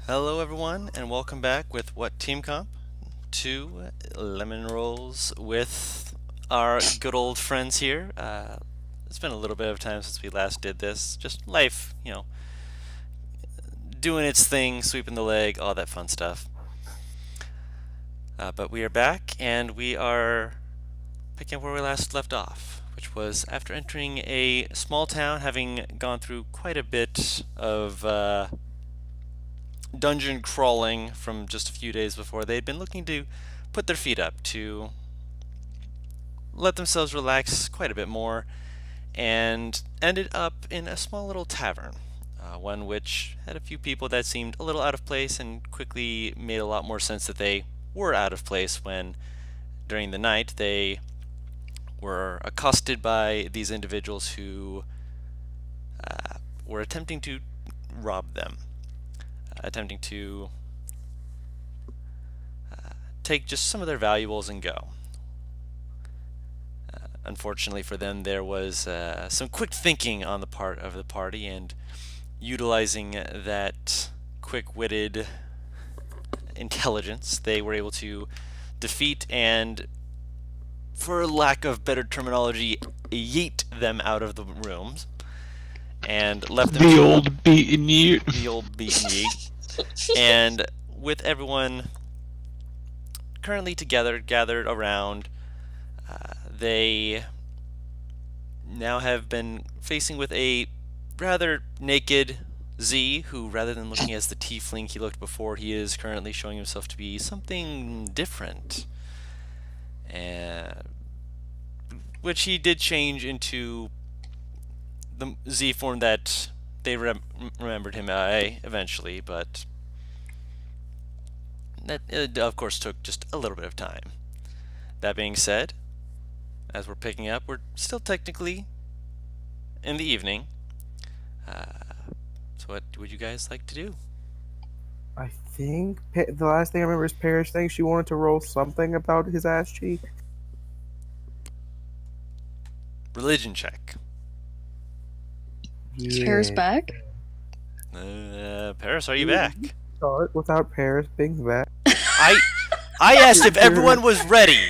Hello, everyone, and welcome back with what team comp? Two lemon rolls with our good old friends here. It's been a little bit of time since we last did this. Just life, doing its thing, sweeping the leg, all that fun stuff. But we are back, and we are picking up where we last left off, which was after entering a small town, having gone through quite a bit of dungeon crawling from just a few days before. They'd been looking to put their feet up to let themselves relax quite a bit more and ended up in a small little tavern, one which had a few people that seemed a little out of place and quickly made a lot more sense that they were out of place when during the night they were accosted by these individuals who were attempting to rob them, attempting to take just some of their valuables and go. Unfortunately for them, there was some quick thinking on the part of the party, and utilizing that quick-witted intelligence, they were able to defeat and, for lack of better terminology, yeet them out of the rooms and left them The to old beaten yeet. the old beaten yeet. And with everyone currently gathered around, they now have been facing with a rather naked Z, who, rather than looking as the tiefling he looked before, he is currently showing himself to be something different. Which he did change into the Z form that they remembered him eventually, but that, of course, took just a little bit of time. That being said, as we're picking up, we're still technically in the evening. So what would you guys like to do? I think the last thing I remember is Paris saying she wanted to roll something about his ass cheek. Religion check. Chair's back. Paris, are you back? Start without Paris being back. I asked if everyone was ready.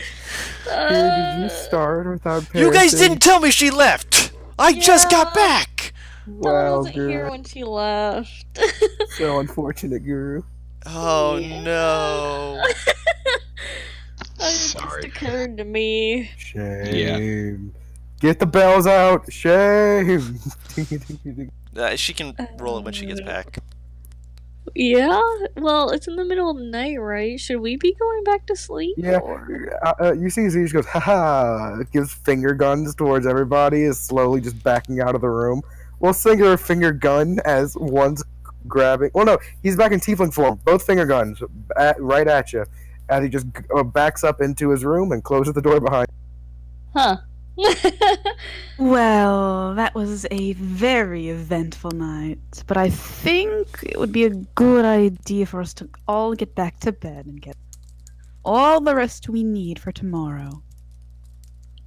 Did you start without Paris? You guys didn't tell me she left. I just got back. I Wow, wasn't here girl. when she left. So unfortunate, Guru. Oh Yeah. no. It just Sorry. occurred to me. Shame. Get the bells out. Shame. She can roll it when she gets back. Yeah? Well, it's in the middle of the night, right? Should we be going back to sleep? Yeah. Or... You see Z just goes, haha, gives finger guns towards everybody, is slowly just backing out of the room. Well, singular finger gun as one's grabbing. Well, no, he's back in tiefling form. Both finger guns right at you. As he just backs up into his room and closes the door behind. Huh. Well, that was a very eventful night, but I think it would be a good idea for us to all get back to bed and get all the rest we need for tomorrow.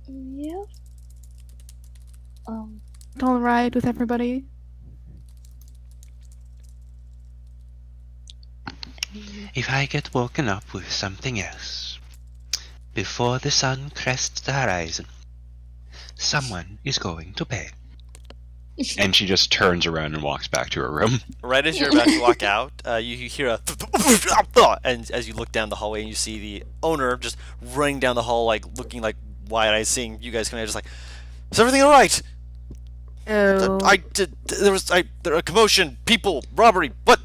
Yeah. All right with everybody? If I get woken up with something else, before the sun crests the horizon, someone is going to pay. And she just turns around and walks back to her room. Right as you're about to walk out, you hear a and as you look down the hallway and you see the owner just running down the hall, like looking like wide-eyed, seeing you guys coming out, just like, is everything all right? Oh, There was a commotion, people, robbery. What?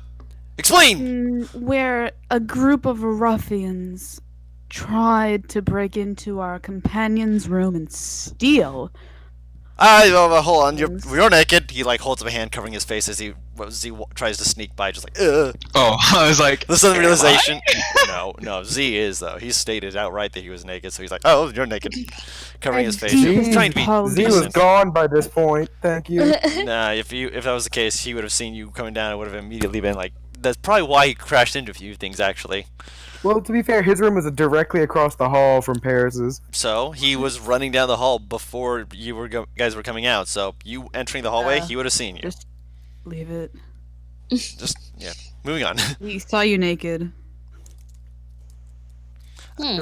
Explain. where a group of ruffians tried to break into our companion's room and steal. Hold on, you're naked. He like holds up a hand covering his face as he tries to sneak by, just like, ugh. Oh, I was like, The sudden realization. No, Z is though. He stated outright that he was naked, so he's like, "Oh, you're naked," covering his face. deep He's trying to be Z was decent. gone by this point. Thank you. Nah, if that was the case, he would have seen you coming down and would have immediately been like, "That's probably why he crashed into a few things, actually." Well, to be fair, his room was directly across the hall from Paris's. So he was running down the hall before you guys were coming out. So you entering the hallway, he would have seen you. Just leave it. Just yeah. Moving on. He saw you naked. Hmm.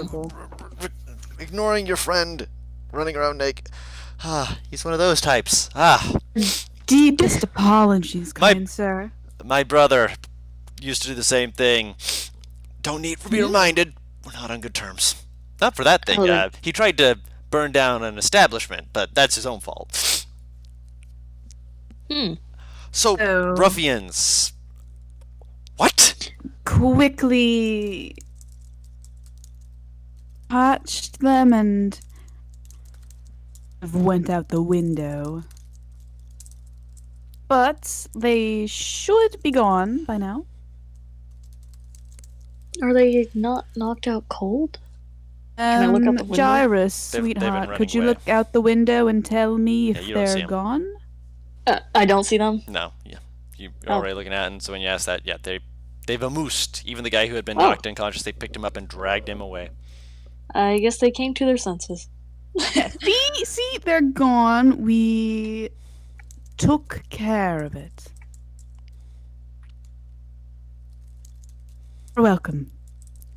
Ignoring your friend, running around naked. Ah, he's one of those types. Ah, Deepest apologies, My- kind sir. my brother used to do the same thing. Don't need to be reminded. We're not on good terms. Not for that thing. Oh, He tried to burn down an establishment, but that's his own fault. Hmm. So, Oh. ruffians. What? Quickly touched them and went out the window. But they should be gone by now. Are they not knocked out cold? Can I look out the window? Gyrus, They've been sweetheart, running could you away. look out the window and tell me Yeah, if you don't see they're 'em. gone? I don't see them. No, yeah. You're Oh. already looking at it, and so when you ask that, yeah, they've vamoosed. Even the guy who had been Oh. knocked unconscious, they picked him up and dragged him away. I guess they came to their senses. See, they're gone. We took care of it. You're welcome,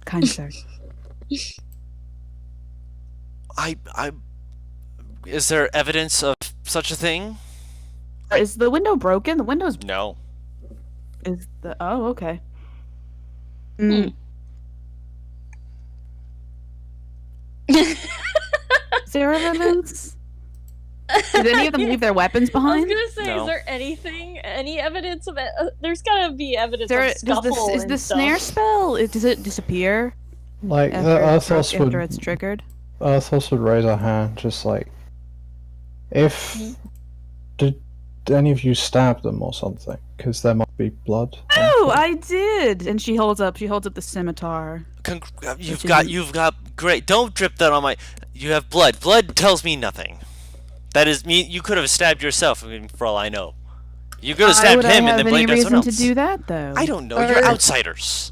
kind sir. Is there evidence of such a thing? Is the window broken? The window's No. is the oh okay. Hmm. Is there evidence? Did any of them leave their weapons I was behind? gonna say, No. is there any evidence of it? There's gotta be evidence There, of scuffle is and the stuff. snare spell? Does it disappear Like after, after it's triggered? Arthos would raise her hand, just like, if did any of you stab them or something? Because there might be blood. Oh, I did. And she holds up the scimitar. You've got great. Don't drip that on my. You have blood. Blood tells me nothing. That is me. You could have stabbed yourself, for all I know. You could have Why stabbed would him I and have then any blamed on someone reason else. to do that, though? I don't know. You're Or- outsiders.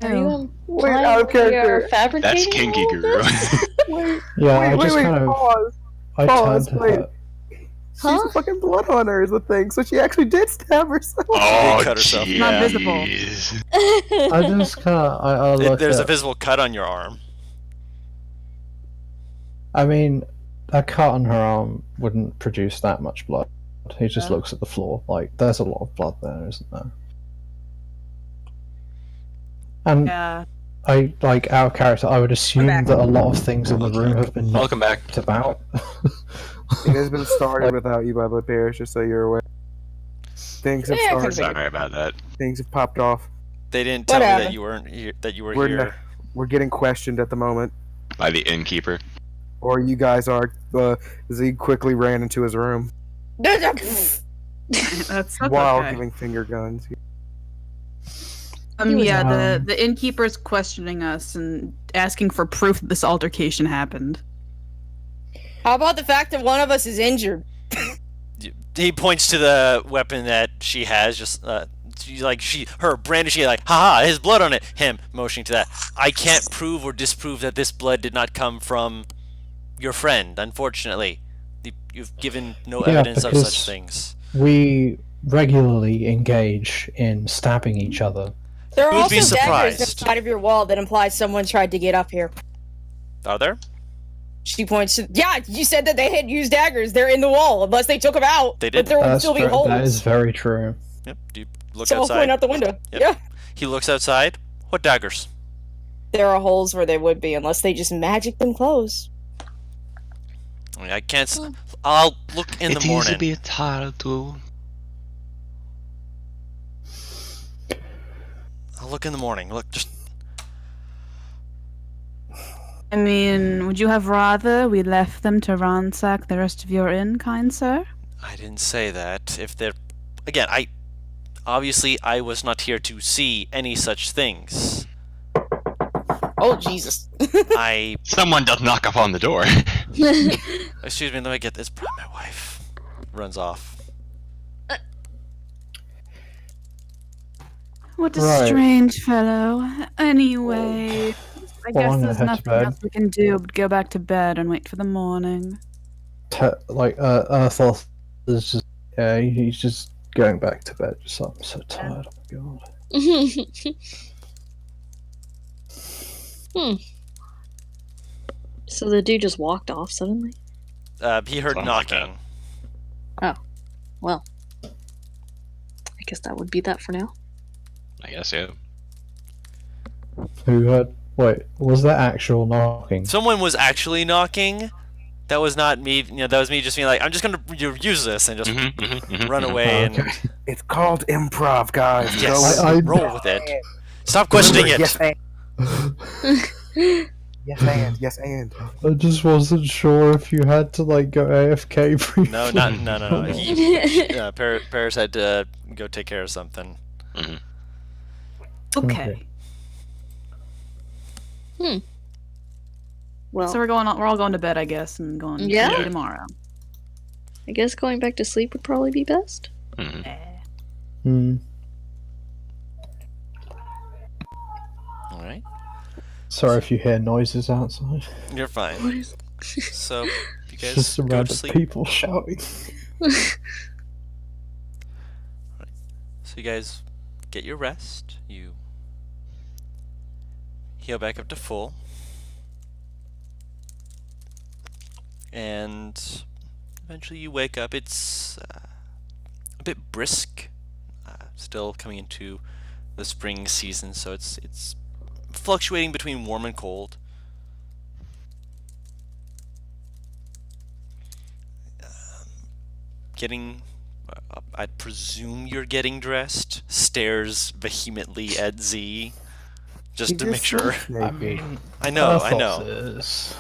Are you Oh. Wait, out of character. fabricating That's kinky, all of Guru. this? Wait, Yeah, I wait, just wait, kind of pause. I Pause, turned to wait. her. She's Huh? a fucking blood hunter is the thing, so she actually did stab herself. Oh, cut herself. jeez. Not visible. I just kind of I look There's a at. visible cut on your arm. I mean, a cut on her arm wouldn't produce that much blood. He just Yeah. looks at the floor. Like, there's a lot of blood there, isn't there? And Yeah. I, like, out of character, I would assume back. that a lot of things in the Welcome room back. have been Welcome back. knocked about. It has been started without you, by the way, Paris, just so you're aware. Things have started. Sorry about that. Things have popped off. They didn't tell me Whatever. that you weren't here. That you were We're here. not- We're getting questioned at the moment. By the innkeeper. Or you guys are. Z quickly ran into his room That's while okay. giving finger guns. He was- Yeah, the innkeeper's questioning us and asking for proof that this altercation happened. How about the fact that one of us is injured? He points to the weapon that she has. Just her brandishing it, like, haha, his blood on it. Him motioning to that. I can't prove or disprove that this blood did not come from your friend. Unfortunately, you've given no Yeah, evidence of because- such things. We regularly engage in stabbing each other. There are Who'd also be daggers surprised? inside of your wall that implies someone tried to get up here. Are there? She points to. Yeah, you said that they had used daggers. They're in the wall, unless they took them out. They But did. there would That's still be ver- holes. that is very true. Yep. Do you look So I'll outside? point out the window. Yep. Yeah. He looks outside. What daggers? There are holes where they would be, unless they just magic them closed. I mean, I can't. I'll look in the It is morning. a bit hard to. I'll look in the morning. Look, just I mean, would you have rather we left them to ransack the rest of your inn, kind sir? I didn't say that. If they're, again, obviously I was not here to see any such things. Oh, Jesus. I Someone does knock upon the door. excuse me. Let me get this. Probably my wife runs off. What a Right. strange fellow. Anyway, I Well, guess I'm gonna there's head to nothing bed. else we can do but go back to bed and wait for the morning. Arthos is just, yeah, he's just going back to bed. Just I'm so tired. Oh my god. So the dude just walked off suddenly? He heard Something like knocking. Well, I guess that would be that for now. I guess, yeah. Who heard? Wait, was that actual knocking? Someone was actually knocking. That was not me. That was me just being like, I'm just gonna use this and just run away and Okay. It's called improv, guys. yes, I- roll with it. Stop questioning it. Yes, and. Yes, and. I just wasn't sure if you had to like go AFK briefly. No. Paris had to go take care of something. Okay. Well, So we're all going to bed, I guess, and going Yeah. to tomorrow. I guess going back to sleep would probably be best. Hmm. All right, Sorry if you hear noises outside. you're fine. What is... So you It's guys just go to random sleep. people shouting. So you guys get your rest. You heal back up to full, and eventually you wake up. It's a bit brisk, still coming into the spring season, so it's fluctuating between warm and cold. Getting, I presume you're getting dressed. Stares vehemently at Z, just He to just make sure. looks naked. I know. This.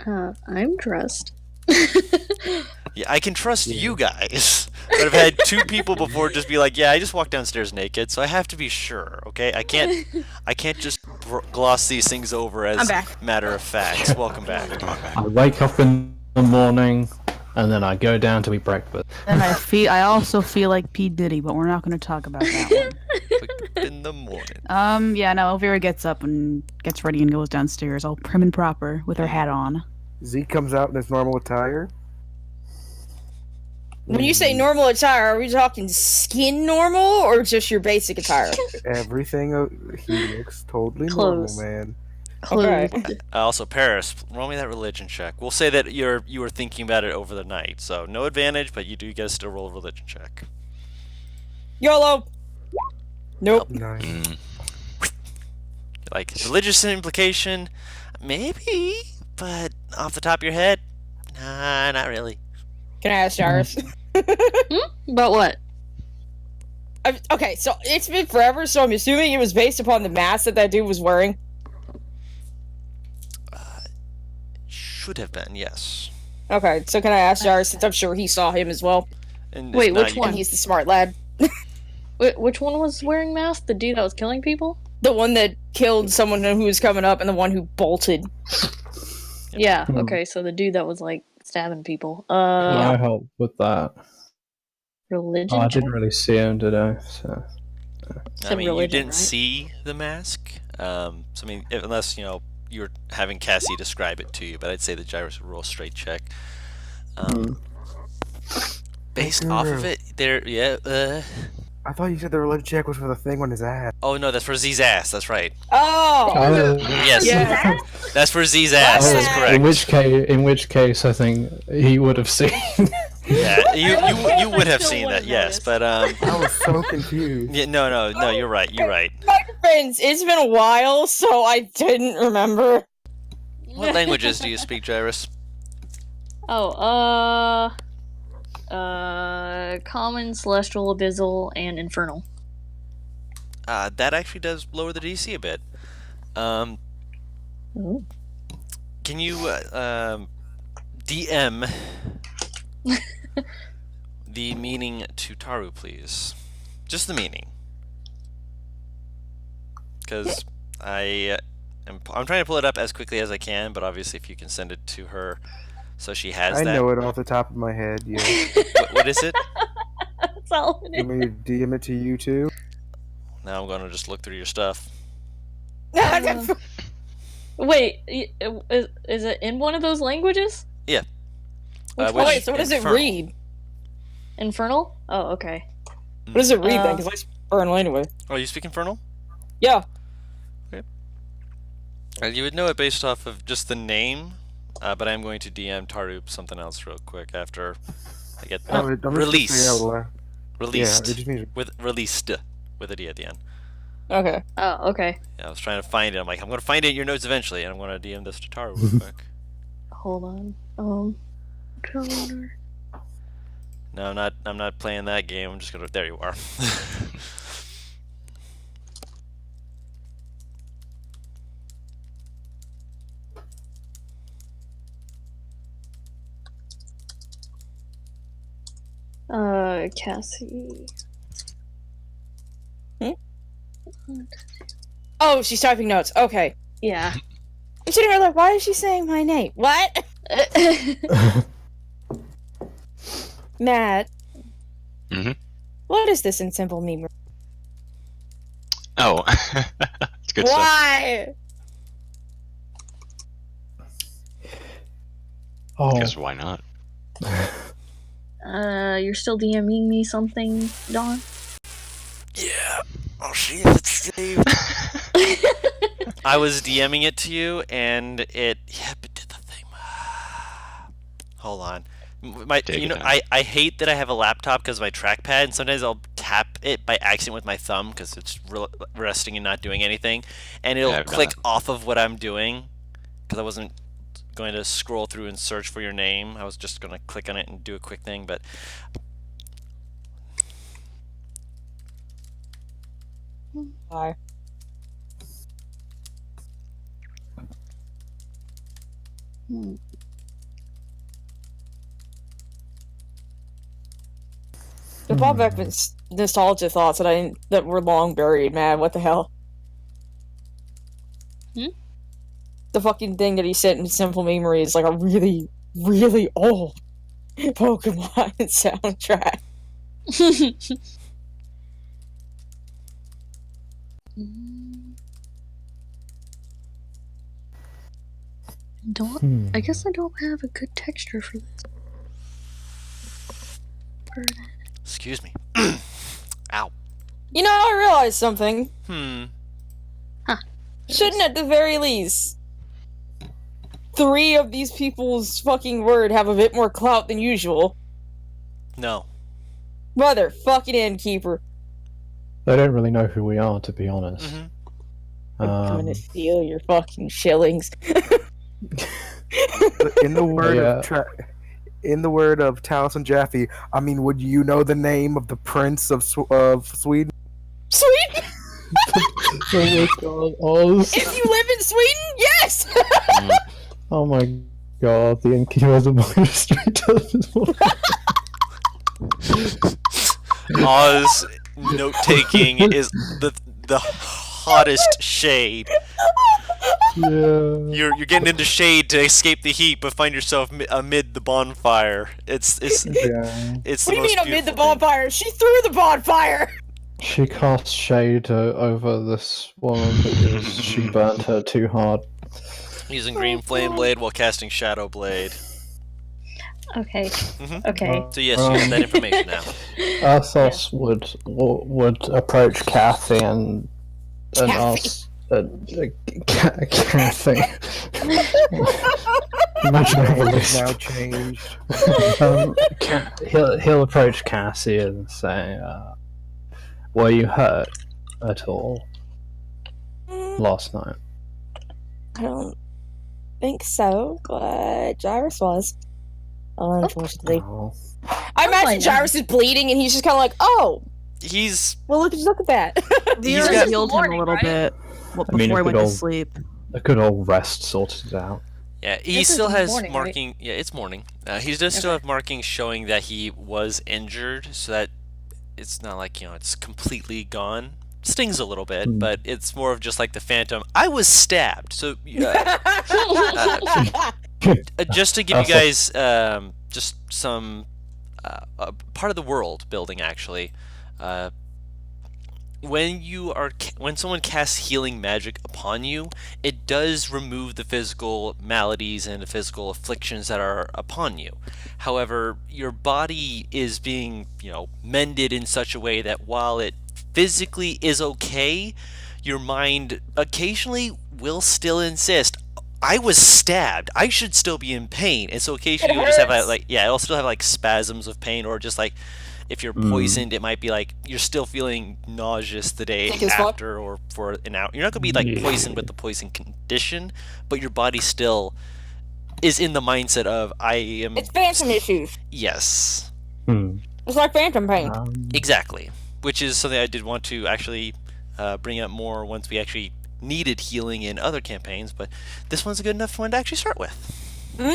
I'm dressed. Yeah, I can trust you guys. But I've had two people before just be like, "Yeah, I just walked downstairs naked, so I have to be sure." Okay, I can't just gloss these things over I'm as back. matter of fact. Welcome back. I wake up in the morning and then I go down to eat breakfast. And I also feel like P. Diddy, but we're not going to talk about that one. Wake up in the morning. Yeah, no, Elvira gets up and gets ready and goes downstairs, all prim and proper, with her hat on. Z comes out in his normal attire. When you say normal attire, are we talking skin normal or just your basic attire? Everything, he looks totally Clothes. normal, man. Clothed. Also, Paris, roll me that religion check. We'll say that you were thinking about it over the night, so no advantage, but you do get to still roll a religion check. YOLO! Nope. Nice. Like religious implication, maybe, but off the top of your head, nah, not really. Can I ask Jarvis? About what? Okay, so it's been forever, so I'm assuming it was based upon the mask that dude was wearing. Should have been, yes. Okay, so can I ask Jarvis, since I'm sure he saw him as well, And Wait, if not, which you one? and he's the smart lad. Which one was wearing mask? The dude that was killing people? The one that killed someone who was coming up and the one who bolted. Yeah. Okay, so the dude that was like stabbing people. I help with that. Religion. Oh, I check? didn't really see him today, so I Said mean, you religion, didn't right? see the mask. So I mean, unless you were having Cassie describe it to you, but I'd say the Gyrus would roll a straight check. Based off of it, I thought you said the religion check was for the thing on his ass. Oh no, that's for Z's ass. That's right. Oh! Yes, Yeah. that's for Z's ass. That's correct. In which case, I think he would have seen. Yeah, you would have Still seen would that. have Yes, noticed. but I was so confused. yeah, no. You're right. You're right. My defense, it's been a while, so I didn't remember. What languages do you speak, Gyrus? Oh, common, celestial, abyssal, and infernal. That actually does lower the DC a bit. Ooh. Can you DM the meaning to Taru, please? Just the meaning, because I'm trying to pull it up as quickly as I can, but obviously if you can send it to her, so she has I that. know it off the top of my head, yeah. What is it? That's all it You want me to DM it to you too? Now I'm gonna just look through your stuff. is. Wait, is it in one of those languages? Yeah. Which Which- one? Wait, so what does it Infernal. read? Infernal? Oh, okay. What does it read then? Because I speak Infernal anyway. Oh, you speak Infernal? Yeah. You would know it based off of just the name, but I'm going to DM Tarup something else real quick after I get I'm just gonna release. say out loud. Released. Yeah, it just means Released with a D at the end. Okay. Oh, okay. Yeah, I was trying to find it. I'm like, I'm going to find it in your notes eventually, and I'm going to DM this to Taru real quick. Hold on. Calendar. No, I'm not playing that game. I'm just gonna. There you are. Cassie. Oh, she's typing notes. Okay. Yeah. I'm sitting here like, why is she saying my name? What? Matt. Mhm. What is this in simple meme? Oh, it's good stuff. Why? Oh, Guess why not? You're still DMing me something, Dawn? Yeah. I'll see if it's saved. I was DMing it to you, and it did the thing. Hold on. Take your time. I hate that I have a laptop because of my trackpad, and sometimes I'll tap it by accident with my thumb because it's resting and not doing anything, and it'll I've done click that. off of what I'm doing because I wasn't going to scroll through and search for your name. I was just going to click on it and do a quick thing, but Why? The brought back nostalgia thoughts that were long buried, man. What the hell? The fucking thing that he sent in Simple Memory is like a really, really old Pokemon soundtrack. I guess I don't have a good texture for this. excuse me. Ow. You know, I realized something. Huh. Shouldn't at the very least 3 of these people's fucking word have a bit more clout than usual? No. Motherfucking innkeeper. they don't really know who we are, to be honest. Mm-hmm. I'm gonna steal your fucking shillings. in the word Yeah. in the word of Taliesin Jaffe, I mean, would you know the name of the Prince of Sweden? Sweden? Oh my god, Oz. If you live in Sweden, yes! Oh my god, the innkeeper's administrator. Oz note taking is the hottest shade. Yeah. You're getting into shade to escape the heat, but find yourself amid the bonfire. It's Yeah. it's What the do you most mean amid the beautiful thing. bonfire? She threw the bonfire! She cast shade over this woman because she burnt her too hard. Using green flame blade while casting shadow blade. Okay. Mhm. Okay. So yes, you have that information now. Athos would approach Kathy and ask Kathy. Imagine how It's this. now changed. He'll approach Cassie and say, "Were you hurt at all last night?" I don't think so, but Gyrus was. Unfortunately. Oh. I imagine find out. Gyrus is bleeding and he's just kind of like, oh, He's well, look at that. He's Vera got- healed him a morning, little right? bit I mean, before he if went it to all- sleep. A good old rest sorted it out. yeah. He This still is has morning, right? marking. Yeah, it's morning. He does still have markings showing that he was injured, so that it's not like it's completely gone. Stings a little bit, but it's more of just like the phantom. I was stabbed, so just to give you guys just some part of the world building actually. when someone casts healing magic upon you, it does remove the physical maladies and the physical afflictions that are upon you. However, your body is being, mended in such a way that while it physically is okay, your mind occasionally will still insist, I was stabbed. I should still be in pain. And so occasionally you'll just have it'll still have like spasms of pain, or just like if you're poisoned, it might be like you're still feeling nauseous the day Thick as fuck. after or for an hour. You're not gonna be like poisoned with the poison condition, but your body still is in the mindset of I am. It's phantom issues. Yes, It's like phantom pain. exactly. Which is something I did want to actually bring up more once we actually needed healing in other campaigns, but this one's a good enough one to actually start with. So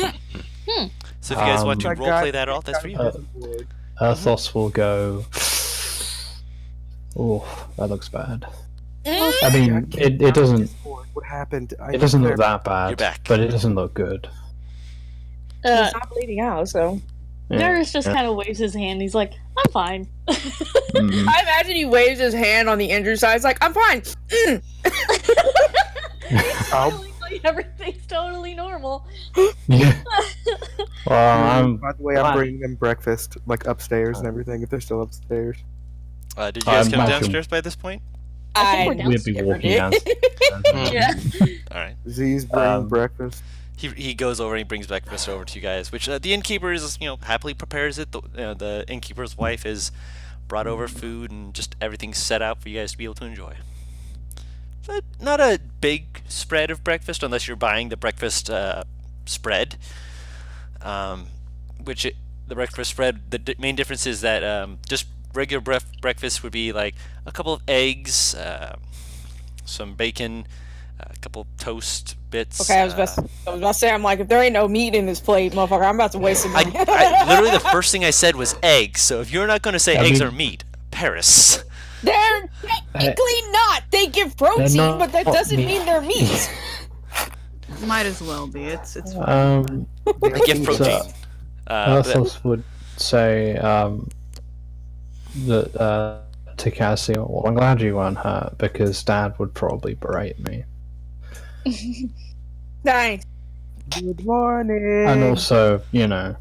if you guys want to roleplay that off, that's for you. Athos will go. Oh, that looks bad. I mean, it doesn't. What happened? It doesn't look that bad. You're back. But it doesn't look good. He's not bleeding out, so. Darius just kind of waves his hand. He's like, I'm fine. I imagine he waves his hand on the injured side. It's like, I'm fine. Everything's totally normal. Yeah. Well, By the way, I'm bringing them breakfast, like upstairs and everything, if they're still upstairs. Did you guys come Malcolm. downstairs by this point? I think we're we'd be walking down. Yeah. All right. Z's bringing breakfast. He goes over and he brings breakfast over to you guys, which the innkeeper is happily prepares it. The innkeeper's wife is brought over food and just everything's set out for you guys to be able to enjoy. But not a big spread of breakfast unless you're buying the breakfast spread. The breakfast spread, the main difference is that just regular breakfast would be like a couple of eggs, some bacon, a couple toast bits. Okay, I was about to say, I'm like, if there ain't no meat in this plate, motherfucker, I'm about to waste some money. Literally the first thing I said was eggs, so if you're not going to say eggs or meat, Paris. They're technically not. They give protein, not but that doesn't meat. mean they're meat. Might as well be. It's They give protein. Athos would say that to Cassie, well, I'm glad you weren't hurt because Dad would probably berate me. Nice. Good morning. And also, you're not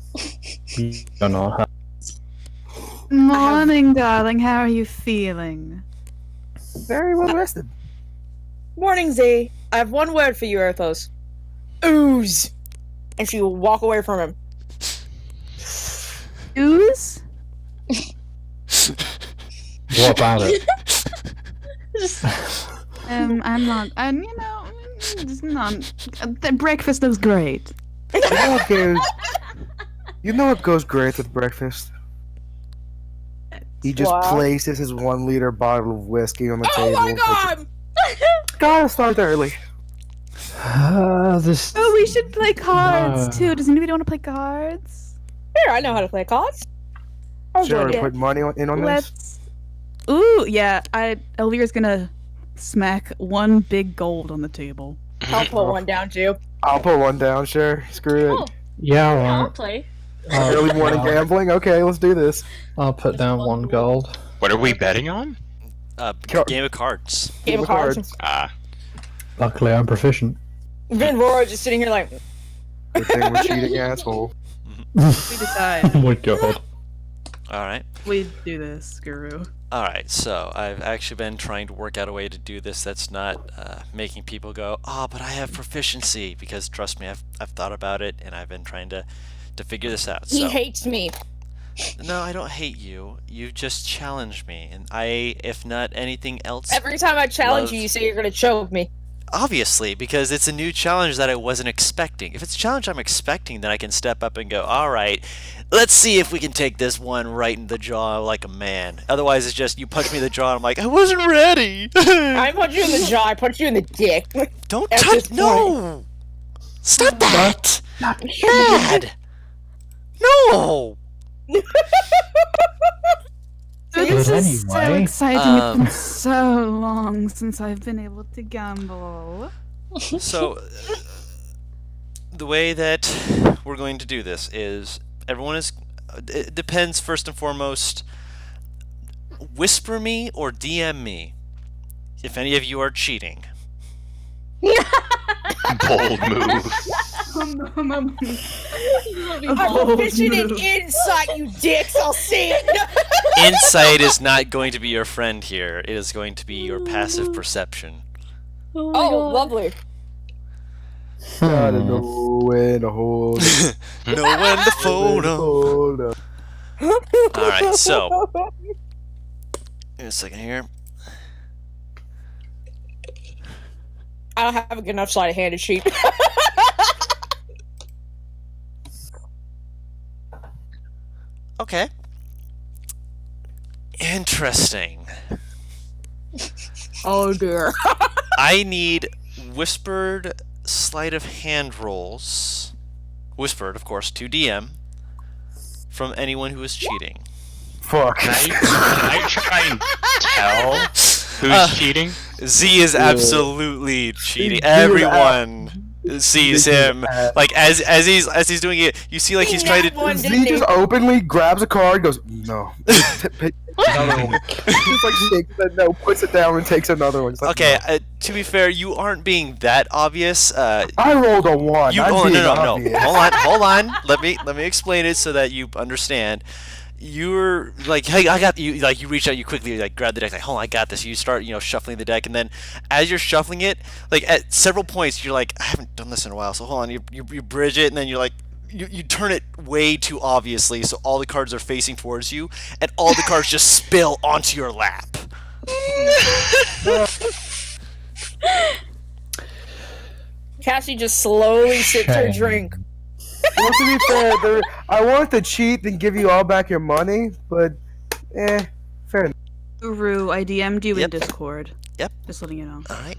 hurt. Morning, darling. How are you feeling? Very well rested. Morning, Z. I have one word for you, Erthos. Ooze. And she will walk away from him. Ooze? What about it? I'm not. It's not. The breakfast looks great. You know what goes great with breakfast? He just What? places his 1 liter bottle of whiskey on the Oh table. my god! Gotta start early. This. Oh, we should play cards No. too. Does anybody want to play cards? Here, I know how to play cards. I'll Shall join we you. put money in on this? Let's. Ooh, yeah. Elvira's gonna smack one big gold on the table. I'll put one down too. I'll put one down, sure. Screw it. Oh, Yeah, I'll alright. play. Early morning gambling? Okay, let's do this. I'll put down 1 gold. What are we betting on? Game of cards. Game of cards. Luckily, I'm proficient. Vin Roar just sitting here like, Good thing we're cheating, asshole. We decide. Oh my god. All right. We do this, Guru. All right. So I've actually been trying to work out a way to do this that's not making people go, "Oh, but I have proficiency," because trust me, I've thought about it and I've been trying to figure this out. he So hates me. no, I don't hate you. You just challenged me, and I, if not anything else, Every time I challenge Love. you, you say you're gonna choke me. obviously, because it's a new challenge that I wasn't expecting. If it's a challenge I'm expecting, then I can step up and go, all right, let's see if we can take this one right in the jaw like a man. Otherwise, it's just you punch me in the jaw, and I'm like, I wasn't ready. I punch you in the jaw, I punch you in the dick. Don't At touch. this No! Stop that! Dad! No! This is so anyway, exciting. It's been so long since I've been able to gamble. So, the way that we're going to do this is everyone is. It depends first and foremost. Whisper me or DM me if any of you are cheating. Bold move. I'm pitching an insight, you dicks. I'll see it. Insight is not going to be your friend here. It is going to be your passive perception. Oh, my Oh, God. lovely. Gotta know when to hold it. Know when to fold 'em. Hold up. Alright, so. In a second here. I don't have a good enough sleight-of-handed sheet. Okay. Interesting. Oh dear. I need whispered sleight of hand rolls. Whispered, of course, to DM. From anyone who is cheating. Fuck. Can I try and tell who's cheating? Z is absolutely cheating. Dude, Everyone sees This is him. bad. Like as he's doing it, you see like he's trying That one to. Z just openly grabs a card, goes, no. Pick another one. Just like shakes the no, puts it down and takes another one. It's like, Okay, no. to be fair, you aren't being that obvious. I rolled a 1. You I'm no being no obvious. hold on. Let me explain it so that you understand. You're like, hey, I got you. Like you reach out, you quickly like grab the deck, like, hold on, I got this. You start, shuffling the deck, and then as you're shuffling it, like at several points, you're like, I haven't done this in a while, so hold on. You bridge it, and then you're like, you turn it way too obviously, so all the cards are facing towards you, and all the cards just spill onto your lap. Cassie just slowly sips her Shame. drink. Well, to be fair, I wanted to cheat and give you all back your money, but, fair enough. Guru, I DM'd you Yep. in Discord. Yep. Just letting you know. All right.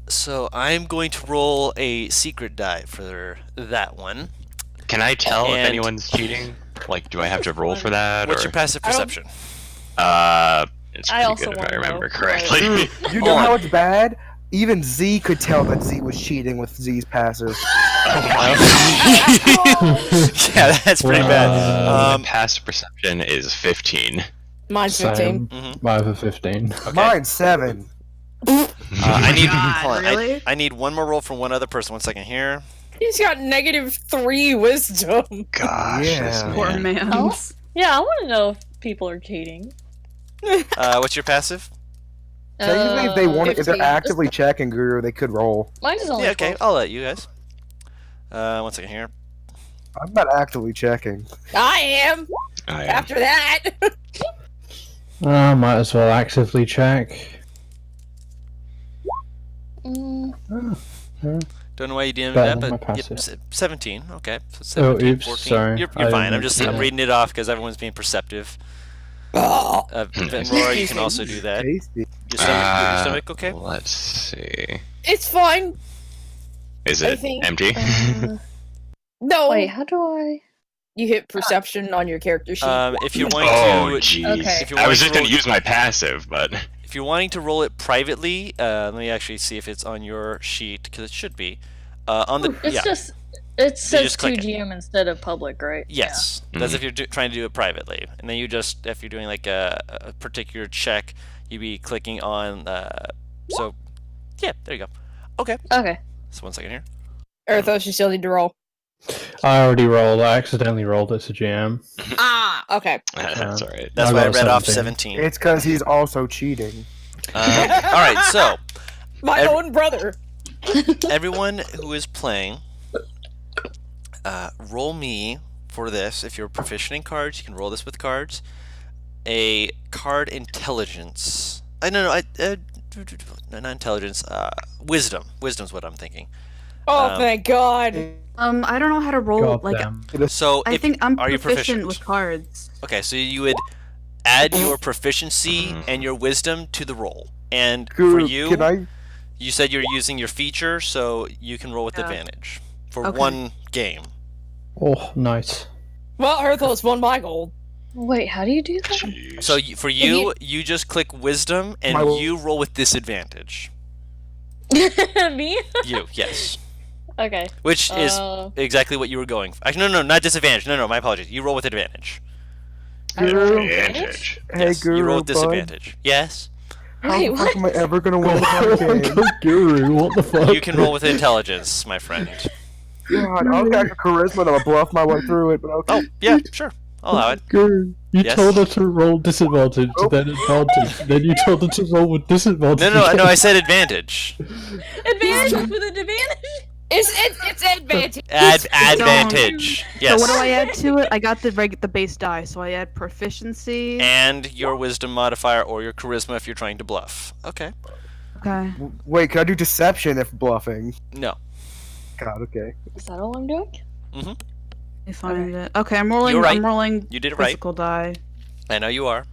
So I'm going to roll a secret die for that one. Can I tell if And- anyone's cheating? Like, do I have to roll for that? What's or? your passive I don't- perception? It's I pretty also good if wanna I remember know, correctly. Dude, you know Hold on. how it's bad? Even Z could tell that Z was cheating with Z's passive. Yeah, that's pretty bad. Wow. My passive perception is 15. Mine's 15. Same. Mine for 15. Mine's 7. I need God, hold on, really? I need one more roll from one other person. 1 second here. He's got -3 wisdom. Gosh, this Yeah. Poor man. man. Oh? Yeah, I want to know if people are cheating. What's your passive? Technically, if they want, if 15. they're actively checking Guru, they could roll. Mine is only Yeah, okay. 12. I'll let you guys. 1 second here. I'm not actively checking. I am. Oh, yeah. After that. Might as well actively check. Mm, Don't know why you DM'd Better that, than my but yep, passive. 17. Okay, so Oh, 17, oops, 14. sorry. You're I fine. didn't- I'm yeah. reading it off because everyone's being perceptive. Oh. Benrora, you can also do that. Tasty. Your stomach okay? Let's see. It's fine. Is I it think- empty? No. wait, how do I? You hit perception on your character sheet. If you're wanting Oh, to, jeez. Okay. if you're I was wanting just to gonna roll- use my passive, but if you're wanting to roll it privately, let me actually see if it's on your sheet because it should be. On the It's yeah. just it says just click it. 2GM instead of public, right? Yes, that's if you're trying to do it privately, and then you just if you're doing like a particular check, you'd be clicking on. So, yeah, there you go. Okay, Yeah. Okay. so 1 second here. Earthos, you still need to roll. I already rolled. I accidentally rolled it to GM. Ah, okay. that's alright. That's I why I got read off 17. 17. It's because he's also cheating. All right, so My Every- own brother. everyone who is playing, roll me for this. If you're proficient in cards, you can roll this with cards. A card intelligence. No, not intelligence. Wisdom. Wisdom's what I'm thinking. Oh, thank God. I don't know how to roll. God Like, damn. So I if, think I'm are you proficient proficient? with cards. Okay, so you would add your proficiency and your wisdom to the roll. And for Guru, you, can I? you said you're using your feature, so you can roll with Yeah. advantage for Okay. one game. Oh, nice. Well, Earthos won my gold. Wait, how do you do that? Jeez. So for you, you just click wisdom and My- you roll with disadvantage. Me? You, yes. Okay. Which is exactly what you were going for. Actually, no, not disadvantage. No, my apologies. You roll with advantage. I roll Guru, advantage? Advantage. hey Yes, Guru, you roll with bud. disadvantage. Yes. How Wait, the fuck what? am I ever gonna win a card game? Guru, what the fuck? You can roll with intelligence, my friend. God, I've got charisma and I'll bluff my way through it, but okay. Oh, yeah, sure. I'll allow it. Guru, you Yes? told her to roll disadvantage, Nope. then advantage, then you told her to roll with disadvantage. No, I said advantage. Advantage with an advantage? It's advantage. Advantage. Yes. So what do I add to it? I got the base die, so I add proficiency. And your wisdom modifier or your charisma if you're trying to bluff. Okay. Okay. Wait, can I do deception if bluffing? No. God, okay. Is that all I'm doing? Mm-hmm. Let me find it. Okay, I'm rolling. You're right. I'm rolling You did it right. physical die. I know you are.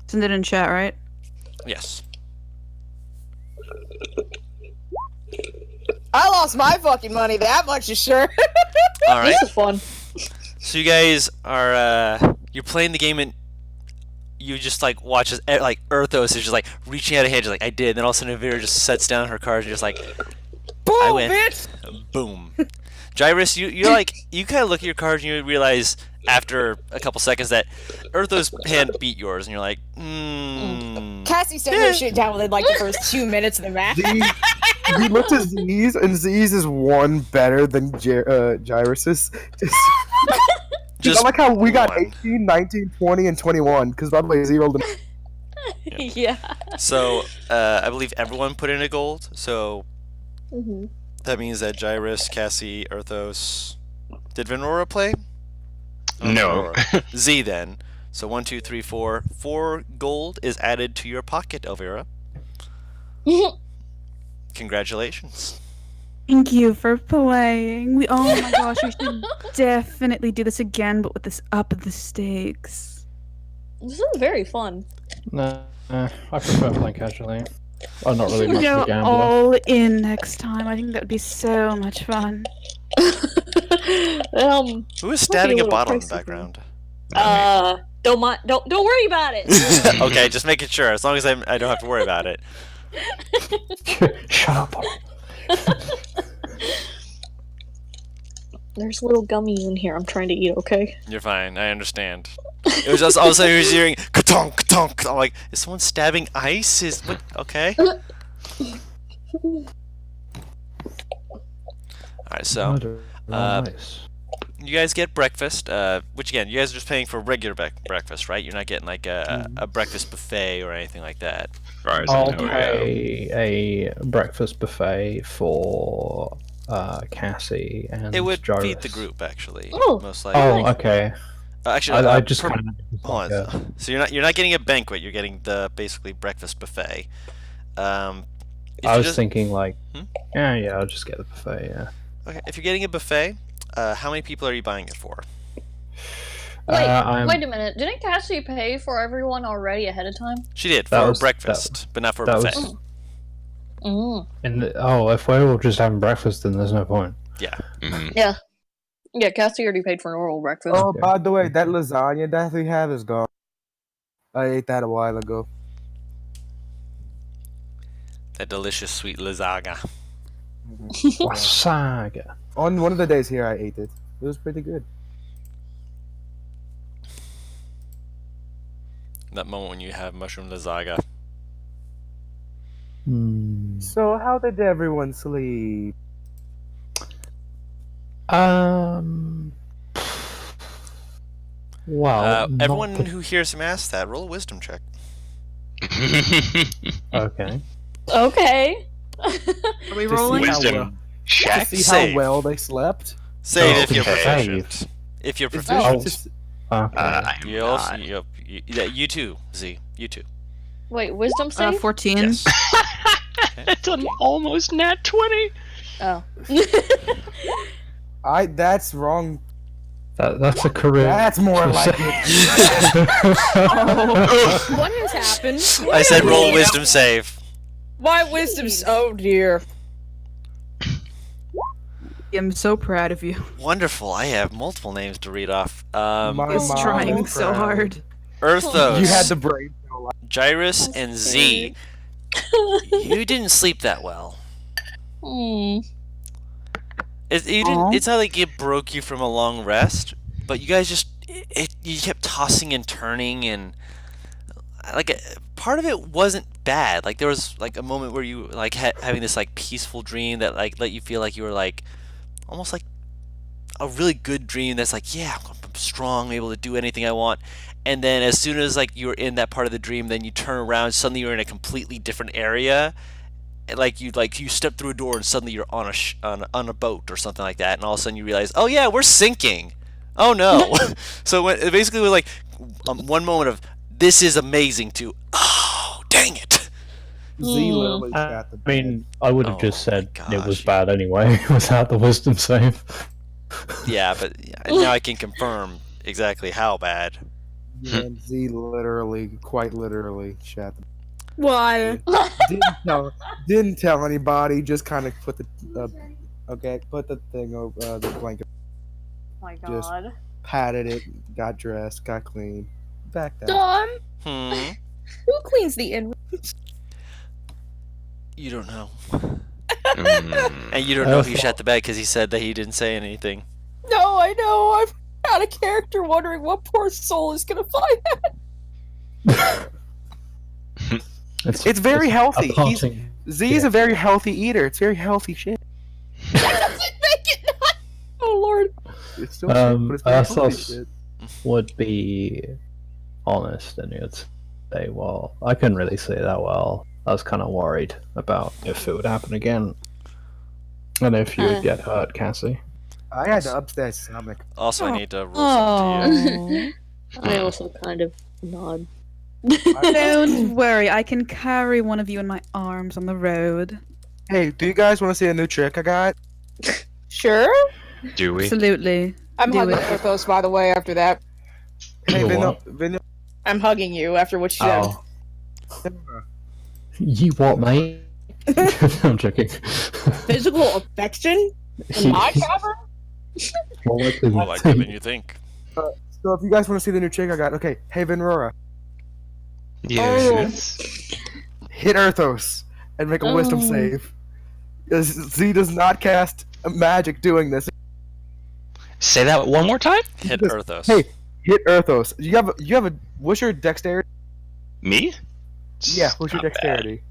Send it in chat, right? Yes. I lost my fucking money. That much is sure. All right. This is fun. So you guys are you're playing the game and you just like watch as like Earthos is just like reaching out a hand, just like I did, and then all of a sudden Vera just sets down her cards and just like Boom, I win. bitch. Boom. Gyrus, you're like you kind of look at your cards and you realize after a couple seconds that Earthos' hand beat yours, and you're like, Cassie set her shit down within like the first 2 minutes of the match. We looked at Z's, and Z's is one better than Gyrus's. Just I like how we got one. 18, 19, 20, and 21, because by the way, Z rolled a Yeah. So I believe everyone put in a gold. So Mm-hmm. that means that Gyrus, Cassie, Earthos, did Venora play? Oh, No. Venora. Z then. So 1, 2, 3, 4. 4 gold is added to your pocket, Elvira. Congratulations. Thank you for playing. Oh my gosh, we should definitely do this again, but with this up the stakes. This is very fun. Nah, I prefer playing casually. I'm not really We much of go a gambler. all in next time. I think that would be so much fun. Who is stabbing a little bottle in the pricey. background? Don't worry about it. Okay, just making sure. As long as I don't have to worry about it. Shut up. There's little gummies in here I'm trying to eat, okay? You're fine. I understand. It was just all of a sudden you was hearing ka-tonk, ka-tonk. I'm like, is someone stabbing ice? Is what? Okay. All right, so Nice. you guys get breakfast. Which again, you guys are just paying for regular breakfast, right? You're not getting like a breakfast buffet or anything like that. Right, so I'll no, pay a breakfast buffet for Cassie and It would Gyrus. feed the group actually, Oh. most likely. Oh, okay. Actually, I just per- kind hold of on. So you're not getting a banquet. You're getting the basically breakfast buffet. If I you was just- thinking like, Hmm? yeah, I'll just get the buffet. Yeah. Okay, if you're getting a buffet, how many people are you buying it for? Wait, I'm- wait a minute. Didn't Cassie pay for everyone already ahead of time? She did That for was- breakfast, but not for a that buffet. was- Mm. if we're all just having breakfast, then there's no point. Mhm. Yeah, Cassie already paid for normal breakfast. Oh, Okay. by the way, that lasagna that we have is gone. I ate that a while ago. That delicious sweet lasagna. Wasaga. On one of the days here, I ate it. It was pretty good. That moment when you have mushroom lasagna. So, how did everyone sleep? Well, not Everyone the- who hears him ask that, roll a wisdom check. Okay. Okay. Are we To see rolling? how well- Wisdom To check. see Save. how well they slept? Save if you're Okay. proficient. If you're It's proficient. just- Okay. I'm You also, not. you too, Z. You too. Wait, wisdom save? 14. Yes. It's an almost nat 20. Oh. That's wrong. That's a career. That's more like it. What has happened? I said roll a wisdom save. My wisdom's. Oh dear. I'm so proud of you. Wonderful. I have multiple names to read off. My He's mom trying is so proud. hard. Earthos, You had the brain. Gyrus, and Z. You didn't sleep that well. Hmm. You Aw. didn't. It's not like it broke you from a long rest, but you guys just you kept tossing and turning, and like part of it wasn't bad. Like there was like a moment where you like having this like peaceful dream that like let you feel like you were like almost like a really good dream that's like, yeah, I'm strong, I'm able to do anything I want. And then as soon as like you're in that part of the dream, then you turn around, suddenly you're in a completely different area. And, like you step through a door and suddenly you're on on a boat or something like that, and all of a sudden you realize, oh yeah, we're sinking. Oh no. So it basically was like one moment of this is amazing to oh dang it. Z literally I got the mean, I would have Oh just said my it was gosh. bad anyway without the wisdom save. Yeah, but now I can confirm exactly how bad. Yeah, Z literally, quite literally, shat the Why? didn't tell anybody. Just kind of put the put the thing over the blanket. Oh my Just- god. Patted it, got dressed, got clean, back down. Dom, Hmm. who cleans the in? You don't know. Mm. And you don't know if he shot the bed because he said that he didn't say anything. No, I know. I'm out of character, wondering what poor soul is gonna find that. It's very healthy. a parting- Z is a very healthy eater. It's very healthy shit. That doesn't make it not. Oh Lord. It's still shit, but it's very healthy Arthos shit. would be honest, and you'd say, well, I couldn't really see that well. I was kind of worried about if it would happen again. And if you would get hurt, Cassie. I had to upset stomach. Also, I need to roll something to you. I also kind of nod. Don't worry, I can carry one of you in my arms on the road. Hey, do you guys want to see a new trick I got? Sure. Do we? Absolutely. I'm Do hugging it. Arthos, by the way, after that. Hey, You Vino, what? Vino, I'm hugging you after what you said. Oh. You what, mate? I'm joking. Physical affection? In my cavern? More likely More than likely than think. you think. so if you guys want to see the new trick I got, okay, hey Vinrora, Yes. hit Erthos and make a wisdom Oh. save. Z does not cast a magic doing this. Say that one more time. Hit Because- Erthos. Hey, hit Erthos. You have a what's your dexterity? Me? Yeah, what's your Not bad. dexterity?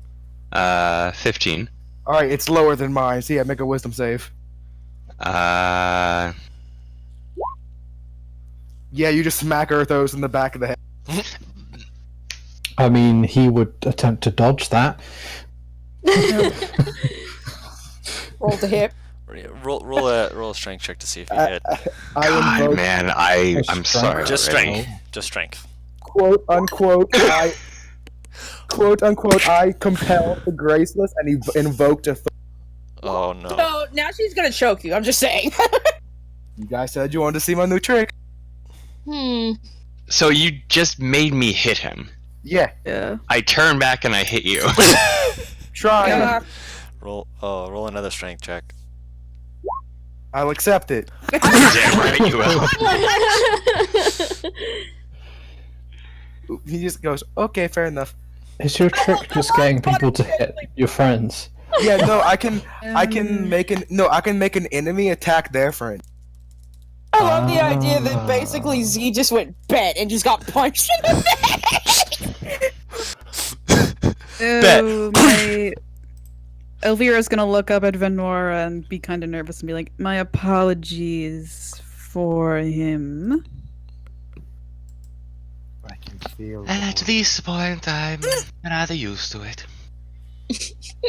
15. All right, it's lower than mine. So yeah, make a wisdom save. Uh, Yeah, you just smack Erthos in the back of the head. I mean, he would attempt to dodge that. Roll the hip. Roll a strength check to see if you I- hit. I God, invoke man, I'm Just sorry. Just already. strength. Just strength. quote unquote I compel the graceless and he invoked a. Oh no. No, now she's gonna choke you. I'm just saying. You guys said you wanted to see my new trick. So you just made me hit him. Yeah, Yeah. I turn back and I hit you. try. Yeah. Roll another strength check. I'll accept it. Damn right you will. He just goes, okay, fair enough. Is your trick just getting people to hit your friends? Yeah, no, I can make an enemy attack their friend. I love the idea that basically Z just went bet and just got punched in the face. Oh, my... Elvira's gonna look up at Venora and be kind of nervous and be like, my apologies for him. I can feel. At this point, I'm rather used to it.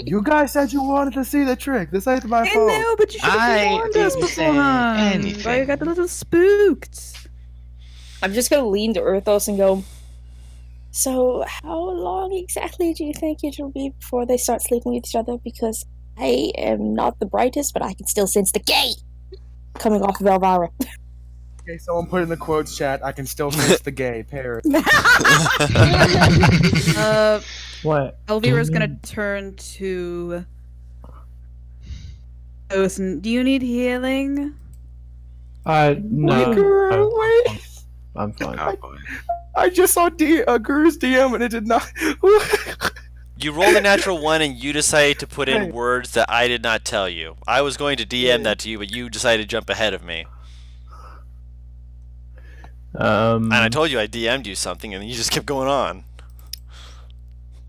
You guys said you wanted to see the trick. This ain't my I fault. know, but you should I have warned us didn't say beforehand. anything. I got a little spooked. I'm just gonna lean to Erthos and go, so how long exactly do you think it'll be before they start sleeping with each other? Because I am not the brightest, but I can still sense the gay coming off of Elvira. Okay, someone put in the quotes chat. I can still sense the gay pair. What? Elvira's Do you gonna mean- turn to Listen, do you need healing? No. I'm fine. Oh, boy. I just saw Guru's DM and it did not. You rolled a natural one and you decided to put in Hey. words that I did not tell you. I was going to DM that to you, but you decided to jump ahead of me. And I told you I DM'd you something and you just kept going on.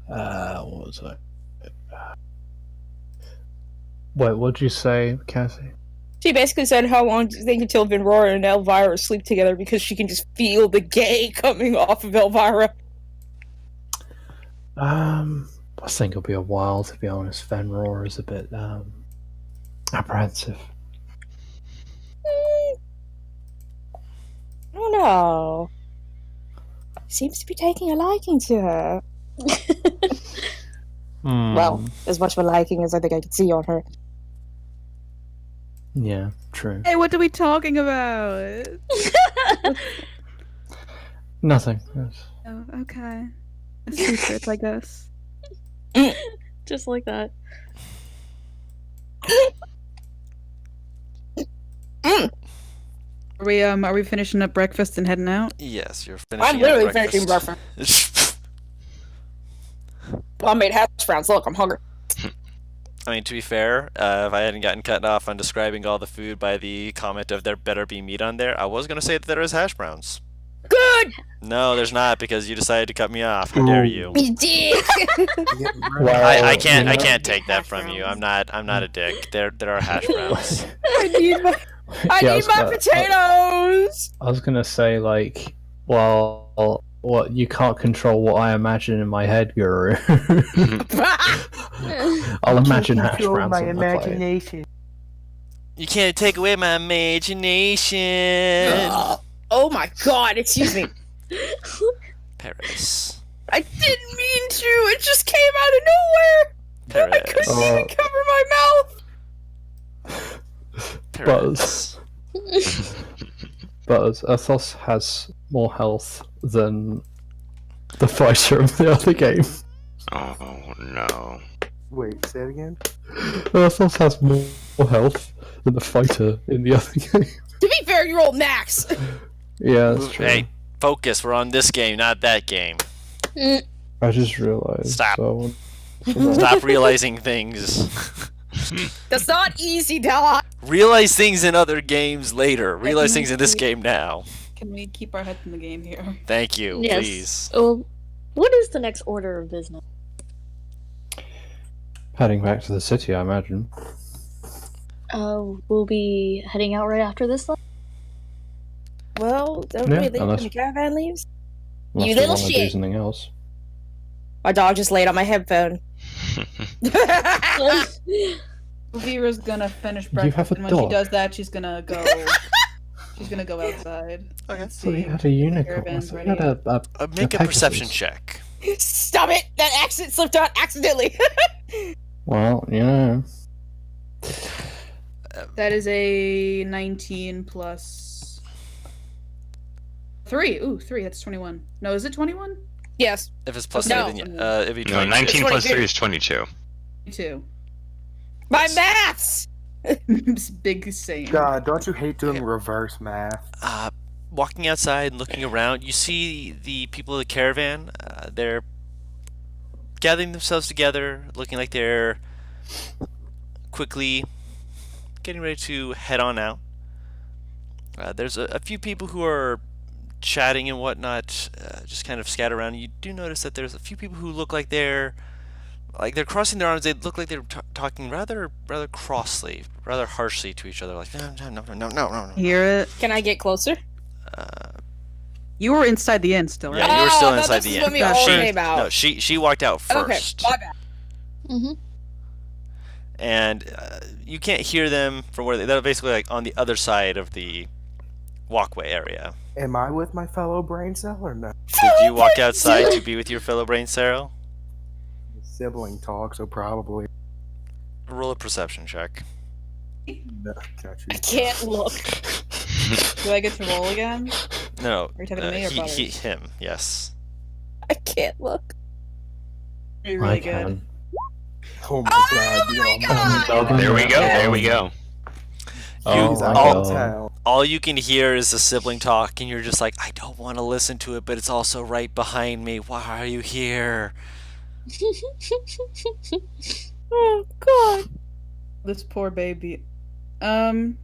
What was I? Wait, what'd you say, Cassie? She basically said, how long do you think until Vinrora and Elvira sleep together because she can just feel the gay coming off of Elvira? I think it'll be a while, to be honest. Fenrir is a bit apprehensive. I don't know. Seems to be taking a liking to her. Well, as much of a liking as I think I could see on her. Yeah, true. Hey, what are we talking about? Nothing. Yes. Oh, okay. A secret, I guess. Just like that. Are we finishing up breakfast and heading out? Yes, you're finishing. I'm literally up finishing breakfast. Well, I made hash browns. Look, I'm hungry. I mean, to be fair, if I hadn't gotten cut off on describing all the food by the comment of there better be meat on there, I was going to say that there is hash browns. Good! No, there's not, because you decided to cut me off. How dare you? You dick! Well, I can't you know, take that from you. I'm not a dick. There are hash browns. I need my potatoes! I was gonna say, like, well, what, you can't control what I imagine in my head, Guru. I'll imagine hash browns on the plate. You can't take away my imagination. Oh my god, excuse me. Paris. I didn't mean to. It just came out of nowhere. I couldn't even cover my mouth. Paris. But Athos has more health than the fighter of the other game. Oh no. Wait, say it again? Athos has more health than the fighter in the other game. To be fair, you're old Max. Yeah, that's true. Hey, focus. We're on this game, not that game. I just realized. Stop. So... Stop realizing things. That's not easy, Della. Realize things in other games later. Realize things in this game now. Can we keep our heads in the game here? Thank you, Yes. please. Well, what is the next order of business? Heading back to the city, I imagine. We'll be heading out right after this. Well, don't Yeah, we leave unless- when the caravan leaves? Unless You we little want to do shit. something else. My dog just laid on my headphone. Vera's gonna finish You have breakfast, a and when dog. she does that, she's gonna go. She's gonna go outside. Okay. And So we see had if a the unicorn. caravan's We ready. had Make a Pegasus. perception check. Stop it! That accent slipped out accidentally. Well, you know. That is a 19 plus 3. Ooh, 3. That's 21. No, is it 21? Yes. If it's plus No. 3, then yeah. It'd be No, 22. 19 plus 22. 3 is 22. 22. My maths. This big saying. God, don't you hate doing reverse math? Walking outside and looking around, you see the people of the caravan. They're gathering themselves together, looking like they're quickly getting ready to head on out. There's a few people who are chatting and whatnot, just kind of scattered around. You do notice that there's a few people who look like they're crossing their arms. They look like they're talking rather crossly, rather harshly to each other, like no. Hear it? Can I get closer? You were inside the inn still, right? Yeah, you were still Oh, I thought inside this the is what inn. we all She- came out. No, she walked out first. Okay, my bad. Mm-hmm. And you can't hear them from where they're basically like on the other side of the walkway area. Am I with my fellow brain cell or no? Did you walk outside to be with your fellow brain cell? Sibling talk, so probably. Roll a perception check. No, got you. I can't look. Do I get to roll again? No, Are you talking to me or Butters? him. Yes. I can't look. You're I really good. can. Oh my god, you my know, God! There we go. There we go. Oh he's my out God. of town. All you can hear is the sibling talk, and you're just like, I don't want to listen to it, but it's also right behind me. Why are you here? Oh god. This poor baby. Did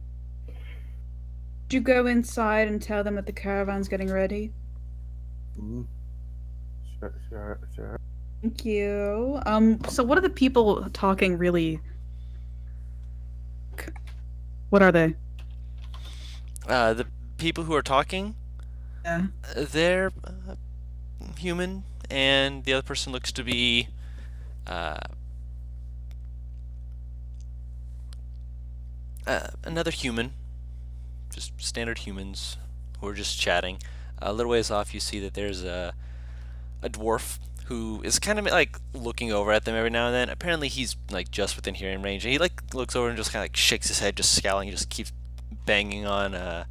you go inside and tell them that the caravan's getting ready? Sure. Thank you. So what are the people talking really? What are they? The people who are talking, Yeah. they're human, and the other person looks to be another human, just standard humans who are just chatting. A little ways off, you see that there's a dwarf who is kind of like looking over at them every now and then. Apparently, he's like just within hearing range, and he like looks over and just kind of like shakes his head, just scowling. He just keeps banging on a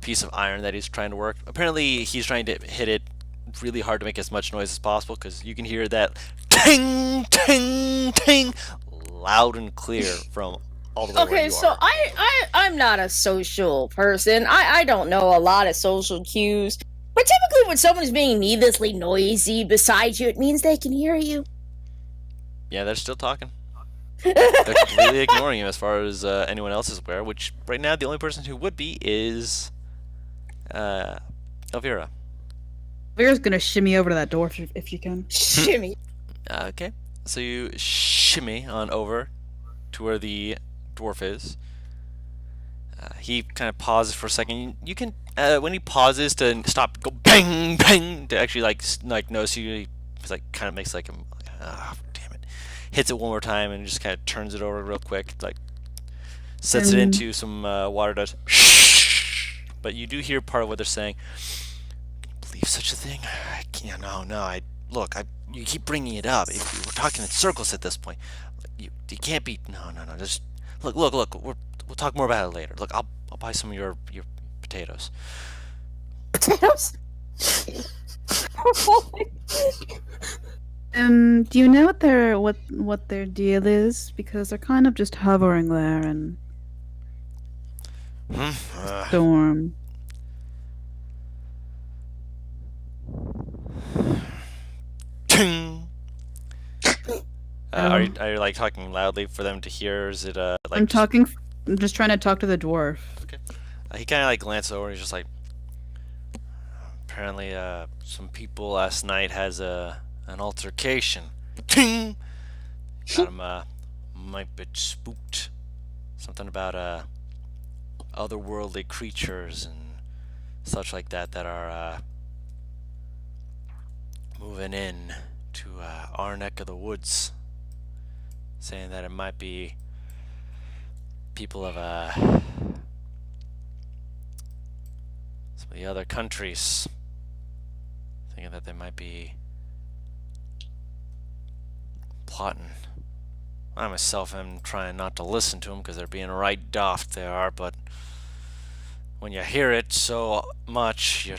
piece of iron that he's trying to work. Apparently, he's trying to hit it really hard to make as much noise as possible because you can hear that ting ting ting loud and clear from all the way where Okay, you so are. I'm not a social person. I don't know a lot of social cues. But typically when someone's being needlessly noisy beside you, it means they can hear you. Yeah, they're still talking. They're completely ignoring him as far as anyone else is aware, which right now the only person who would be is Elvira. Vera's gonna shimmy over to that door if you can. Shimmy. Okay, so you shimmy on over to where the dwarf is. He kind of pauses for a second. You can when he pauses to stop, go bang bang to actually like notice you. He's like kind of makes like a damn it, hits it one more time and just kind of turns it over real quick, like sets it into some water. Does but you do hear part of what they're saying. Can you believe such a thing? I can't. No. You keep bringing it up. We're talking in circles at this point. You can't be. No. Just look. We'll talk more about it later. Look, I'll buy some of your potatoes. Potatoes? Do you know what their deal is? Because they're kind of just hovering there and storm. Ting. Are you like talking loudly for them to hear? Or is it like I'm just trying to talk to the dwarf. Okay. He kind of like glances over and he's just like, apparently some people last night has an altercation. Ting. Got him might be spooked. Something about otherworldly creatures and such like that are moving in to our neck of the woods, saying that it might be people of some of the other countries, thinking that they might be plotting. I myself am trying not to listen to them because they're being right daft, they are, but when you hear it so much, he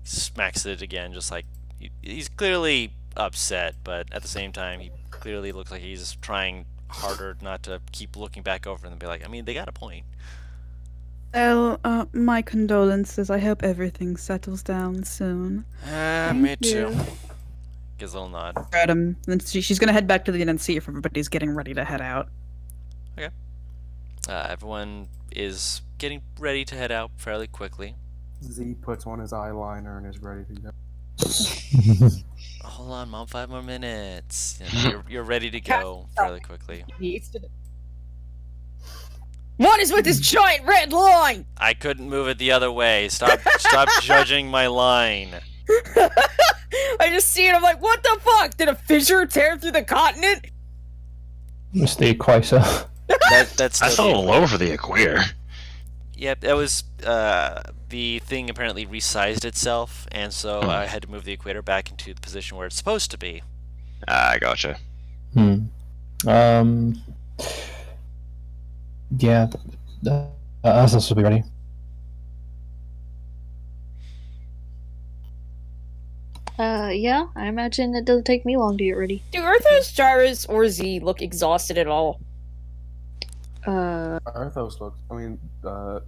smacks it again, just like he's clearly upset, but at the same time, he clearly looks like he's trying harder not to keep looking back over and be like, I mean, they got a point. Well, my condolences. I hope everything settles down soon. Me too. Gives a little nod. At him. Then she's gonna head back to the inn and see if everybody's getting ready to head out. Okay. Everyone is getting ready to head out fairly quickly. Z puts on his eyeliner and is ready to go. Hold on, Mom. 5 more minutes. You're ready to go fairly quickly. What is with this giant red line? I couldn't move it the other way. Stop judging my line. I just see it, I'm like, what the fuck? Did a fissure tear through the continent? It's the equator. That's That's all over the equator. Yep, that was the thing apparently resized itself, and so I had to move the equator back into the position where it's supposed to be. I gotcha. Yeah. Asos will be ready. Yeah, I imagine it doesn't take me long to get ready. Do Arthos, Jarvis, or Z look exhausted at all? Arthos looks.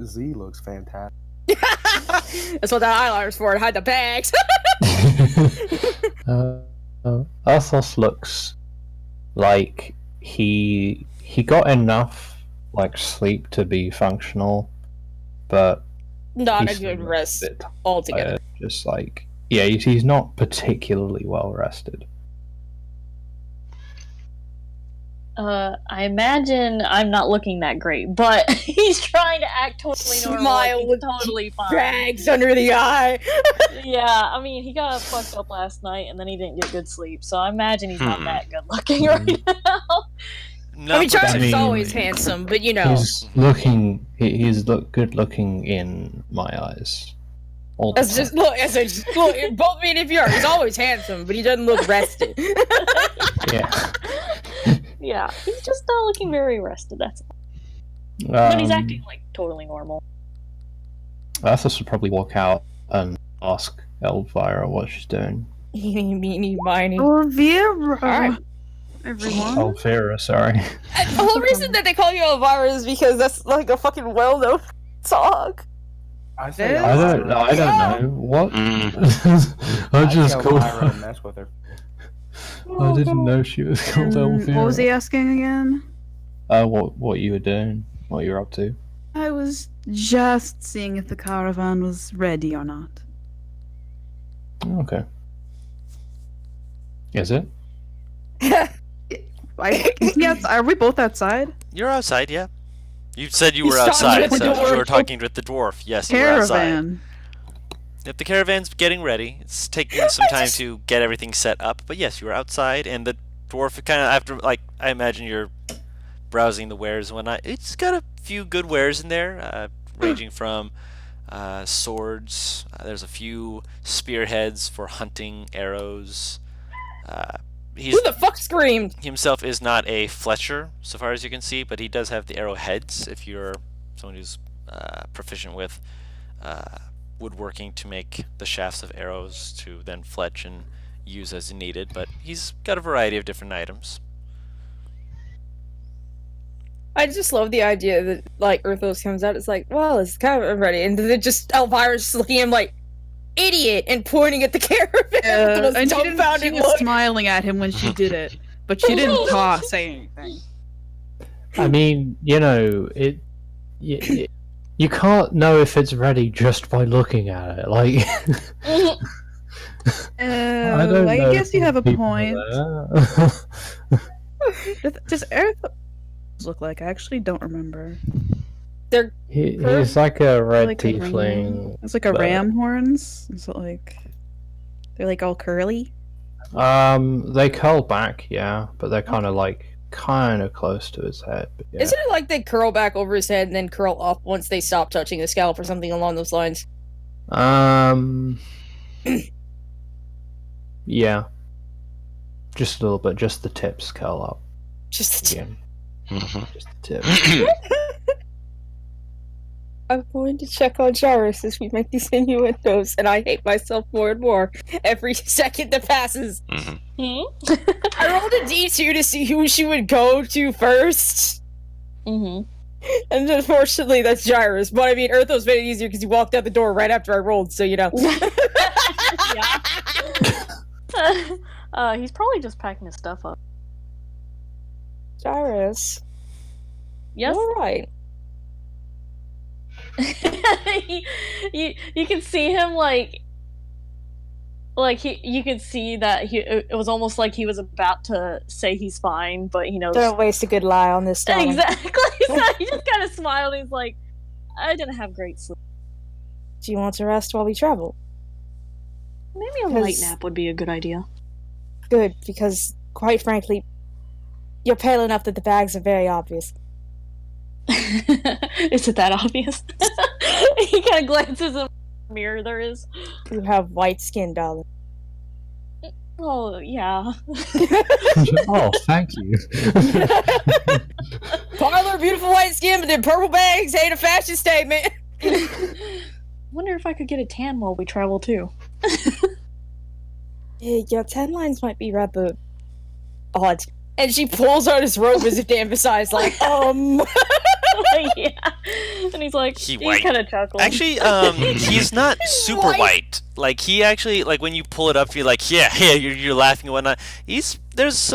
Z looks fantastic. That's what that eyeliner's for, to hide the bags. Athos looks like he got enough like sleep to be functional, but Not he's a good still rest bit altogether. tired, just like he's not particularly well rested. I imagine I'm not looking that great, but he's trying to act totally normal. Smile like with totally fine. Bags under the eye. Yeah, I mean, he got fucked up last night, and then he didn't get good sleep, so I imagine he's not that good looking right now. I mean, Jarvis I mean, is always handsome, but you know. He's looking. He's good looking in my eyes. All the That's time. just look. Look. Both me and if you are, he's always handsome, but he doesn't look rested. Yeah. Yeah, he's just not looking very rested. That's all. But he's acting like totally normal. Arthur should probably walk out and ask Elvira what she's doing. Eeny, meeny, miny. Elvira! Alright. Everyone? Elvira, sorry. The whole reason that they call you Elvira is because that's like a fucking well-known song. I say I I don't know. What? Mm. I just tell called Myra to mess with her. I didn't know she was called Elvira. What was he asking again? What you were doing? What you were up to? I was just seeing if the caravan was ready or not. Okay. Is it? Yes, are we both outside? You're outside, yeah. You said you He were stopped outside, at the so door. you were talking with the dwarf. Yes, you were outside. Caravan. If the caravan's getting ready, it's taking some time to get everything set up. But yes, you were outside, and the dwarf kind of after, like, I imagine you're browsing the wares and whatnot. It's got a few good wares in there, ranging from swords. There's a few spearheads for hunting, arrows. Who the fuck screamed? He himself is not a fletcher, so far as you can see, but he does have the arrowheads if you're someone who's proficient with woodworking to make the shafts of arrows to then fletch and use as needed. But he's got a variety of different items. I just love the idea that like Urthos comes out. It's like, well, it's kind of ready, and then just Elvira's just looking at him like idiot and pointing at the caravan with the most and dumbfounded she was look. smiling at him when she did it, but she didn't say anything. I mean, you know, you can't know if it's ready just by looking at it. Like, I guess you have a point. Does Earth look like? I actually don't remember. He's like a red Like a tiefling. It's like a but- ram horns. Is it like they're like all curly? They curl back, yeah, but they're kind of close to his head. But yeah. Isn't it like they curl back over his head and then curl up once they stop touching the scalp or something along those lines? Yeah. Just a little bit. Just the tips curl up. Just Again. Mhm. Just the tips. I'm going to check on Jarvis as we make these innuendos, and I hate myself more and more every second that passes. Mhm. I rolled a D2 to see who she would go to first, Mm-hmm. and unfortunately that's Jarvis. But I mean, Urthos made it easier because he walked out the door right after I rolled, so you know. He's probably just packing his stuff up. Jarvis, Yes. all right. you can see him like you could see that it was almost like he was about to say he's fine, but he knows Don't waste a good lie on this time. exactly. So he just kind of smiled. And he's like, I didn't have great sleep. Do you want to rest while we travel? Maybe a light Because- nap would be a good idea. Good, because quite frankly, you're pale enough that the bags are very obvious. Is it that obvious? He kind of glances in the mirror. There is. You have white skin, darling. Oh yeah. Oh, thank you. Parlor, beautiful white skin, but then purple bags ain't a fashion statement. Wonder if I could get a tan while we travel too. Yeah, your tan lines might be rather odd. And she pulls out his robe as if to emphasize, like, Yeah. And he's like, He he's white. kind of chuckling. Actually, he's not super white. Like, he actually, like, when you pull it up, you're like, yeah, you're laughing and whatnot. There's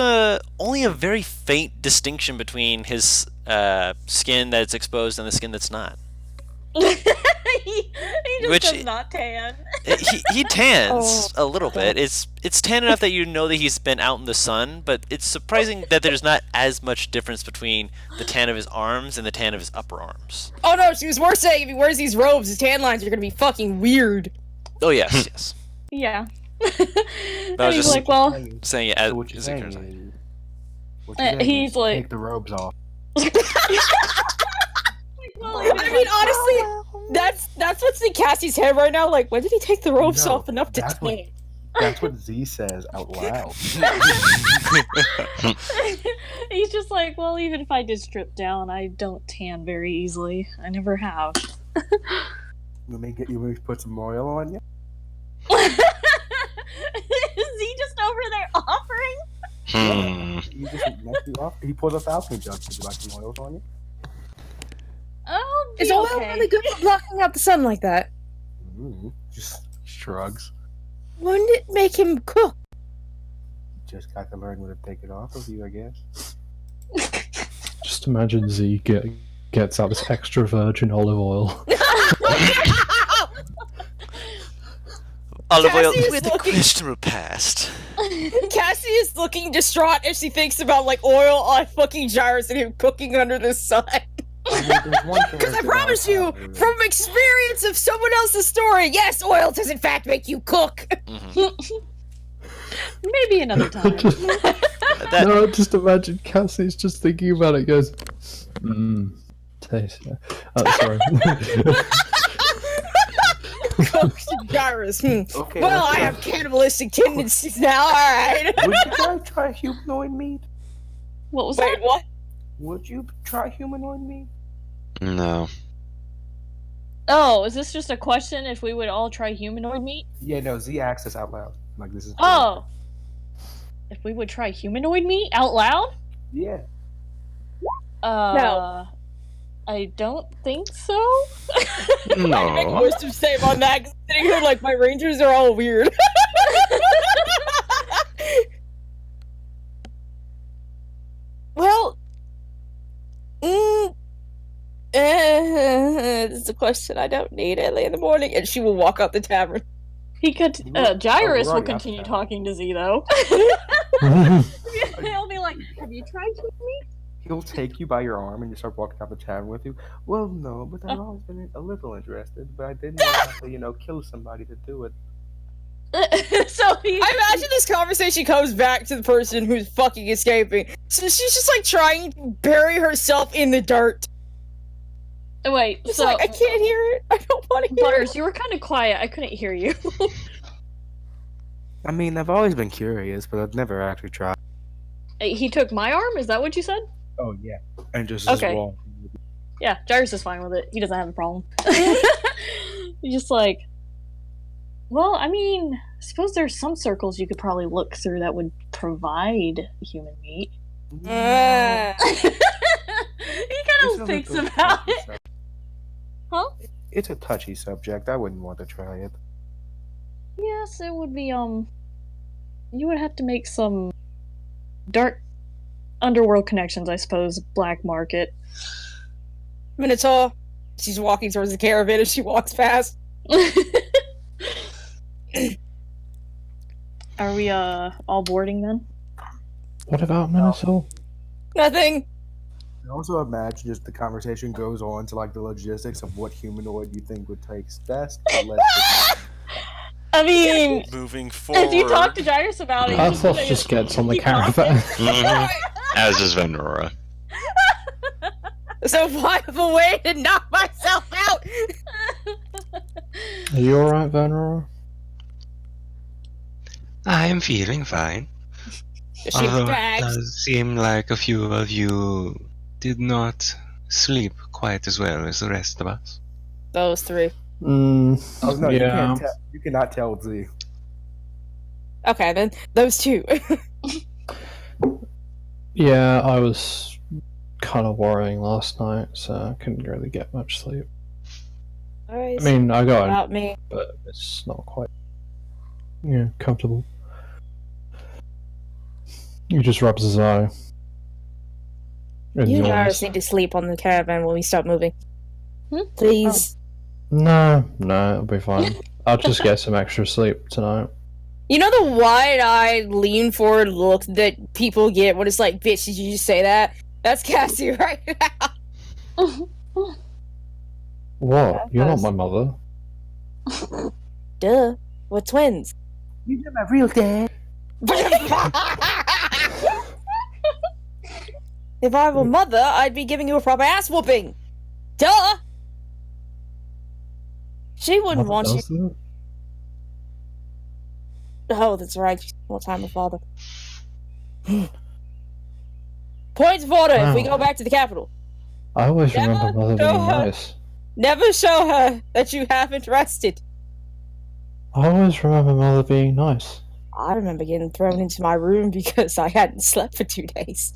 only a very faint distinction between his skin that's exposed and the skin that's not. he just Which- does not tan. He tans a little bit. It's tan enough that you know that he's been out in the sun, but it's surprising that there's not as much difference between the tan of his arms and the tan of his upper arms. Oh no, she was more saying if he wears these robes, his tan lines are gonna be fucking weird. Oh yes, yes. Yeah. I And was he's just like, well, saying it as, So what you're as saying a concern. is, what you're saying he's is like- take the robes off. well, I mean, honestly, that's what's in Cassie's head right now. Like, when did he take the robes No, off enough to that's what- tan? That's what Z says out loud. he's just like, well, even if I did strip down, I don't tan very easily. I never have. You may put some oil on you. Is he just over there offering? You just mess you off. He pulls up alchemy jugs. Would you like some oils on you? Oh, Is oil really good for blocking out the sun like that? Just shrugs. Wouldn't it make him cook? Just got to learn when to take it off of you, I guess. Just imagine Z gets out this extra virgin olive oil. Olive oil Cassie is with a looking- questionable past. Cassie is looking distraught as she thinks about like oil on fucking gyros and him cooking under the sun. Because I promise you, from experience of someone else's story, yes, oil does in fact make you cook. Maybe another time. No, just imagine Cassie's just thinking about it. Goes, taste. Sorry. Cooked gyros. Okay, Well, I have cannibalistic tendencies now. All right. Would you guys try humanoid meat? What was Wait, that? what? Would you try humanoid meat? No. Oh, is this just a question if we would all try humanoid meat? Yeah, no. Z asked this out loud. Like this is. Oh. If we would try humanoid meat out loud? Yeah. No. I don't think so. I make No. most of same on that. 'Cause I'm sitting here like my rangers are all weird. Well, it's a question I don't need early in the morning, and she will walk out the tavern. He could. We're Gyrus already will out continue there. talking to Z though. He'll be like, "Have you tried meat?" He'll take you by your arm and you start walking down the tavern with you. Well, no, but I've always been a little interested, but I didn't want to, kill somebody to do it. So he. I imagine this conversation comes back to the person who's fucking escaping. So she's just like trying to bury herself in the dirt. Wait. It's So like, I can't hear it. I don't want to hear Butters, it. you were kind of quiet. I couldn't hear you. I mean, I've always been curious, but I've never actually tried. He took my arm. Is that what you said? Oh, yeah. And just Okay. as well. Yeah, Gyrus is fine with it. He doesn't have a problem. He's just like, well, I mean, I suppose there's some circles you could probably look through that would provide human meat. He kind of thinks about it. Huh? It's a touchy subject. I wouldn't want to try it. Yes, it would be, you would have to make some dark underworld connections, I suppose. Black market. Minotaur. She's walking towards the caravan as she walks past. Are we, all boarding then? What about Minnesota? Nothing. I also imagine just the conversation goes on to like the logistics of what humanoid you think would taste best. But let's I mean, Moving forward. if you talk to Gyrus about it, he's Athos gonna just gets on the keep talking. caravan. Mhm. As is Venora. So I have a way to knock myself out. Are you alright, Venora? I am feeling fine. She Although it bags. does seem like a few of you did not sleep quite as well as the rest of us. Those three. oh no, you Yeah. can't tell. You cannot tell Z. Okay, then those two. Yeah, I was kind of worrying last night, so I couldn't really get much sleep. I mean, I got it, about me. but it's not quite, comfortable. He just rubs his eye. And You and yawns. Iris need to sleep on the caravan when we stop moving. Hmm? Please. No, it'll be fine. I'll just get some extra sleep tonight. You know the wide-eyed, lean-forward look that people get when it's like, bitch, did you just say that? That's Cassie right now. What? You're not my mother. Duh. We're twins. You're my real dad. If I were a mother, I'd be giving you a proper ass whooping. Duh. She wouldn't want you. Does that? Oh, that's right. She's all time a father. Points of order. If we go back to the capital, I always Never remember mother show being her. nice. never show her that you haven't rested. I always remember mother being nice. I remember getting thrown into my room because I hadn't slept for 2 days.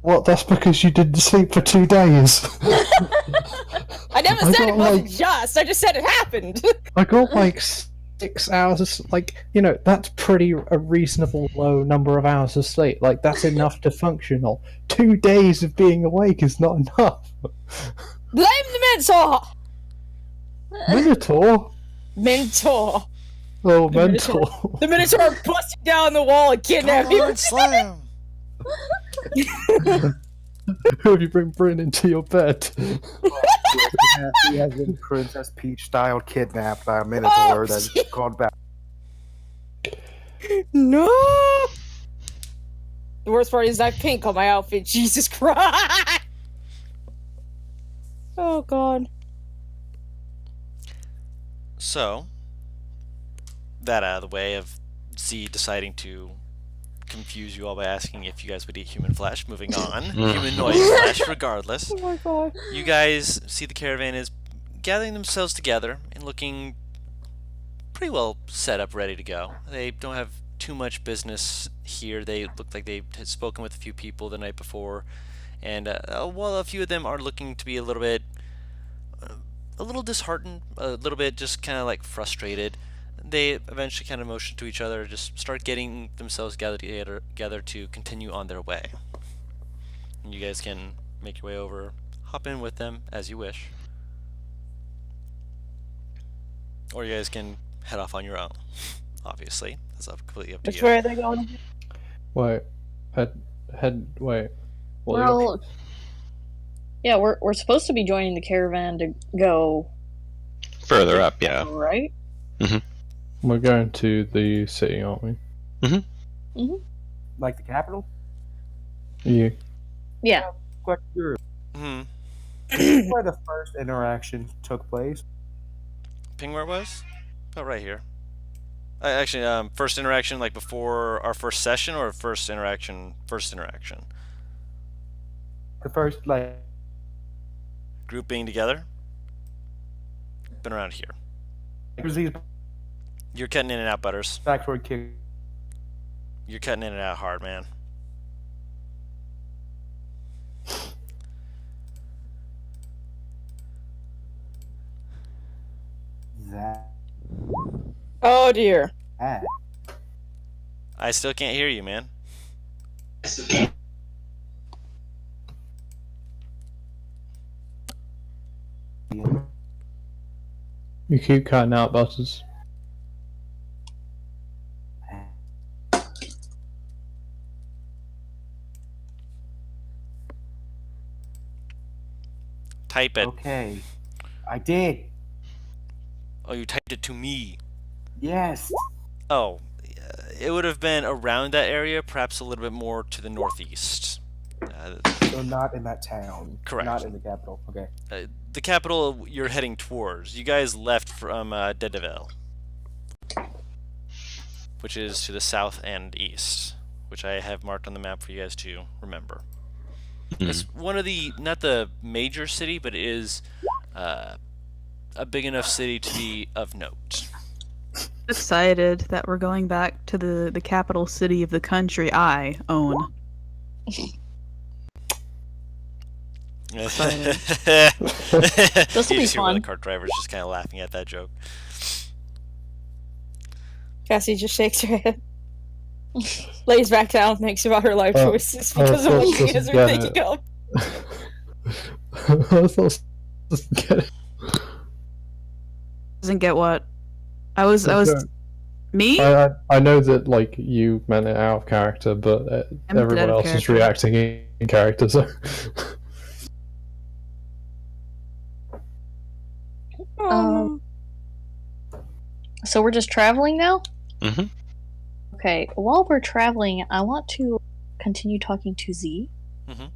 What? That's because you didn't sleep for 2 days. I never I said it got, wasn't like- just. I just said it happened. I got like 6 hours. That's a reasonable low number of hours of sleep. Like that's enough to function. 2 days of being awake is not enough. Blame the mentor. Minotaur. Mentor. Oh, The Minotaur. mentor. The Minotaur busted down the wall and kidnapped Come you. on, slam! Who you bring Bryn into your bed? He has been Princess Peach style kidnapped by a Minotaur that's called back. No. The worst part is I have pink on my outfit. Jesus Christ. Oh God. So, that out of the way of Z deciding to confuse you all by asking if you guys would eat human flesh. Moving on. Humanoid flesh, regardless. Oh my God. You guys see the caravan is gathering themselves together and looking pretty well set up, ready to go. They don't have too much business here. They look like they had spoken with a few people the night before, and while a few of them are looking to be a little disheartened, a little bit just kind of like frustrated, they eventually kind of motion to each other, just start getting themselves gathered together to continue on their way. And you guys can make your way over, hop in with them as you wish, or you guys can head off on your own. Obviously, that's completely up to Which you. way are they going? Wait. Wait. What are the Well, yeah, we're supposed to be joining the caravan to go Further up, yeah. right. We're going to the city, aren't we? Like the capital? You. Yeah, Where the first interaction took place. Ping where it was? Oh, right here. Actually, first interaction like before our first session, or first interaction? The first, like, Group being together? Been around here. these You're cutting in and out, Butters. backdoor kick. You're cutting in and out hard, man. That. Oh dear. I still can't hear you, man. You keep cutting out, Butters. Type it. Okay. I did. Oh, you typed it to me. Yes. Oh, it would have been around that area, perhaps a little bit more to the northeast. So not in that town. Correct. Not in the capital. Okay. The capital you're heading towards. You guys left from Dedeville, which is to the south and east, which I have marked on the map for you guys to remember. It's one of the, not the major city, but it is a big enough city to be of note. Excited that we're going back to the capital city of the country I own. Excited. This'll You be see where the fun. cart driver's just kind of laughing at that joke. Cassie just shakes her head. Lays back down, thinks about her life Oh, choices because of oh, what this she is doesn't get thinking of. I thought doesn't get it. Doesn't get what? I was me? I know that like you meant it out of character, but I'm everyone dead of else is character. reacting in character. So So we're just traveling now? Mhm. Okay, while we're traveling, I want to continue talking to Z. Mhm.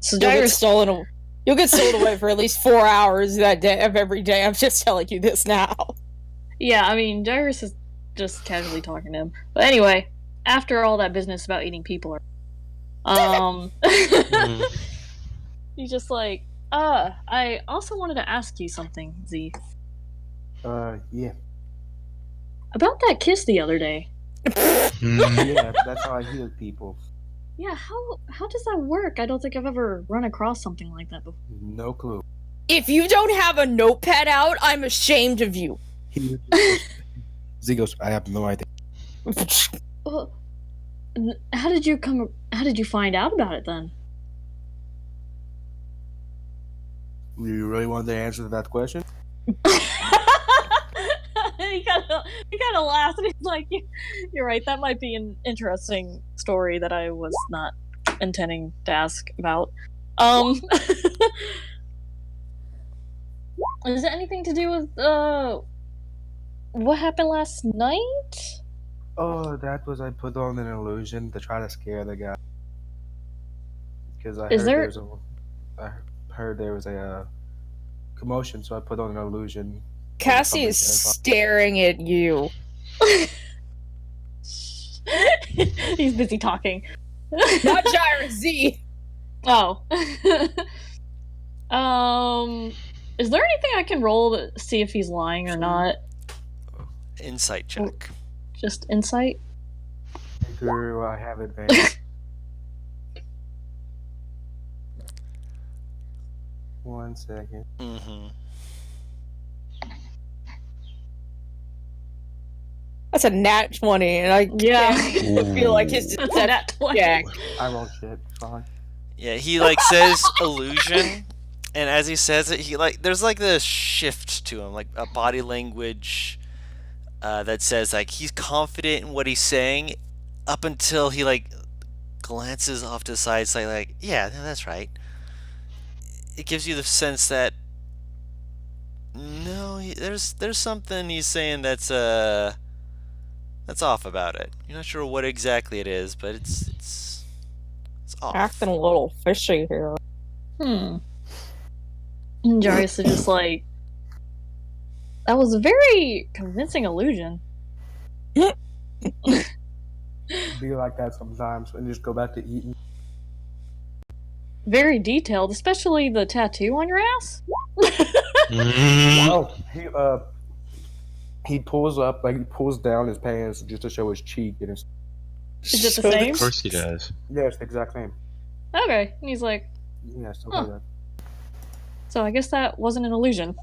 So You'll get stolen away for at least 4 hours that day of every day. I'm just telling you this now. yeah, I mean, Jairus is just casually talking to him. But anyway, after all that business about eating people, he's just like, I also wanted to ask you something, Z. Yeah. About that kiss the other day. Yeah, that's how I heal people. Yeah, how does that work? I don't think I've ever run across something like that before. No clue. If you don't have a notepad out, I'm ashamed of you. Z goes, I have no idea. Well, how did you find out about it then? You really wanted to answer that question? he kind of laughs and he's like, "You're right. That might be an interesting story that I was not intending to ask about." Is it anything to do with what happened last night? Oh, that was I put on an illusion to try to scare the guy. Because I heard there was a commotion, so I put on an illusion. Cassie is staring at you. He's busy talking. Not Jairus, Z. Oh. Is there anything I can roll to see if he's lying or not? Insight check. Just insight? Guru, I have advantage. 1 second. Mm-hmm. That's a nat 20, and I feel like his That's a nat 20. check. I rolled shit. Fine. Yeah, he like says illusion, and as he says it, he like there's like this shift to him, like a body language that says like he's confident in what he's saying, up until he like glances off to the side, saying like, yeah, that's right. It gives you the sense that no, there's something he's saying that's off about it. You're not sure what exactly it is, but it's off. Acting a little fishy here. And Jairus is just like, that was a very convincing illusion. Be like that sometimes and just go back to eating. Very detailed, especially the tattoo on your ass. Oh, he pulls up, like he pulls down his pants just to show his cheek, and it's Is it the same? Of course he does. yeah, it's the exact same. Okay. And he's like, Yeah, still Huh. do that. so I guess that wasn't an illusion.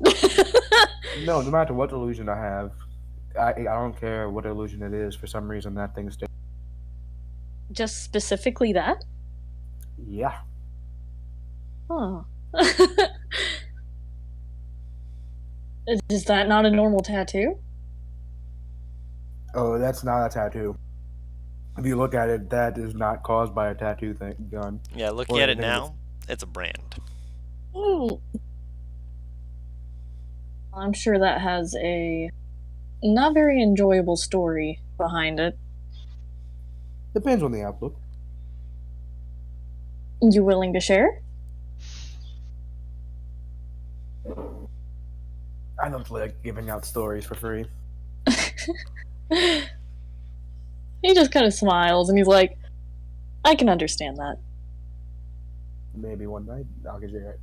No matter what illusion I have, I don't care what illusion it is. For some reason, that thing stays. Just specifically that? Yeah. Huh. Is that not a normal tattoo? Oh, that's not a tattoo. If you look at it, that is not caused by a tattoo gun. Yeah, looking Or at it anything now, it's a brand. I'm sure that has a not very enjoyable story behind it. Depends on the outlook. You willing to share? I don't like giving out stories for free. He just kind of smiles and he's like, I can understand that. Maybe one night I'll get you it.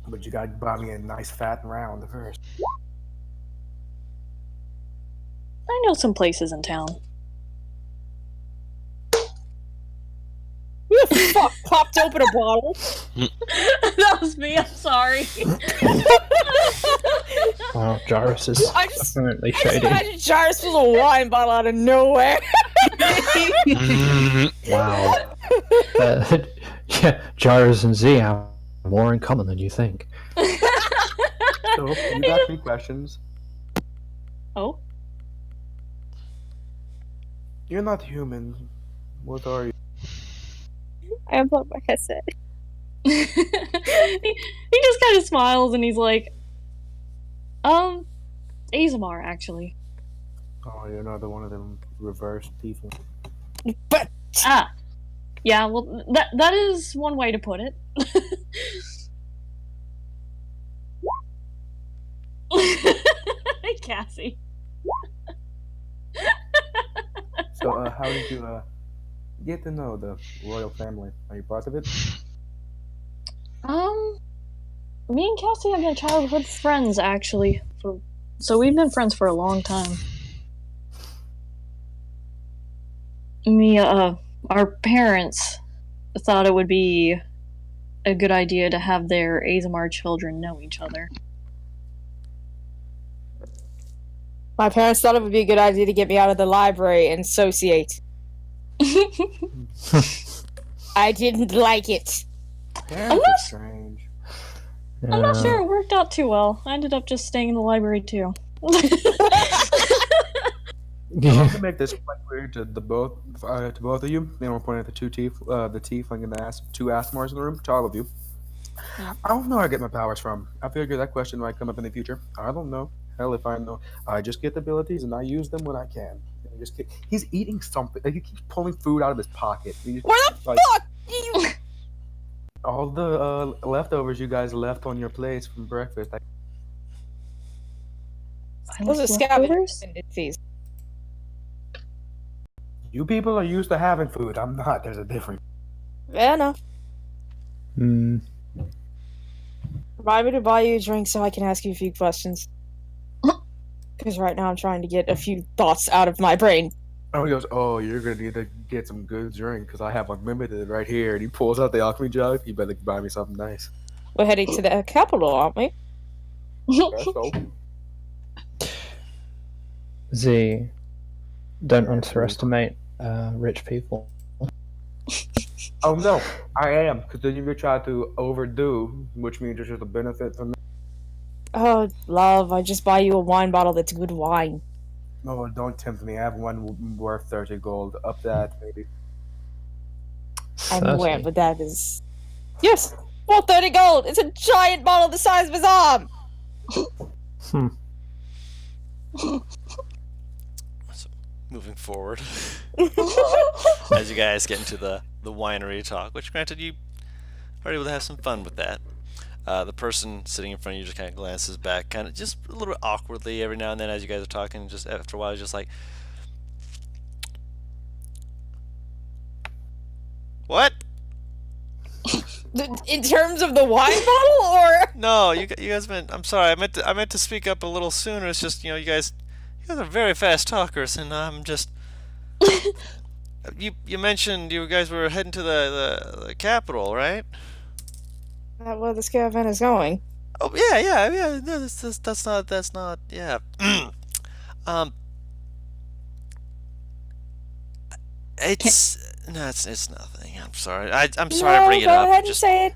But you gotta buy me a nice fat round first. I know some places in town. Who the fuck popped open a bottle? That was me, I'm sorry. Wow, Jairus is definitely I just shady. imagine Jairus was a wine bottle out of nowhere. Wow. Yeah, Jairus and Z have more in common than you think. So, you got 3 questions. Oh, You're not human. What are you? I unplugged my headset. he just kind of smiles and he's like, Azamar, actually. Oh, you're another one of them reverse people. But Ah, yeah. Well, that is one way to put it. Cassie. So, how did you get to know the royal family? Are you part of it? Me and Cassie have been childhood friends, actually. So we've been friends for a long time. Our parents thought it would be a good idea to have their Azamar children know each other. my parents thought it would be a good idea to get me out of the library and associate. I didn't like it. Parents are strange. I'm not sure it worked out too well. I ended up just staying in the library too. I'm gonna make this quite clear to both of you. They don't point at the the tiefling and the 2 Asmars in the room, to all of you. Yeah. I don't know where I get my powers from. I figure that question might come up in the future. I don't know. Hell, if I know, I just get abilities and I use them when I can. He's eating something. Like, he keeps pulling food out of his pocket. Where the fuck do you? All the leftovers you guys left on your plates from breakfast. Those are scavengers. Fees. You people are used to having food. I'm not. There's a difference. Fair enough. Hmm. Remind me to buy you a drink so I can ask you a few questions. Because right now I'm trying to get a few thoughts out of my brain. Oh, he goes, oh, you're going to need to get some good drink because I have unlimited right here. And he pulls out the alchemy jug. You better buy me something nice. We're heading to the capital, aren't we? Guess so. Z, don't underestimate rich people. Oh, no, I am. Because then you try to overdo, which means there's just a benefit from me. Oh, love, I just buy you a wine bottle that's good wine. No, don't tempt me. I have one worth 30 gold. Up that, maybe. I'm aware, but that is... Yes! Well, 30 gold! It's a giant bottle the size of his arm! So, moving forward, as you guys get into the winery talk, which granted you are able to have some fun with that. The person sitting in front of you just kind of glances back, kind of just a little bit awkwardly every now and then as you guys are talking. Just after a while, just like, "What? In terms of the wine bottle, or No, you guys meant. I'm sorry. I meant to speak up a little sooner. It's just you guys are very fast talkers, and I'm just. You mentioned you guys were heading to the capital, right? that where this caravan is going? Oh yeah. No, that's not. Yeah. um. It's nothing. I'm sorry. I'm sorry to bring it go up. ahead and Just, say it.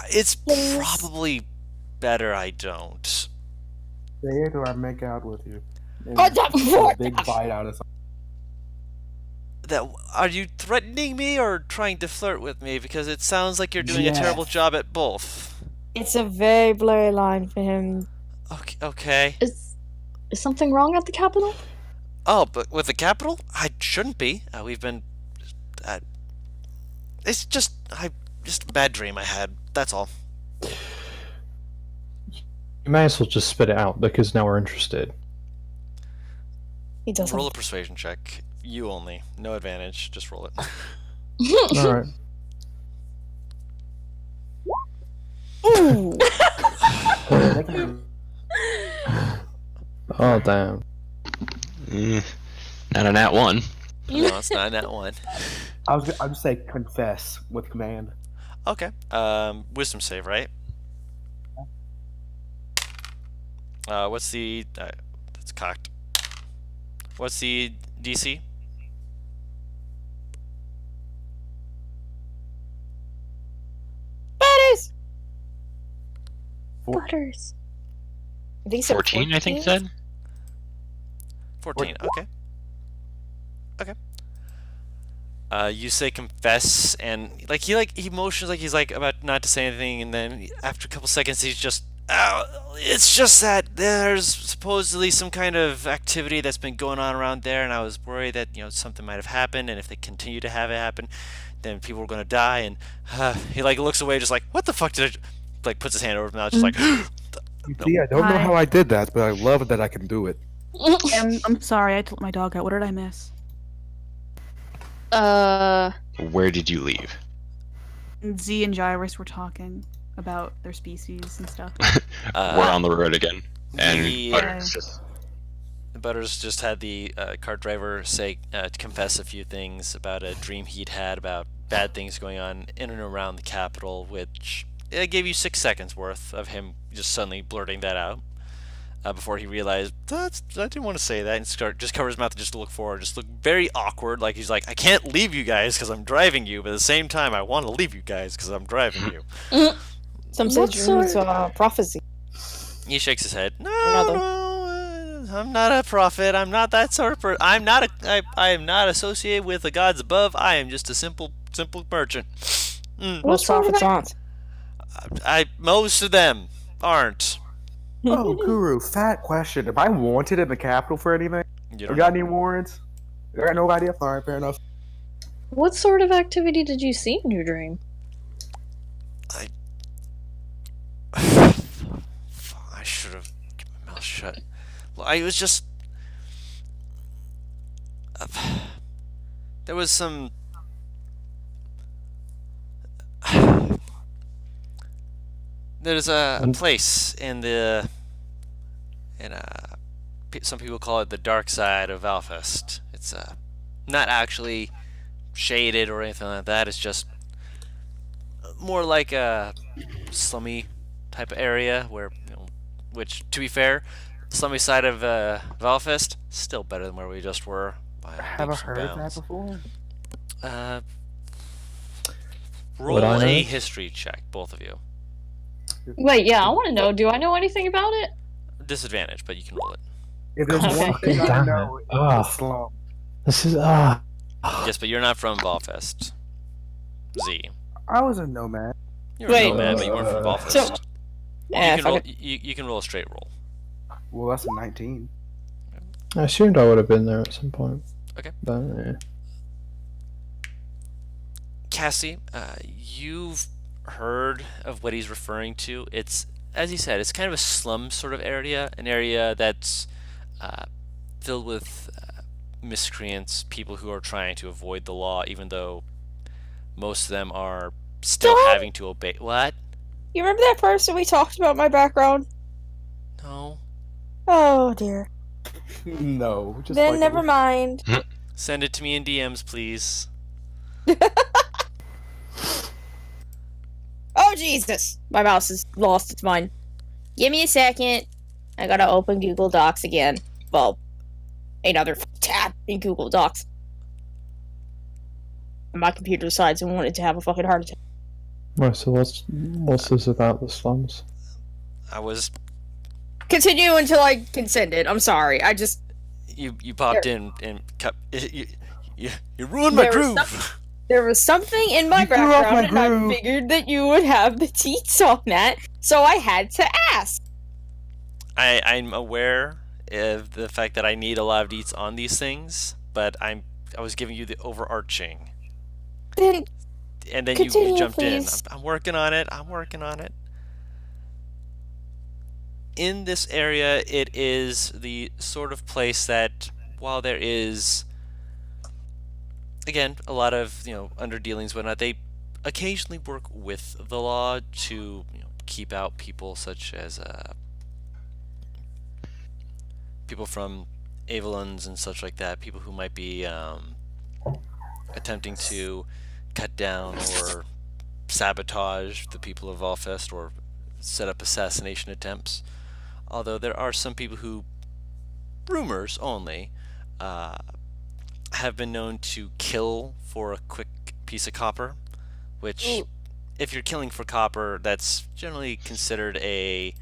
it's Please. probably better I don't. Say it or I make out with you. And Oh, that a big bite out of something. Are you threatening me or trying to flirt with me? Because it sounds like you're doing a terrible Yes. job at both. It's a very blurry line for him. Okay. Is something wrong at the capital? Oh, but with the capital, I shouldn't be. We've been. It's just a bad dream I had. That's all. You may as well just spit it out because now we're interested. He doesn't. Roll a persuasion check. You only. No advantage. Just roll it. Alright. Ooh. Oh, damn. Not a nat 1. No, it's not that one. I'll just say confess with command. Okay. Wisdom save, right? What's the? That's cocked. What's the DC? That is Butters. I think he said 14, I think he said. 14. Okay. Okay. You say confess, and he motions like he's like about not to say anything, and then after a couple seconds he's just, it's just that there's supposedly some kind of activity that's been going on around there, and I was worried that something might have happened, and if they continue to have it happen, then people are going to die. And he like looks away, just like, what the fuck did I? Like puts his hand over his mouth, just like. You see, I don't know Hi. how I did that, but I love that I can do it. I'm sorry, I told my dog out. What did I miss? Where did you leave? Z and Gyrus were talking about their species and stuff. We're on the road again. And the- Butters just Butters just had the cart driver say confess a few things about a dream he'd had about bad things going on in and around the capital, which it gave you 6 seconds worth of him just suddenly blurting that out before he realized I didn't want to say that, and just cover his mouth and just look forward, just look very awkward, like he's like, I can't leave you guys because I'm driving you, but at the same time I want to leave you guys because I'm driving you. Some say What dreams sort- are prophecy. He shakes his head. Another. No, I'm not a prophet. I'm not that sort of person. I am not associated with the gods above. I am just a simple merchant. Most sort of prophets aren't. Most of them aren't. Oh, Guru, fat question. Am I wanted in the capital for anything? You You don't got know. any warrants? You got no idea? Alright, fair enough. What sort of activity did you see in your dream? I should have kept my mouth shut. Well, I was just. There was some. There's a place in some people call it the dark side of Valfest. It's not actually shaded or anything like that. It's just more like a slummy type of area where, which to be fair, slummy side of Valfest still better than where we just were. By Have I leaps and heard that bounds. before? Roll I know a it? history check, both of you. Wait, yeah, I want to know. Do I know anything about it? Disadvantage, but you can roll it. If there's Okay. one thing I Damn know, it. it's the Ah. slum. This is Yes, but you're not from Valfest. Z. I was a nomad. You're Wait. a nomad, but you weren't from Valfest. So- Well, fuck it. you can roll a straight roll. Well, that's a 19. I assumed I would have been there at some point. Okay. But yeah. Cassie, you've heard of what he's referring to. It's, as he said, it's kind of a slum sort of area, an area that's filled with miscreants, people who are trying to avoid the law, even though most of them are still Stop! having to obey. What? You remember that person we talked about my background? No. Oh dear. No, just Then like never mind. Send it to me in DMs, please. Oh Jesus! My mouse has lost its mind. Give me a second. I gotta open Google Docs again. Well, another tab in Google Docs. And my computer decides I wanted to have a fucking heart attack. Right, so what's this about the slums? I was Continue until I consented. I'm sorry. I just you popped in and you ruined my There was groove. there was something in my You threw off background, my and I groove. figured that you would have the teats on that, so I had to ask. I'm aware of the fact that I need a lot of deets on these things, but I was giving you the overarching, Then and then you Continue, jumped please. in. I'm working on it. I'm working on it. In this area, it is the sort of place that, while there is, again, a lot of underdealings, whatnot, they occasionally work with the law to keep out people such as people from Avalons and such like that, people who might be attempting to cut down or sabotage the people of Valfest or set up assassination attempts. Although there are some people who, rumors only, have been known to kill for a quick piece of copper, which if you're killing for copper, that's generally considered a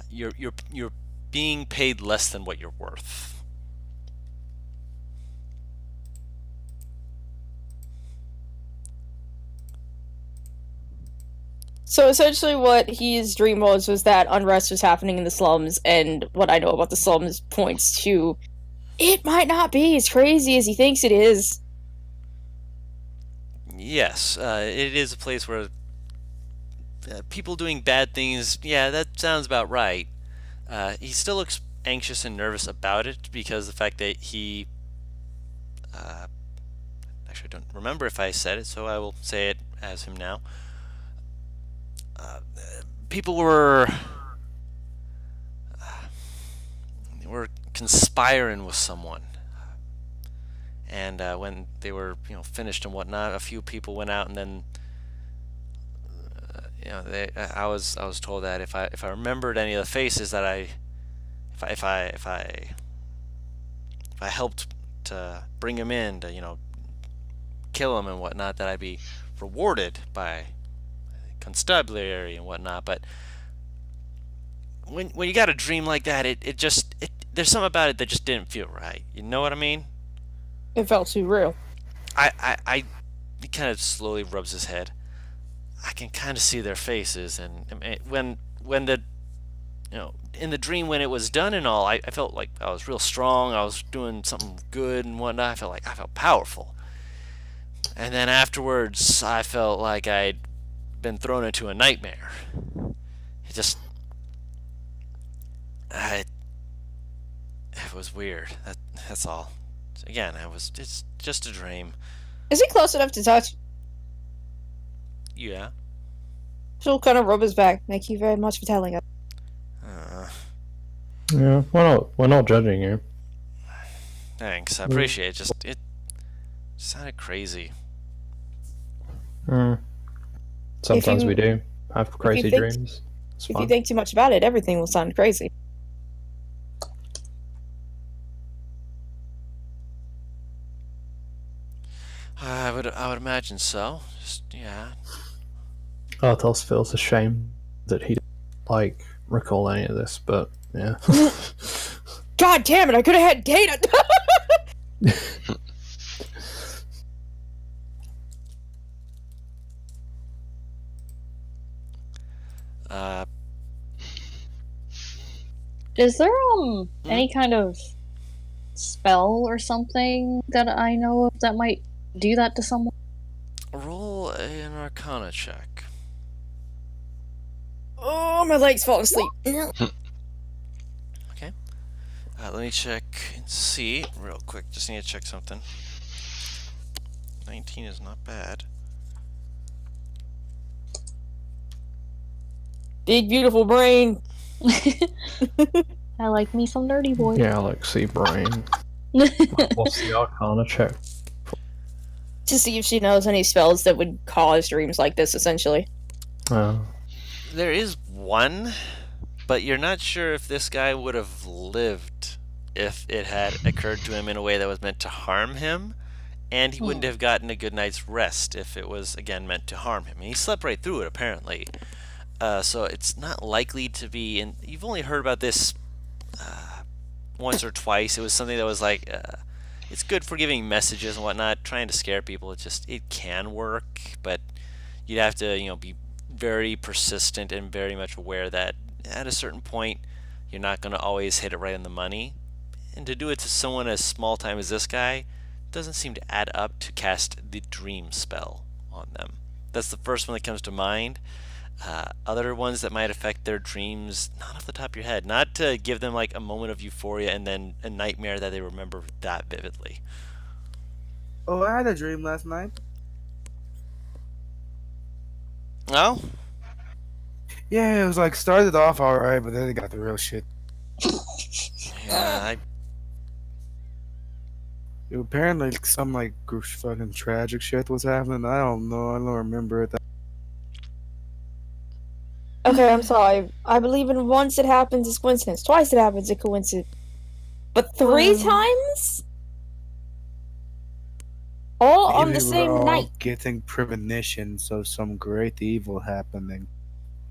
you're being paid less than what you're worth. So essentially, what his dream was that unrest was happening in the slums, and what I know about the slums points to it might not be as crazy as he thinks it is. Yes, it is a place where people doing bad things. Yeah, that sounds about right. He still looks anxious and nervous about it because the fact that he. Actually, I don't remember if I said it, so I will say it as him now. People were conspiring with someone, and when they were finished and whatnot, a few people went out, and then I was told that if I remembered any of the faces that if I helped to bring him in to kill him and whatnot, that I'd be rewarded by constabulary and whatnot. But when you got a dream like that, it just there's something about it that just didn't feel right. You know what I mean? It felt too real. He kind of slowly rubs his head. I can kind of see their faces, and when the in the dream when it was done and all, I felt like I was real strong. I was doing something good and whatnot. I felt powerful. And then afterwards, I felt like I'd been thrown into a nightmare. It was weird. That's all. Again, it's just a dream. Is he close enough to touch? Yeah. She'll kind of rub his back. Thank you very much for telling us. Yeah, we're not judging you. Thanks, I appreciate it. It sounded crazy. Sometimes we do have crazy dreams. If you think too much about it, everything will sound crazy. I would imagine so. Yeah. Arthos feels ashamed that he didn't recall any of this, but yeah. God damn it! I could have had data. Is there any kind of spell or something that I know of that might do that to someone? Roll an Arcana check. Oh, my leg's falling asleep. Okay. Let me check and see real quick. Just need to check something. 19 is not bad. Big beautiful brain. I like me some nerdy boy. Galaxy brain. What's the Arcana check? To see if she knows any spells that would cause dreams like this, essentially. There is one, but you're not sure if this guy would have lived if it had occurred to him in a way that was meant to harm him, and he wouldn't have gotten a good night's rest if it was, again, meant to harm him. And he slept right through it, apparently. So it's not likely to be, and you've only heard about this once or twice. It was something that was like, it's good for giving messages and whatnot, trying to scare people. It can work, but you'd have to, be very persistent and very much aware that at a certain point, you're not going to always hit it right on the money. And to do it to someone as small time as this guy doesn't seem to add up to cast the dream spell on them. That's the first one that comes to mind. Other ones that might affect their dreams, not off the top of your head. Not to give them like a moment of euphoria and then a nightmare that they remember that vividly. Oh, I had a dream last night. Oh? Yeah, it was started off alright, but then it got the real shit. Yeah, Apparently some fucking tragic shit was happening. I don't know. I don't remember it. Okay, I'm sorry. I believe in once it happens, it's coincidence. Twice it happens, it's coincidence. But 3 times? All on Maybe the we're same all night. getting premonitions of some great evil happening.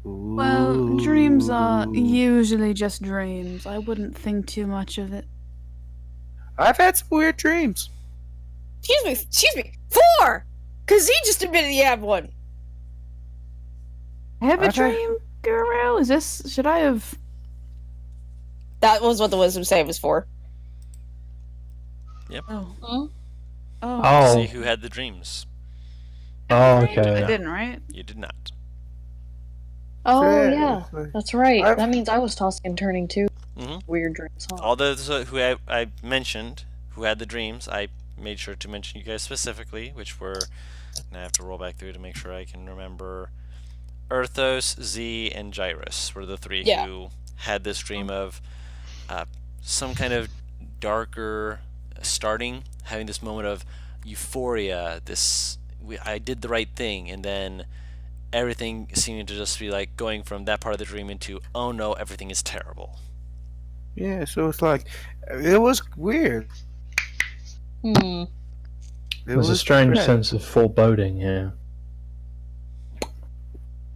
Well, dreams are Ooh. usually just dreams. I wouldn't think too much of it. I've had some weird dreams. Excuse me. 4! Cause he just admitted he had one. Have a I've had- dream, girl? Is this? Should I have? That was what the wisdom save was for. Oh. Hmm? Oh. Oh. See who had the dreams. Oh, I okay. didn't, right? You did not. Oh Yeah, yeah, that's right. I've- That means I was tossing and turning too. hmm Weird dreams, huh? All those who I mentioned, who had the dreams, I made sure to mention you guys specifically, which were, and I have to roll back through to make sure I can remember. Erthos, Z, and Gyrus were the three Yeah. who had this dream of some kind of darker starting, having this moment of euphoria. I did the right thing, and then everything seeming to just be like going from that part of the dream into, oh no, everything is terrible. Yeah, so it's like, it was weird. Hmm. There's a strange strange. sense of foreboding here.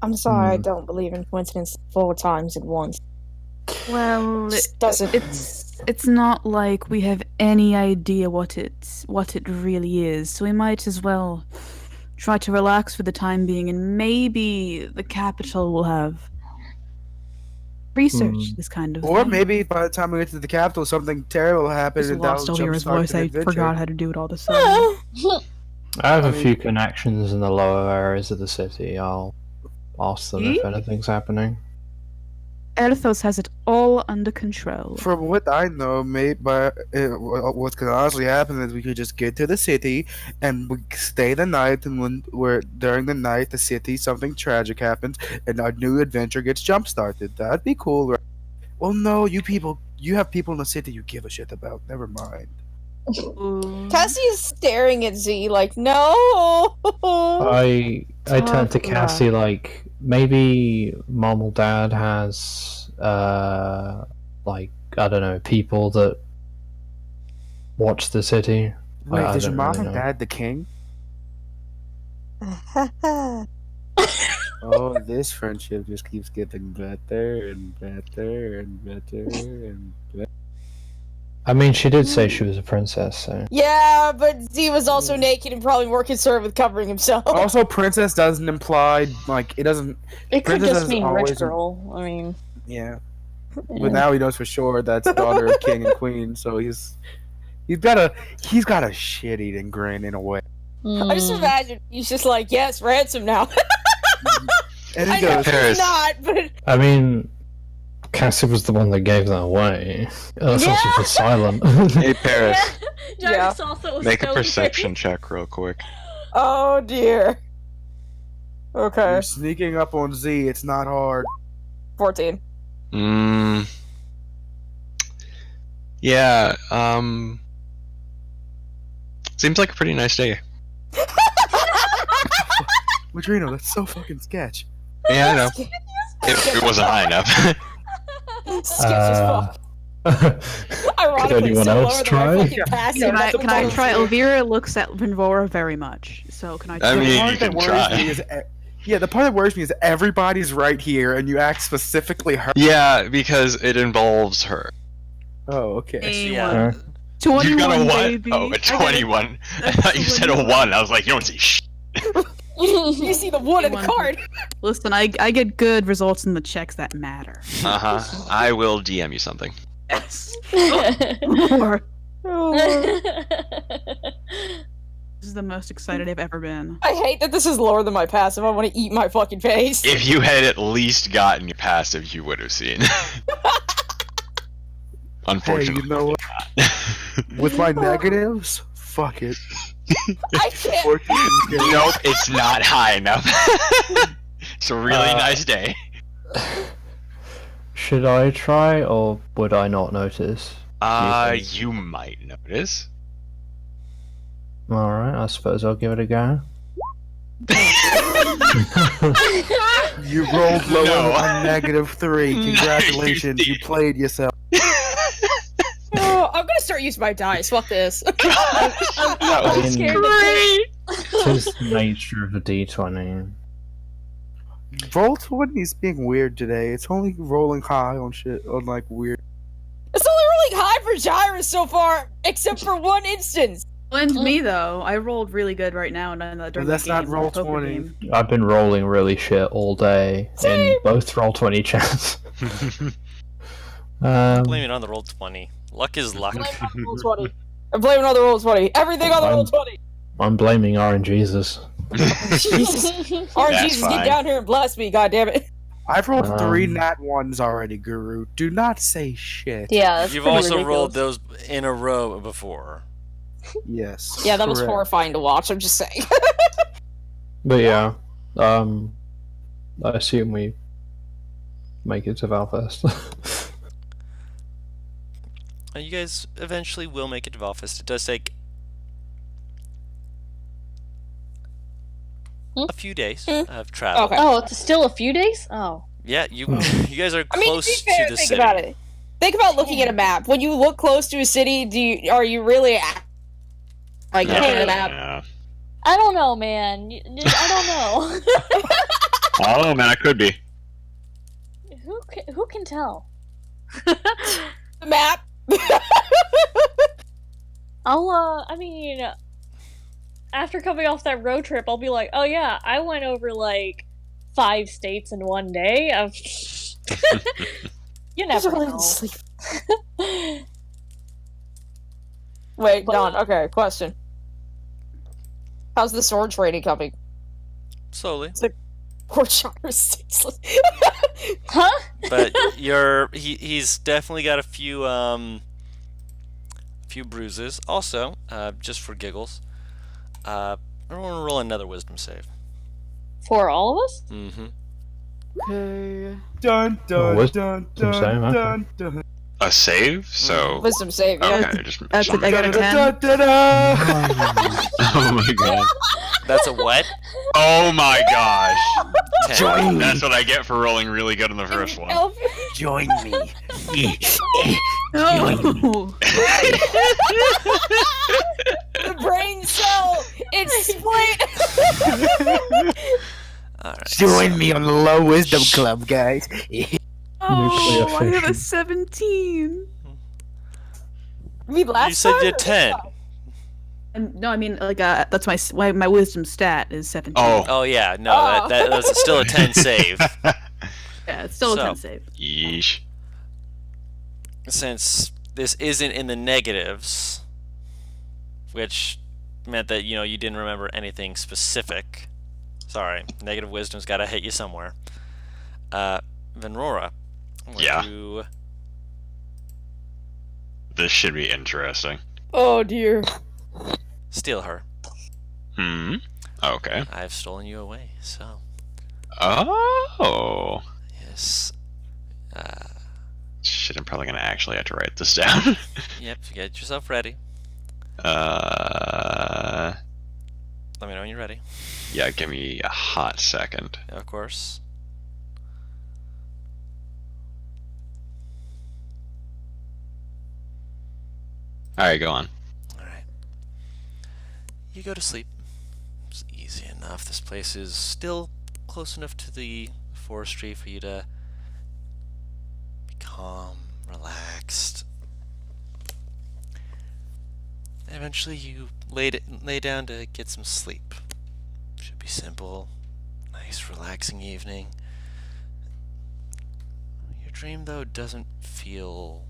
I'm sorry, I Hmm. don't believe in coincidence 4 times at once. Well, Just doesn't. it's not like we have any idea what it really is, so we might as well try to relax for the time being, and maybe the capital will have research this kind of Or thing. maybe by the time we get to the capital, something terrible happened Just and lost that'll Elvira's jumpstart voice. the I adventure. forgot how to do it all of a sudden. I have I a mean- few connections in the lower areas of the city. I'll ask them if See? anything's happening. Erthos has it all under control. From what I know, what could honestly happen is we could just get to the city and we stay the night, and when we're during the night, the city something tragic happens and our new adventure gets jump started. That'd be cool, right? Well, no, you have people in the city you give a shit about. Never mind. Ooh. Cassie is staring at Z like, no! I turned to Tough Cassie like, maybe Mom or Dad has like, I don't know, people that watch the city. Wait, I is your don't mom really and know. dad the king? Oh, this friendship just keeps getting better and better and better and better. I mean, she did say she was a princess, so. Yeah, but Z was also naked and probably more concerned with covering himself. Also, princess doesn't imply like it doesn't. It could Princess just is mean always rich girl. I mean, Yeah, but now he knows for sure that's daughter of king and queen. So he's got a shit-eating grin in a way. I just imagine he's just like, yes, ransom now. And I he know goes, he's not, but I mean, Cassie was the one that gave that away. That's also Yeah. for silent. Hey Paris, Yeah. also make a perception check real quick. oh dear. Okay, you're sneaking up on Z. It's not hard. 14. Yeah, seems like a pretty nice day. Madrino, that's so fucking sketch. Yeah, I know. It wasn't high enough. Sketch as fuck. Ironically, Could anyone so else lower try? than my fucking passive. Can I That's a try? bonus. Elvira looks at Vinvora very much. So can I try? I mean, The part you that can worries try. me is, the part that worries me is everybody's right here, and you act specifically her. Yeah, because it involves her. Oh, okay. Yeah. 21, You got a what? baby. Oh, a I got 21. I thought you said a 1. I was like, you don't see shit. You see the one in the 21. card. Listen, I get good results in the checks that matter. Uh-huh. I will DM you something. Yes. Or this is the most excited I've ever been. I hate that this is lower than my passive. I want to eat my fucking face. If you had at least gotten your passive, you would have seen. Hey, Unfortunately. you know what? With my negatives, fuck it. I can't. 14. Nope, it's not high enough. It's a really nice day. Should I try, or would I not notice? You might notice. Alright, I suppose I'll give it a go. You rolled lower No. than a -3. No, you Congratulations, you did. played yourself. Oh, I'm gonna start start using my dice. Fuck this. I mean, scared it is the nature of the D20. Roll 20 is being weird today. It's only rolling high on shit on like weird. It's only rolling high for Gyrus so far, except for one instance. And me though, I rolled really good right now, and during that's the not game, roll the poker 20. game. I've been rolling really shit all day in both roll 20 chats. Blame it on the roll 20. Luck is luck. Blame it on the roll 20. I'm blaming on the roll 20. Everything on the roll 20. I'm blaming RNGesus. Jesus. RNGesus, fine. get down here and bless me, goddammit. I've rolled 3 Um, nat 1s already, Guru. Do not say shit. Yeah, that's You've pretty also ridiculous. rolled those in a row before. Yes. Yeah, that was correct. horrifying to watch, I'm just saying. But yeah, I assume we make it to Valfest. You guys eventually will make it to Valfest. It does take a few days of travel. Okay. Oh, it's still a few days? Oh. Yeah, you guys are I mean, close to be fair, to the think city. about it. Think about looking at a map. When you look close to a city, are you really like looking at a map? Yeah. I don't know, man. I don't know. I don't know, man. I could be. Who can tell? The map. I mean, after coming off that road trip, I'll be like, oh yeah, I went over like 5 states in one day. You never know. Wait, But- Don. Okay, question. How's the sword training coming? Slowly. Poor Chatter's senseless. Huh? But he's definitely got a few bruises. Also, just for giggles, I want to roll another wisdom save. For all of us? Mm-hmm. Okay. Dun dun Wisdom dun dun save, okay. dun dun. A save? So. Wisdom save. Yeah. Okay, just. That's it, I got a 10. Dun, dun, dun. Oh my god. That's a what? Oh my gosh. 10. Join me. That's what I get for rolling really good on the first one. Elf- Join me. No. the brain cell. It's split. All right. Join me on the low wisdom club, guys. Oh, I have a fission. 17. Me last You said time you're or this 10. time? No, I mean like that's my wisdom stat is 17. Oh. Oh yeah, no, Oh. that's still a 10 save. Yeah, it's still So- a 10 save. Yeesh. Since this isn't in the negatives, which meant that you didn't remember anything specific. Sorry, negative wisdom's got to hit you somewhere. Venrora, would Yeah. you This should be interesting. Oh dear. steal her? Hmm. Okay. I've stolen you away. So Oh. yes. Shit, I'm probably gonna actually have to write this down. Yep. Get yourself ready. uh. Let me know when you're ready. Yeah, give me a hot second. Of course. Alright, go on. Alright. You go to sleep. It's easy enough. This place is still close enough to the forestry for you to be calm, relaxed. Eventually you lay down to get some sleep. Should be simple, nice relaxing evening. Your dream though doesn't feel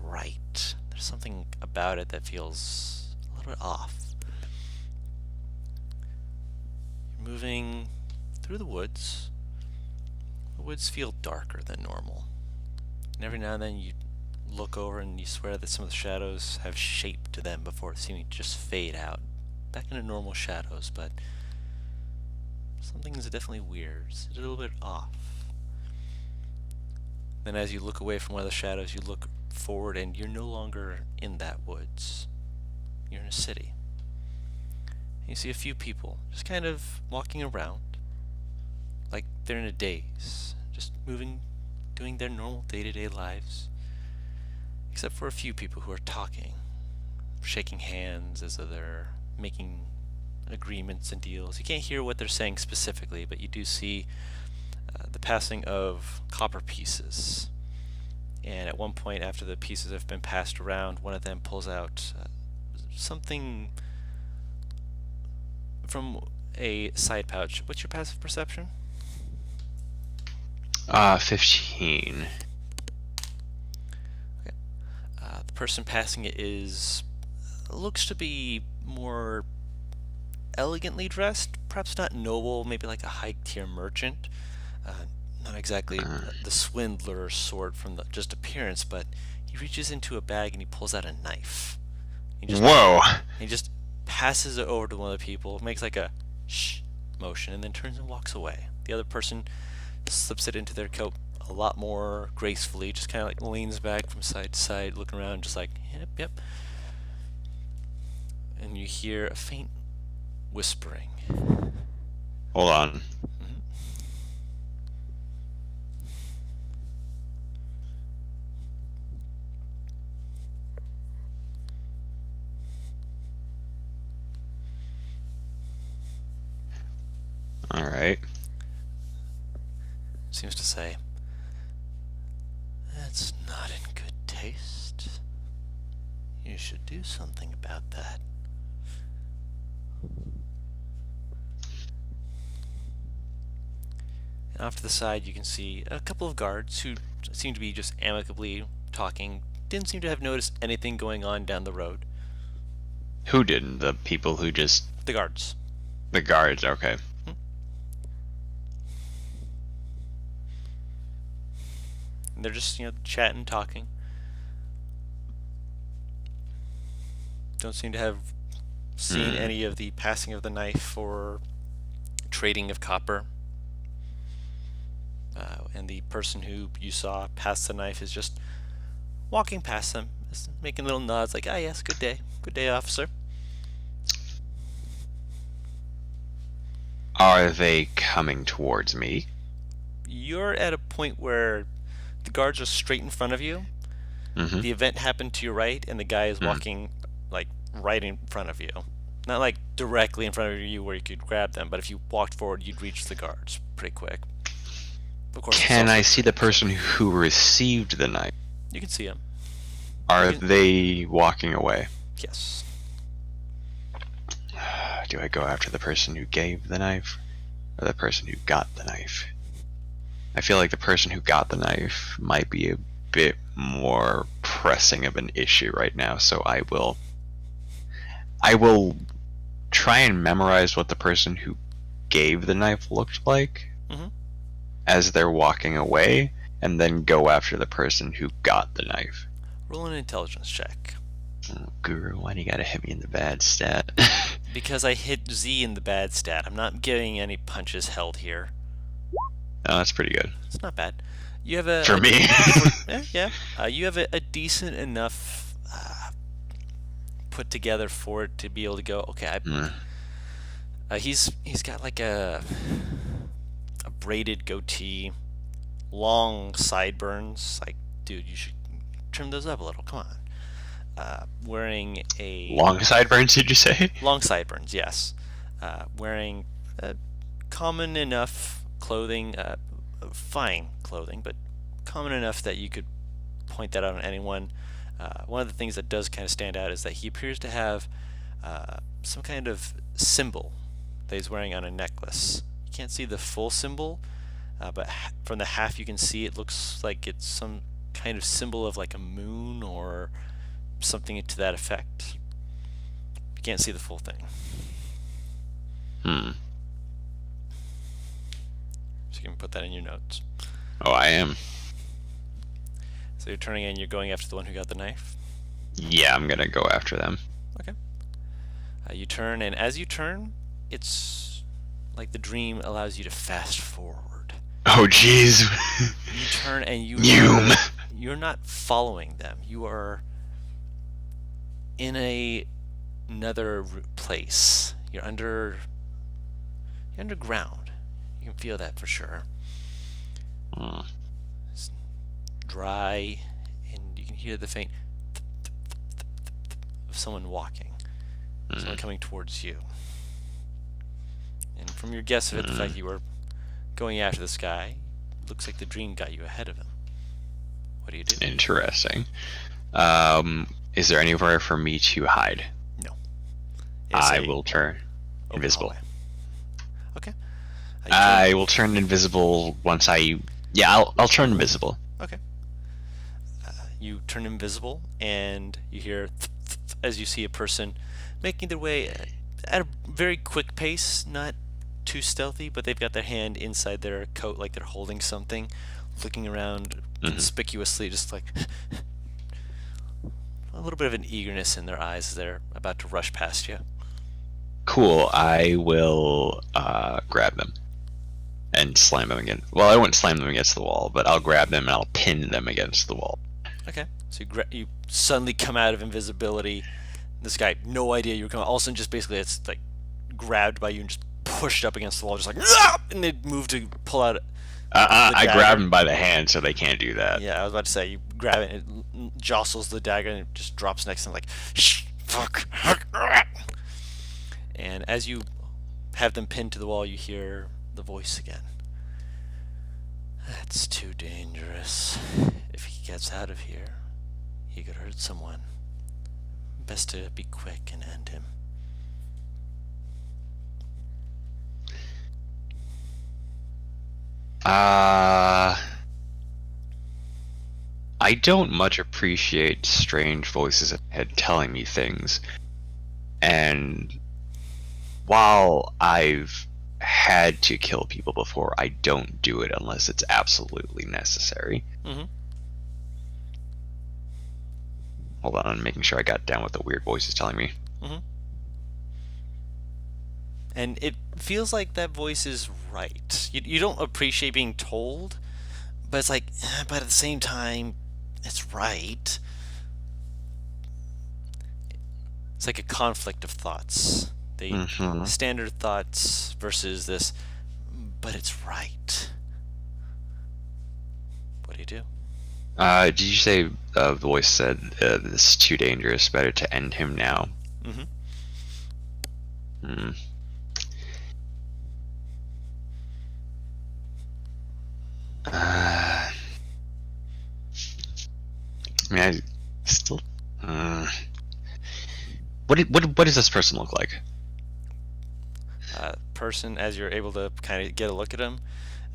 right. There's something about it that feels a little bit off. You're moving through the woods. The woods feel darker than normal. And every now and then you look over and you swear that some of the shadows have shape to them before seeming to just fade out back into normal shadows, but something's definitely weird. It's a little bit off. Then as you look away from one of the shadows, you look forward and you're no longer in that woods. You're in a city. And you see a few people just kind of walking around like they're in a daze, just moving, doing their normal day-to-day lives. except for a few people who are talking, shaking hands as though they're making agreements and deals. You can't hear what they're saying specifically, but you do see the passing of copper pieces. And at one point, after the pieces have been passed around, one of them pulls out something from a side pouch. What's your passive perception? 15. The person passing it looks to be more elegantly dressed, perhaps not noble, maybe like a high-tier merchant. Not exactly the swindler sort from just appearance, but he reaches into a bag and he pulls out a knife. Whoa! He just passes it over to one of the people, makes like a shh motion, and then turns and walks away. The other person slips it into their coat a lot more gracefully, just kind of like leans back from side to side, looking around, just like, yep. And you hear a faint whispering. Hold on. Alright. Seems to say, that's not in good taste. You should do something about that. And off to the side you can see a couple of guards who seem to be just amicably talking. Didn't seem to have noticed anything going on down the road. Who didn't? The people who just... The guards. The guards, okay. And they're just, chatting, talking. Don't seem to have seen any of the passing of the knife or trading of copper. And the person who you saw pass the knife is just walking past them, just making little nods like, ah, yes, good day. Good day, officer. Are they coming towards me? You're at a point where the guards are straight in front of you. Mm-hmm. The event happened to your right, and the guy is walking like right in front of you. Not like directly in front of you where you could grab them, but if you walked forward, you'd reach the guards pretty quick. Of course. Can I see the person who received the knife? You can see him. Are they walking away? Yes. Do I go after the person who gave the knife or the person who got the knife? I feel like the person who got the knife might be a bit more pressing of an issue right now, so I will try and memorize what the person who gave the knife looked like as they're walking away, and then go after the person who got the knife. Roll an intelligence check. Oh, Guru, why do you gotta hit me in the bad stat? Because I hit Z in the bad stat. I'm not getting any punches held here. Oh, that's pretty good. It's not bad. You have a For me. yeah. You have a decent enough put together for it to be able to go. Okay, he's got like a braided goatee, long sideburns. Like, dude, you should trim those up a little. Come on. Wearing a long sideburns, did you say? Long sideburns, yes. Wearing common enough clothing, fine clothing, but common enough that you could point that out on anyone. One of the things that does kind of stand out is that he appears to have some kind of symbol that he's wearing on a necklace. You can't see the full symbol, but from the half you can see, it looks like it's some kind of symbol of like a moon or something to that effect. You can't see the full thing. So you can put that in your notes. Oh, I am. So you're turning in, you're going after the one who got the knife? Yeah, I'm gonna go after them. Okay. You turn, and as you turn, it's like the dream allows you to fast forward. Oh, jeez. You turn and you're not following them. You are in another place. You're underground. You can feel that for sure. It's dry, and you can hear the faint of someone walking, someone coming towards you. And from your guess of it, the fact you were going after this guy, looks like the dream got you ahead of him. What do you do? Interesting. Is there anywhere for me to hide? No. I will turn invisible. Hallway. Okay. I will turn invisible once I... Yeah, I'll turn invisible. Okay. You turn invisible, and you hear as you see a person making their way at a very quick pace, not too stealthy, but they've got their hand inside their coat like they're holding something, looking around conspicuously, just like a little bit of an eagerness in their eyes as they're about to rush past you. Cool. I will grab them and slam them again. Well, I wouldn't slam them against the wall, but I'll grab them and I'll pin them against the wall. Okay. So you suddenly come out of invisibility. This guy, no idea you were coming. All of a sudden, just basically, it's like grabbed by you and just pushed up against the wall, just like, "Ah!" And they move to pull out. I grab them by the hand so they can't do that. Yeah, I was about to say, you grab it, and it jostles the dagger, and it just drops next to them, like, shh, fuck. And as you have them pinned to the wall, you hear the voice again. That's too dangerous. If he gets out of here, he could hurt someone. Best to be quick and end him. I don't much appreciate strange voices in my head telling me things. And while I've had to kill people before, I don't do it unless it's absolutely necessary. Hold on, I'm making sure I got down what the weird voice is telling me. And it feels like that voice is right. You don't appreciate being told, but it's like, but at the same time, it's right. It's like a conflict of thoughts. Standard thoughts versus this, but it's right. What do you do? Did you say the voice said this is too dangerous, better to end him now? I mean, I still. What does this person look like? Person, as you're able to kind of get a look at him,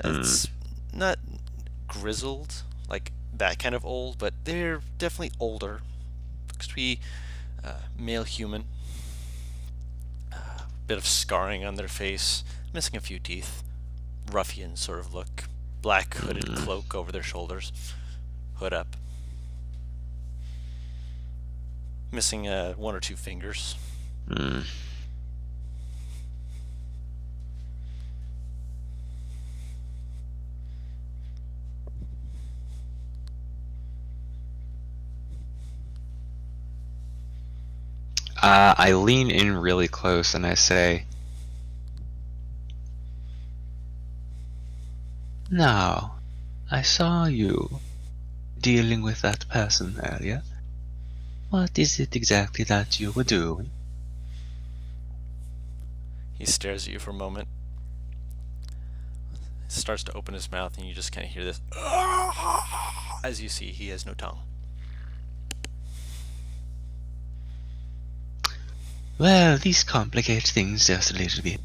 it's not grizzled like that kind of old, but they're definitely older. Looks to be male human. Bit of scarring on their face, missing a few teeth. Ruffian sort of look. Black hooded cloak over their shoulders, hood up. Missing one or two fingers. I lean in really close and I say, "Now, I saw you dealing with that person earlier. What is it exactly that you were doing?" He stares at you for a moment. Starts to open his mouth, and you just kind of hear this. As you see, he has no tongue. Well, these complicate things just a little bit.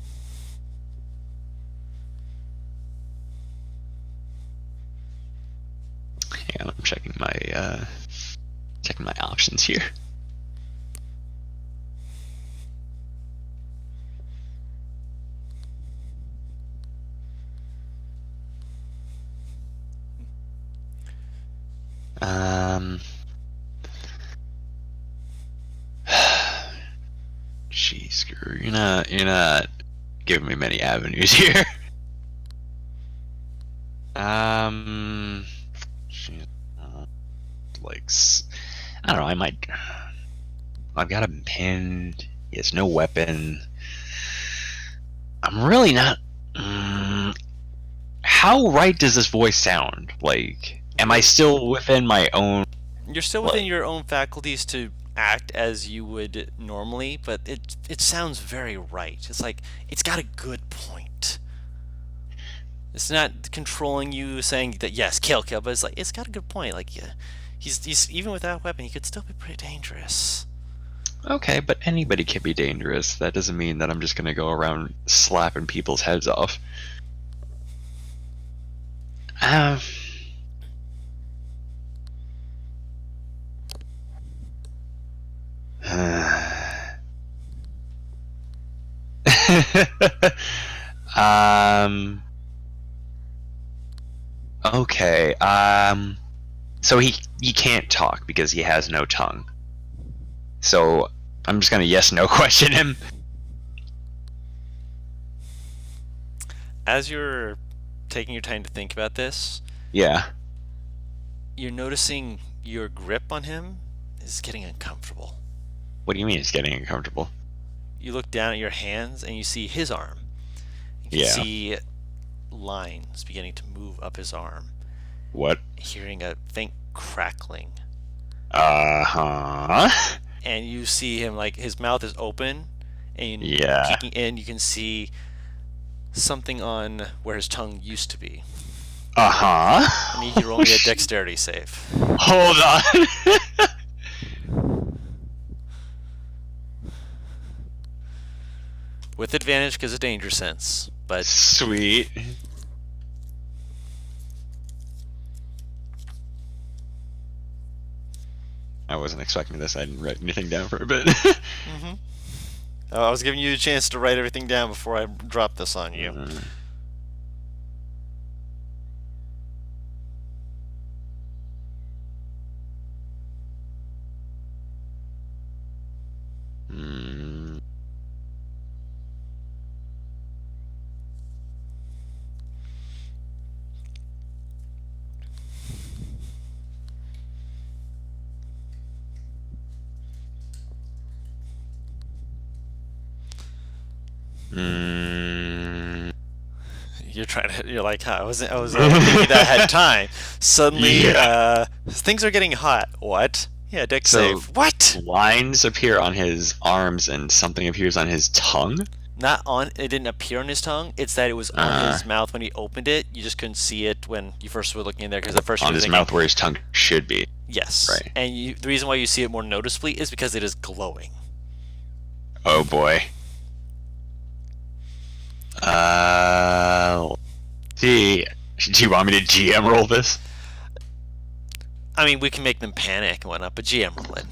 Hang on, I'm checking my options here. Jeez, screw. You're not giving me many avenues here. Shit, I don't know. I've got him pinned. He has no weapon. I'm really not. How right does this voice sound? Like, am I still within my own You're still within your own faculties to act as you would normally, but it sounds very right. It's like it's got a good point. It's not controlling you, saying that yes, kill, but it's like it's got a good point. Like, yeah, he's even without a weapon, he could still be pretty dangerous. Okay, but anybody can be dangerous. That doesn't mean that I'm just gonna go around slapping people's heads off. Um. um. Okay. So he can't talk because he has no tongue. So I'm just gonna yes no question him. As you're taking your time to think about this, Yeah. you're noticing your grip on him is getting uncomfortable. What do you mean it's getting uncomfortable? You look down at your hands and you see his arm. You can Yeah. see lines beginning to move up his arm. What? Hearing a faint crackling. Uh-huh. And you see him, like, his mouth is open, and Yeah. peeking in, you can see something on where his tongue used to be. Uh-huh. I need you to roll me a dexterity save. Hold on. With advantage because of danger sense, but Sweet. I wasn't expecting this. I didn't write anything down for a bit. I was giving you a chance to write everything down before I dropped this on you. Hmm. Mm. You're like, huh, I was thinking that I had time. Suddenly, Yeah. things are getting hot. What? Yeah, dex So- save. What? Lines appear on his arms and something appears on his tongue? Not on. It didn't appear on his tongue. It's that it was on his mouth when he opened it. You just couldn't see it when you first were looking in there because at first you On were his thinking, mouth where his tongue should be. yes. Right. And the reason why you see it more noticeably is because it is glowing. Oh boy. See. Do you want me to GM roll this? I mean, we can make them panic and whatnot, but GM roll it.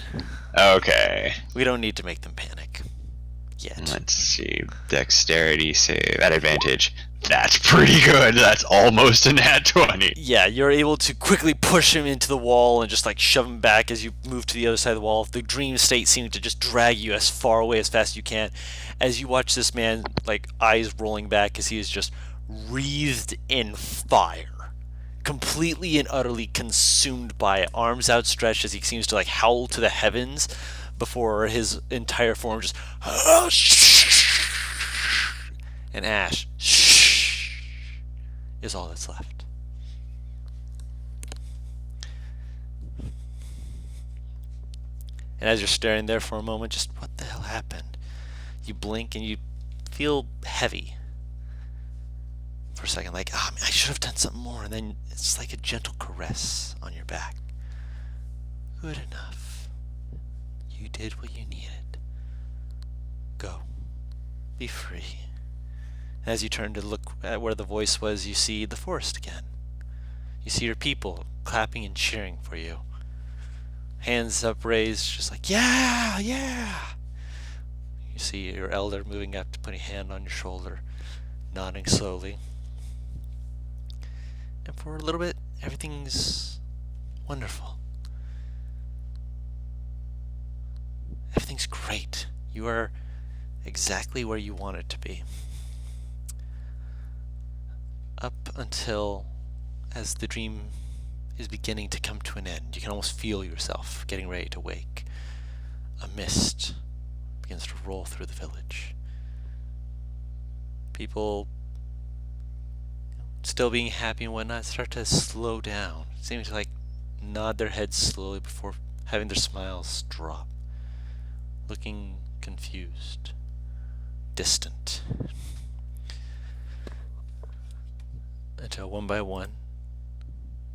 Okay. We don't need to make them panic yet. Let's see. Dexterity save at advantage. That's pretty good. That's almost a nat 20. Yeah, you're able to quickly push him into the wall and just like shove him back as you move to the other side of the wall. The dream state seeming to just drag you as far away as fast as you can. As you watch this man, like eyes rolling back as he is just wreathed in fire. Completely and utterly consumed by it, arms outstretched as he seems to like howl to the heavens before his entire form just and ash is all that's left. And as you're staring there for a moment, just what the hell happened? You blink and you feel heavy for a second, like, oh, I should have done something more. And then it's like a gentle caress on your back. Good enough. You did what you needed. Go. Be free. As you turn to look at where the voice was, you see the forest again. You see your people clapping and cheering for you. Hands upraised, just like, yeah, yeah. You see your elder moving up to put a hand on your shoulder, nodding slowly. And for a little bit, everything's wonderful. Everything's great. You are exactly where you want it to be. Up until, as the dream is beginning to come to an end, you can almost feel yourself getting ready to wake. A mist begins to roll through the village. People, still being happy and whatnot, start to slow down. It seems like nod their heads slowly before having their smiles drop, looking confused, distant, until one by one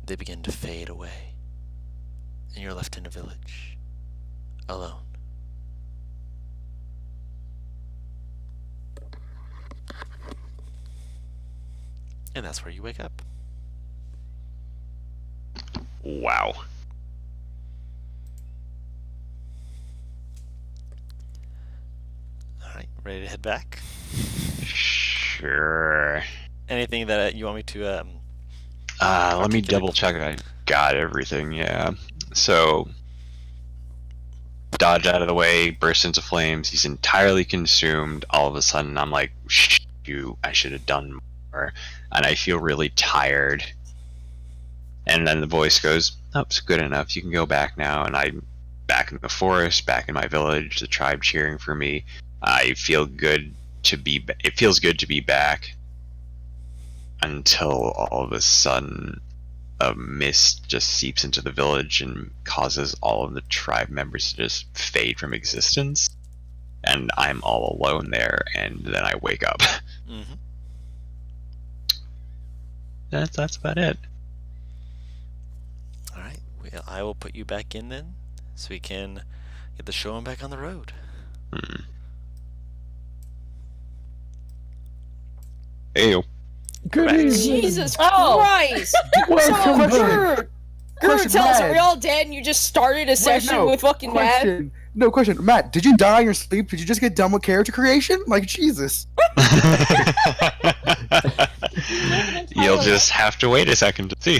they begin to fade away, and you're left in a village, alone. And that's where you wake up. Wow. Alright, ready to head back? Sure. Anything that you want me to, Let me articulate? double check I got everything, yeah. So, dodge out of the way, bursts into flames, he's entirely consumed. All of a sudden, I'm like, shoot, I should have done more. And I feel really tired. And then the voice goes, oh, it's good enough, you can go back now. And I'm back in the forest, back in my village, the tribe cheering for me. I feel good to be, it feels good to be back. Until all of a sudden, a mist just seeps into the village and causes all of the tribe members to just fade from existence. And I'm all alone there, and then I wake up. Mm-hmm. That's about it. Alright, well, I will put you back in then, so we can get the show on back on the road. Hmm. Ayo. Good Correct. evening. Jesus Oh. Christ! Welcome So, back. Guru Question, tells us, Matt. are we all dead and you just started a session with fucking Matt? question. No question. Matt, did you die in your sleep? Did you just get done with character creation? Like, Jesus. You'll just have to wait a second to see.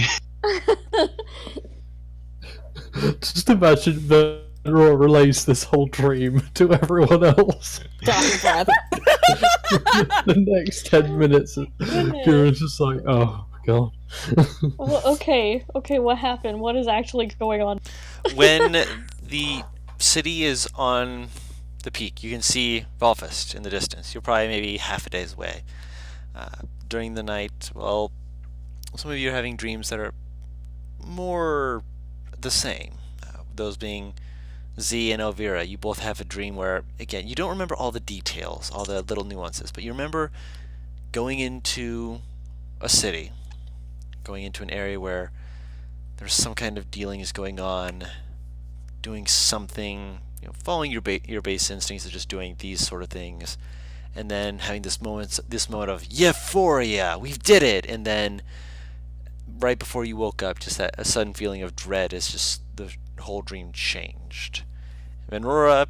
Just imagine that Raw relays this whole dream to everyone else. Talking breath. The next 10 minutes, Goodness. Guru's just like, oh my god. Well, okay, what happened? What is actually going on? When the city is on the peak, you can see Valfest in the distance. You're probably maybe half a day's away. During the night, well, some of you are having dreams that are more the same. Those being Z and Elvira. You both have a dream where, again, you don't remember all the details, all the little nuances, but you remember going into a city, going into an area where there's some kind of dealings going on, doing something, following your base instincts of just doing these sort of things, and then having this moment of euphoria, we did it, and then right before you woke up, just a sudden feeling of dread as just the whole dream changed. And Aurora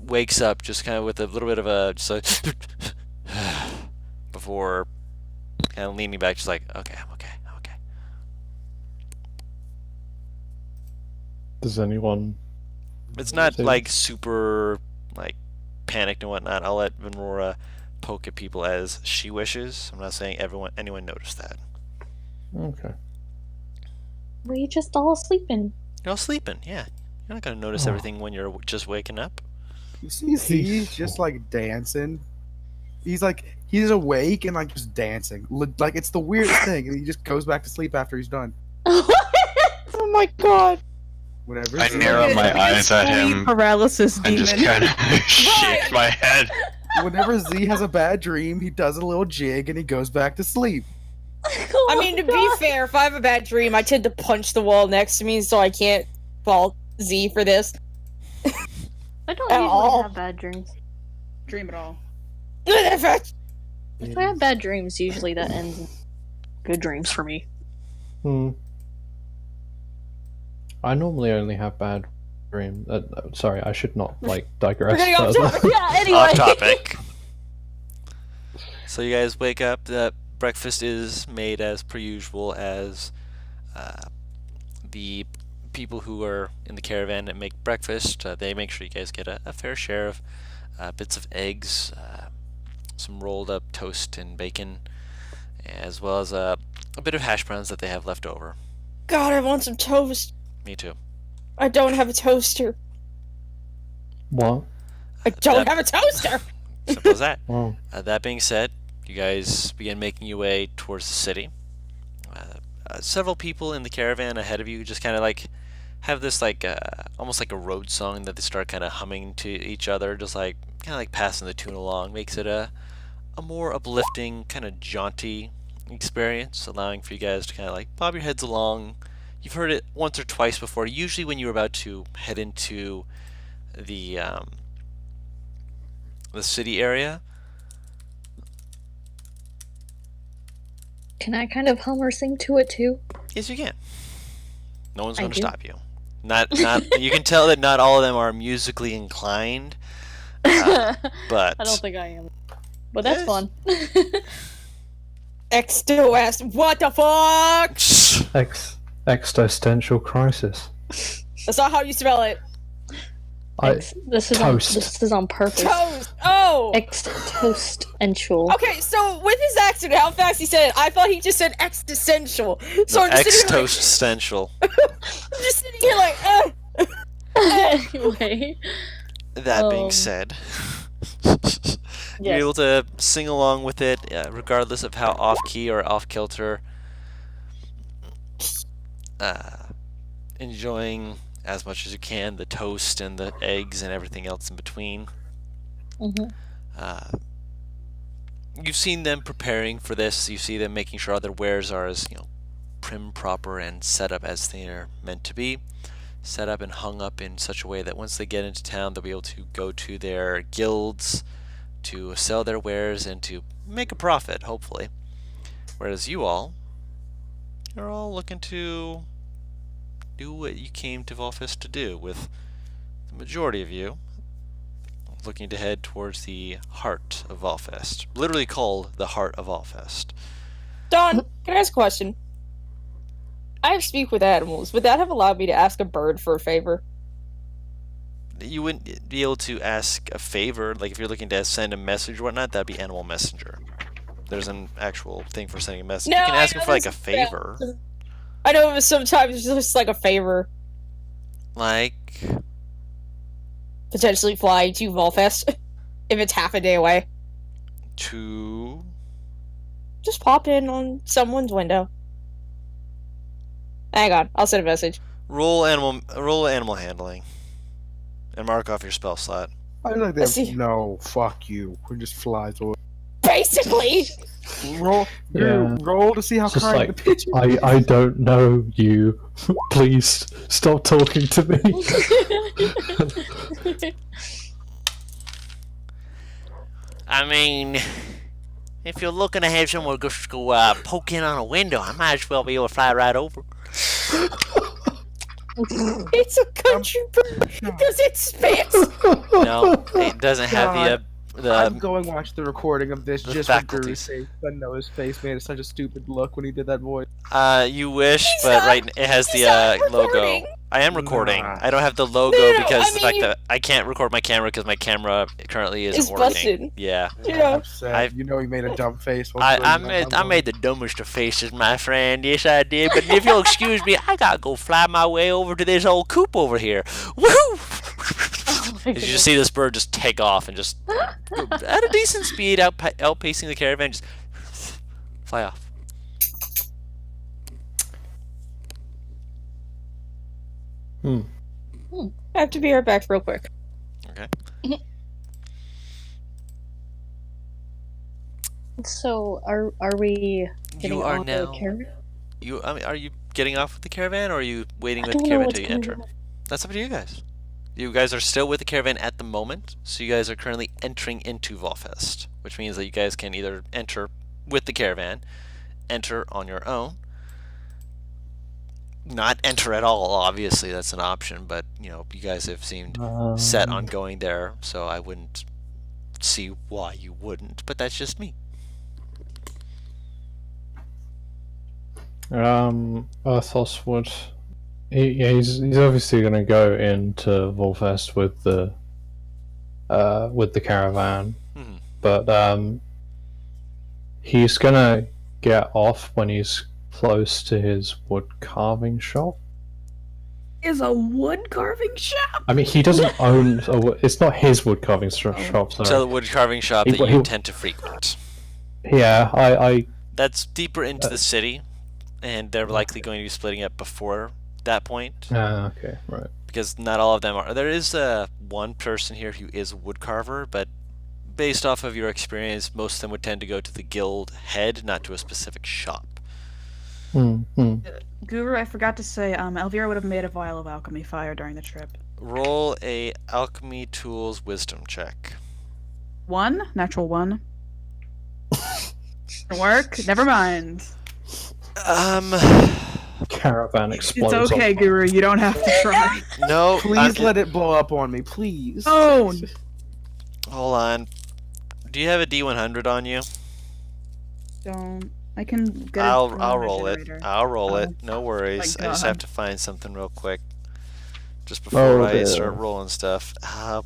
wakes up just kind of with a little bit of a just like before kind of leaning back, just like, okay, I'm okay. Does anyone... It's not So- like super like panicked and whatnot. I'll let Venora poke at people as she wishes. I'm not saying anyone noticed that. Okay. We just all sleeping. You're all sleeping, yeah. You're not gonna notice Oh. everything when you're just waking up. You see, he's just like dancing. He's awake and like just dancing. Like, it's the weirdest thing. And he just goes back to sleep after he's done. Oh my god. Whatever. I narrow my eyes at him Paralysis and demon. just kind of shake my head. Whenever Z has a bad dream, he does a little jig and he goes back to sleep. I mean, to be fair, if I have a bad dream, I tend to punch the wall next to me, so I can't fault Z for this. I don't At usually all. have bad dreams. Dream at all. If I have bad dreams, usually that ends in good dreams for me. I normally only have bad dreams. Sorry, I should not, digress. We're getting off further. topic. Yeah, anyway. Off topic. So you guys wake up. The breakfast is made as per usual, as the people who are in the caravan that make breakfast. They make sure you guys get a fair share of bits of eggs, some rolled up toast and bacon, as well as a bit of hash browns that they have left over. God, I want some toast. Me too. I don't have a toaster. What? I don't have a toaster! Simple as that. Oh. That being said, you guys begin making your way towards the city. several people in the caravan ahead of you just kind of like have this like almost like a road song that they start kind of humming to each other, just like kind of like passing the tune along. Makes it a more uplifting, kind of jaunty experience, allowing for you guys to kind of like bob your heads along. You've heard it once or twice before, usually when you're about to head into the city area. Can I kind of hum or sing to it too? Yes, you can. No one's I going to do. stop you. Not. You can tell that not all of them are musically inclined, but I don't think I am. But that's Yes. fun. XOS, what the fuck? Existential crisis. That's not how you spell it. This is on purpose. Toast. Oh. Toast and chul. Okay, so with his accent, how fast he said it, I thought he just said existential. So no, I'm just sitting here like, existential. I'm just sitting here like, Anyway. That being said, you're Yes. able to sing along with it, regardless of how off key or off kilter. Enjoying as much as you can the toast and the eggs and everything else in between. Mhm. You've seen them preparing for this. You see them making sure their wares are as prim, proper, and set up as they're meant to be. Set up and hung up in such a way that once they get into town, they'll be able to go to their guilds to sell their wares and to make a profit, hopefully. Whereas you're all looking to do what you came to Volfest to do, with the majority of you looking to head towards the heart of Volfest. Literally called the heart of Volfest. Don, can I ask a question? I speak with animals. Would that have allowed me to ask a bird for a favor? You wouldn't be able to ask a favor, like if you're looking to send a message or whatnot, that'd be Animal Messenger. There's an actual thing for sending a message. No, you can ask I him know for like a this- favor. I know sometimes it's just like a favor. Like, Potentially flying to Volfest if it's half a day away. to... Just pop in on someone's window. Hang on, I'll send a message. roll animal handling. And mark off your spell slot. I like Let's that. see. No, fuck you. It just flies away. Basically! Roll, Yeah. roll to see how It's just kind like, the pigeon. I don't know you. Please stop talking to me. I mean, if you're looking to have someone just go poke in on a window, I might as well be able to fly right over. It's a country bird because it spits! No, it doesn't have I'm the going to watch the recording of this the just for faculties. Guru's sake. I know his face made such a stupid look when he did that voice. you wish, He's but not- right, it has he's the not logo. recording. I am recording. Nah. I don't have the logo No, because I the mean, fact you- that I can't record my camera because my camera currently isn't It's working. busted. Yeah. Yeah. Upset. You know he made a dumb face. I made the dumbest of faces, my friend. Yes, I did. But if you'll excuse me, I gotta go fly my way over to this old coop over here. Woohoo! Did you just see this bird just take off and just at a decent speed, outpacing the caravan, just fly off. I have to be right back real quick. Okay. So are we getting You are on now. the caravan? Are you getting off with the caravan, or are you waiting I with the don't know caravan what's until you enter? going on. That's up to you guys. You guys are still with the caravan at the moment, so you guys are currently entering into Volfest, which means that you guys can either enter with the caravan, enter on your own, not enter at all. Obviously, that's an option, but you guys have seemed set on going there, so I wouldn't see why you wouldn't. But that's just me. Arthos would. He's obviously going to go into Volfest with the caravan, Mhm. but he's going to get off when he's close to his wood carving shop. Is a wood carving shop? I mean, he doesn't own. It's not his wood carving shop. Sorry. So the wood carving shop He- that you he- tend to frequent. Yeah, I That's deeper into the city. and they're likely going to be splitting up before that point. Okay, right. Because not all of them are. There is one person here who is a woodcarver, but based off of your experience, most of them would tend to go to the guild head, not to a specific shop. Guru, I forgot to say, Elvira would have made a vial of alchemy fire during the trip. Roll a alchemy tools wisdom check. 1, natural 1. Didn't work. Never mind. Caravan explodes. It's okay, Guru. You don't have to try. No. Please let it blow up on me, please. Oh. Hold on. Do you have a D100 on you? Don't. I can get. I'll roll it. generator. I'll roll it. Oh. No worries. My I just God. have to find something real quick. Just before I dear. start rolling stuff. I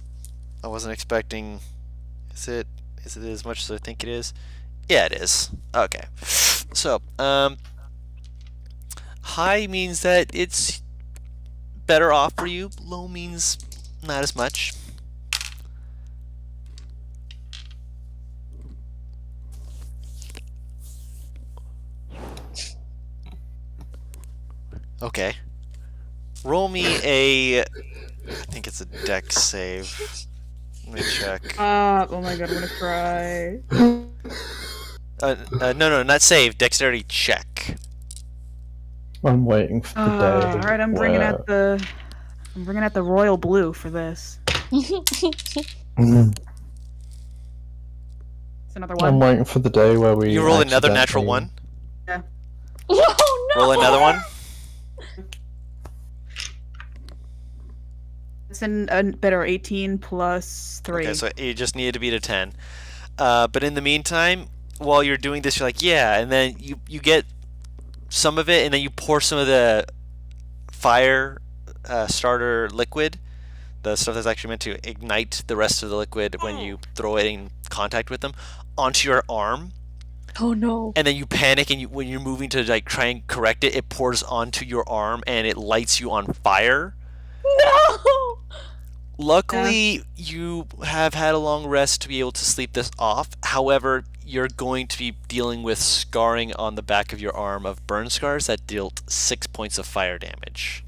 wasn't expecting. Is it as much as I think it is? Yeah, it is. Okay. So, high means that it's better off for you. Low means not as much. Okay. Roll me a. I think it's a dex save. Let me check. Oh my god, I'm gonna cry. No, not save. Dexterity check. I'm waiting for the day. All right, I'm bringing out the royal blue for this. It's another I'm one. waiting for the day where we. You roll another natural accidentally- one. Yeah. Oh no! Roll another one. It's a better 18 plus 3. Okay, so you just needed to beat a 10. But in the meantime, while you're doing this, you're like, yeah, and then you get some of it, and then you pour some of the fire starter liquid, the stuff that's actually meant to ignite the rest of the liquid when you throw it in contact with them, onto your arm. Oh no! And then you panic, and when you're moving to like try and correct it, it pours onto your arm, and it lights you on fire. No! Luckily, you have had a long rest to be able to sleep this off. However, you're going to be dealing with scarring on the back of your arm of burn scars that dealt 6 points of fire damage.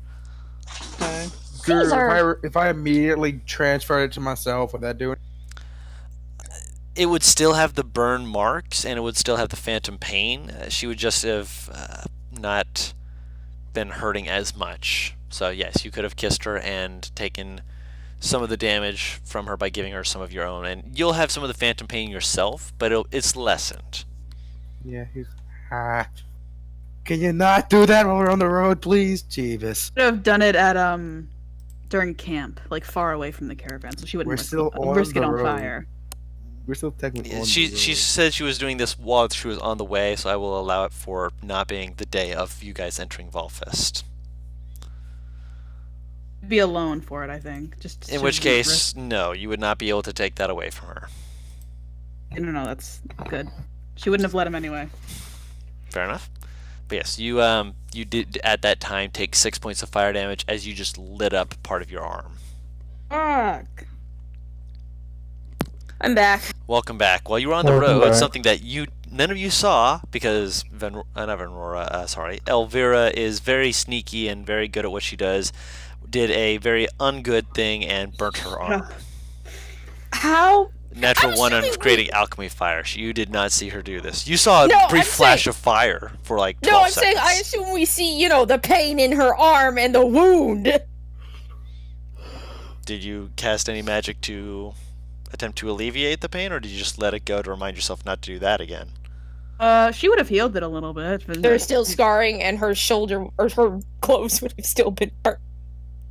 Okay. Guru, if I immediately transferred it to myself, would that do it? It would still have the burn marks, and it would still have the phantom pain. She would just have not been hurting as much. So yes, you could have kissed her and taken some of the damage from her by giving her some of your own, and you'll have some of the phantom pain yourself, but it's lessened. Yeah, he's. Can you not do that while we're on the road, please? Jeebus. Should have done it at during camp, like far away from the caravan, so she wouldn't We're risk, still on risk it the on road. fire. We're still technically Yeah, on she the she road. said she was doing this while she was on the way, so I will allow it for not being the day of you guys entering Volfest. Be alone for it, I think. Just In to which risk- case, no, you would not be able to take that away from her. No, that's good. She wouldn't have let him anyway. Fair enough. But yes, you did at that time take 6 points of fire damage as you just lit up part of your arm. Fuck. I'm back. Welcome back. While you were on the Welcome road, back. something that none of you saw because Elvira is very sneaky and very good at what she does. Did a very ungood thing and burnt her arm. How? Natural I'm one on assuming creating alchemy fire. You did not see her do this. You saw a No, brief I'm flash saying- of fire for like 12 No, I'm seconds. saying I assume we see, the pain in her arm and the wound. Did you cast any magic to attempt to alleviate the pain, or did you just let it go to remind yourself not to do that again? She would have healed it a little bit. But There's still scarring, and her shoulder or her clothes would have still been hurt.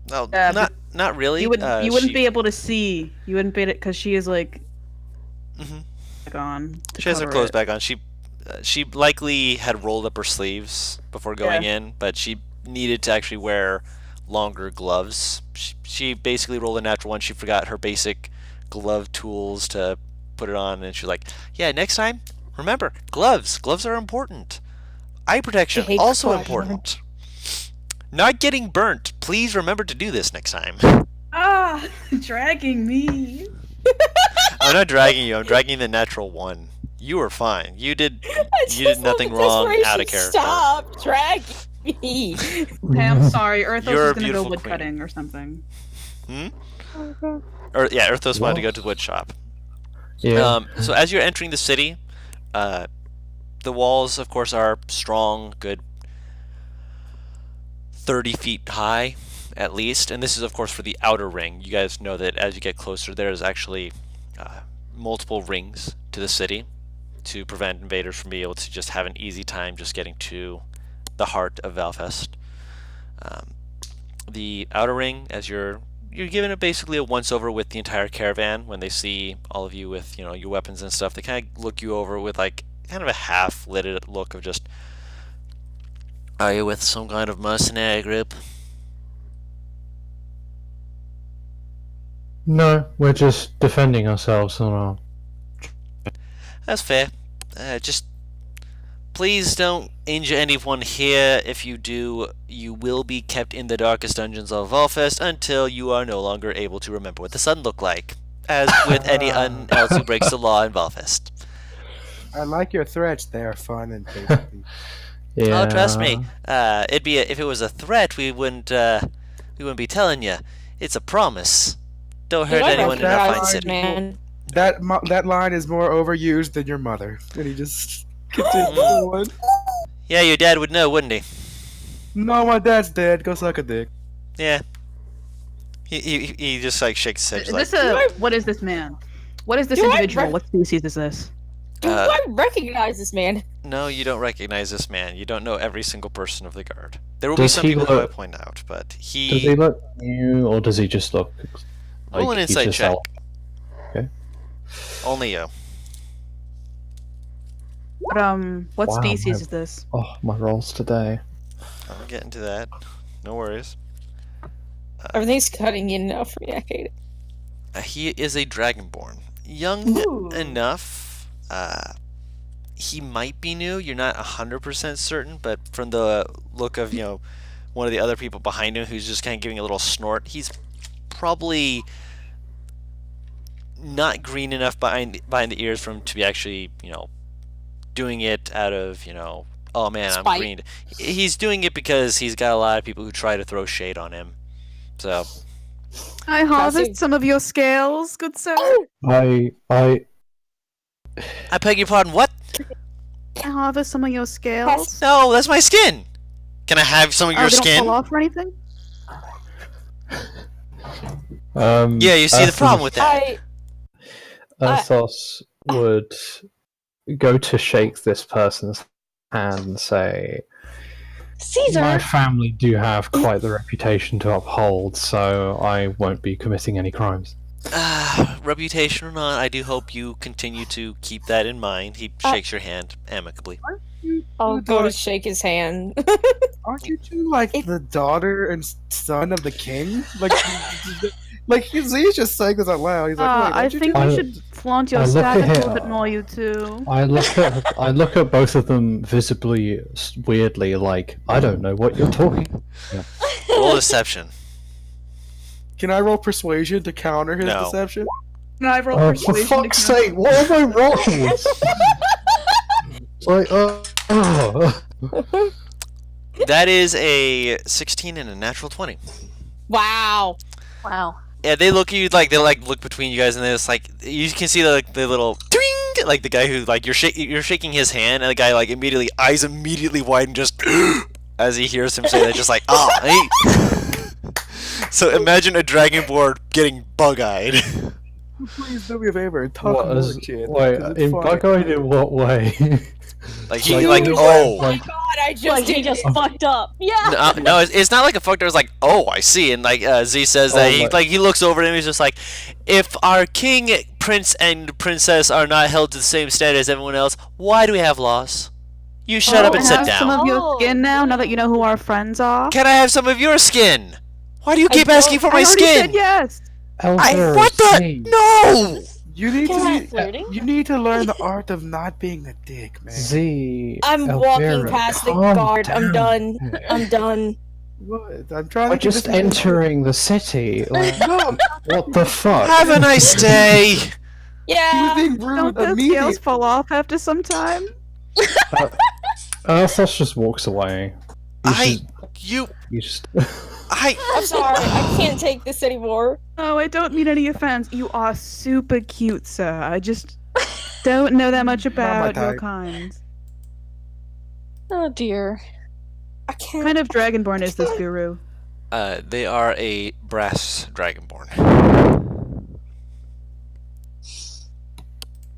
No, but not really. you wouldn't she, be able to see. You wouldn't be able because she is like Mhm. on. to She has her cover clothes it. back on. She likely had rolled up her sleeves before going in, but she needed to actually wear longer gloves. She basically rolled a natural one. She forgot her basic glove tools to put it on, and she's like, "Yeah, next time, remember gloves. Gloves are important. Eye protection hate also gloves. important. Not getting burnt. Please remember to do this next time." Ah, dragging me. I'm not dragging you. I'm dragging the natural one. You were fine. You did You did nothing wrong out of character. Stop dragging me. Hey, I'm sorry. Earthos You're a is gonna go beautiful wood queen. cutting or something. Earthos wanted to go to the wood shop. Yeah. So as you're entering the city, the walls, of course, are strong, good 30 feet high, at least. And this is, of course, for the outer ring. You guys know that as you get closer, there's actually multiple rings to the city to prevent invaders from being able to just have an easy time just getting to the heart of Valfest. The outer ring, as you're given basically a once-over with the entire caravan. When they see all of you with your weapons and stuff, they kind of look you over with like kind of a half-lit look of just, are you with some kind of mercenary group? No, we're just defending ourselves on our. That's fair. Just please don't injure anyone here. If you do, you will be kept in the darkest dungeons of Valfest until you are no longer able to remember what the sun looked like, as with anyone else who breaks the law in Valfest. I like your threats. They are fun and tasty. Yeah. Oh, trust me. It'd be if it was a threat, we wouldn't be telling you. It's a promise. Don't hurt anyone in our fine city. Man. That line is more overused than your mother. And he just continues on. Yeah, your dad would know, wouldn't he? No, my dad's dead. Go suck a dick. Yeah. He just like shakes his head. Is He's like, this what is this man? What is this Do I individual? rec- What species is this? Do I recognize this man? no, you don't recognize this man. You don't know every single person of the guard. There will be Does some he people who I look- point out, but Does he look new, or does he just look like roll an he's insight just check. out- Okay. Only you. But what Wow, species my- is this? Oh, my rolls today. I'll get into that. No worries. Everything's cutting in now for me. I hate it. He is a dragonborn. Young Ooh. enough. He might be new. You're not 100% certain, but from the look of, one of the other people behind him who's just kind of giving a little snort, he's probably not green enough behind the ears for him to be actually, doing it out of, oh man, I'm Spite. green. He's doing it because he's got a lot of people who try to throw shade on him. So, I harvest some of your scales, good sir. I I beg your pardon, what? I harvest some of your scales. No, that's my skin. Can I have some of your They don't skin? fall off or anything? Yeah, you see the problem with that. Athos would go to shake this person's hand and say, Caesar! my family do have quite the reputation to uphold, so I won't be committing any crimes. Reputation or not, I do hope you continue to keep that in mind. He shakes your hand amicably. I'll go to shake his hand. Aren't you two like the daughter and son of the king? He's just saying this out loud. He's like, wait, I aren't you think two- you should flaunt your I look status at a him. little bit more, you two. I look at both of them visibly, weirdly, like, I don't know what you're talking. Roll deception. Can I roll persuasion to counter his No. deception? No, I rolled Oh, for persuasion to fuck's counter- sake, what are my rolls? Like, That is a 16 and a natural 20. Wow. Wow. Yeah, they look at you like they look between you guys, and it's like you can see the little twing, like the guy who like you're shaking his hand, and the guy like eyes immediately widen just as he hears him say that, just like hey. So imagine a dragonborn getting bug-eyed. Please do me a favor and talk what more, is, kid. wait, 'cause it's in fine. bug-eyed in what way? Like he Like, like you- oh. Oh my god, I just Like he did just it. fucked up. Yeah. No, it's not like a fucked up. It's like, oh, I see. And like Z says that he looks over at him. He's just like, if our king, prince, and princess are not held to the same standard as everyone else, why do we have laws? You shut up and sit have some down. of your Oh. skin now that you know who our friends are. Can I have some of your skin? Why do you keep don't- asking for my I already skin? said yes. What the? No. You need Can I to flirting? you need to learn the art of not being a dick, man. Z. I'm Elvira, walking past the calm guard. I'm down. done. I'm done. What? I'm trying We're to just entering the city. Like, No, what the fuck? Have a nice day. He was Yeah. being rude Don't those immediately. scales fall off after some time? Athos just walks away. I I'm sorry. I can't take this anymore. Oh, I don't mean any offense. You are super cute, sir. I just don't know that much about your type. kind. Oh dear. I can't. What kind of dragonborn is this guru? they are a brass dragonborn.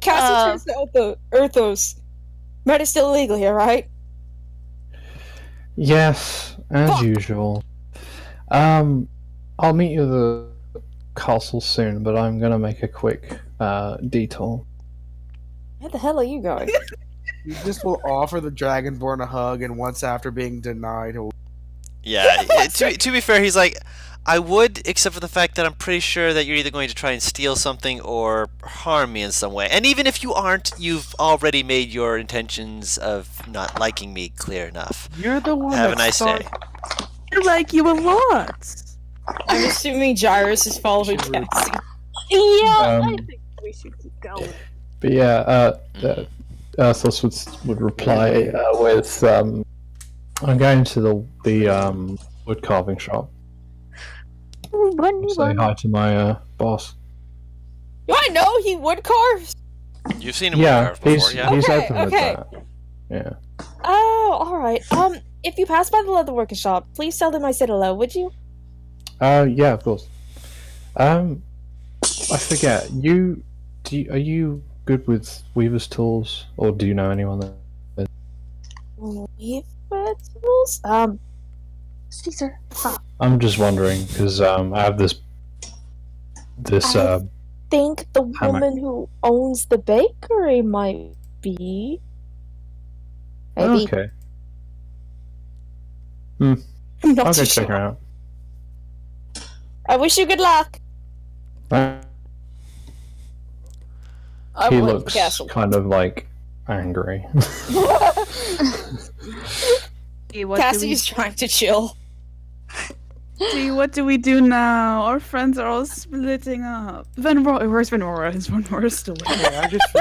Cassie turns to Earthos. Murder's still illegal here, right? Yes, as Fuck. usual. I'll meet you at the castle soon, but I'm gonna make a quick detour. Where the hell are you going? He just will offer the Dragonborn a hug, and once after being denied, he'll. Yeah, to be fair, he's like, I would, except for the fact that I'm pretty sure that you're either going to try and steal something or harm me in some way. And even if you aren't, you've already made your intentions of not liking me clear enough. You're the one. Have a that nice started- day. I like you a lot. I'm assuming Gyrus is following She's rude. Cassie. Yeah, I Um, think we should keep going. But yeah, Athos would reply with, I'm going to the wood carving shop. Say hi to my boss. Do I know he would carve? You've seen him Yeah, carve before, yeah? he's Okay, open with okay. that. Yeah. Oh, alright. If you pass by the leatherworking shop, please tell them I said hello, would you? Yeah, of course. I forget. Are you good with weaver's tools, or do you know anyone that? Weave tools? Caesar. I'm just wondering because I have this I think the Hammer. woman who owns the bakery might be. Maybe. okay. I'm not I'll too go check her sure. out. I wish you good luck. Uh, I he will looks the castle. kind of like angry. Hey, what Cassie's trying to chill. what do we do now? Our friends are all splitting up. Where's Venora? Is Venora still with us? Yeah, I just.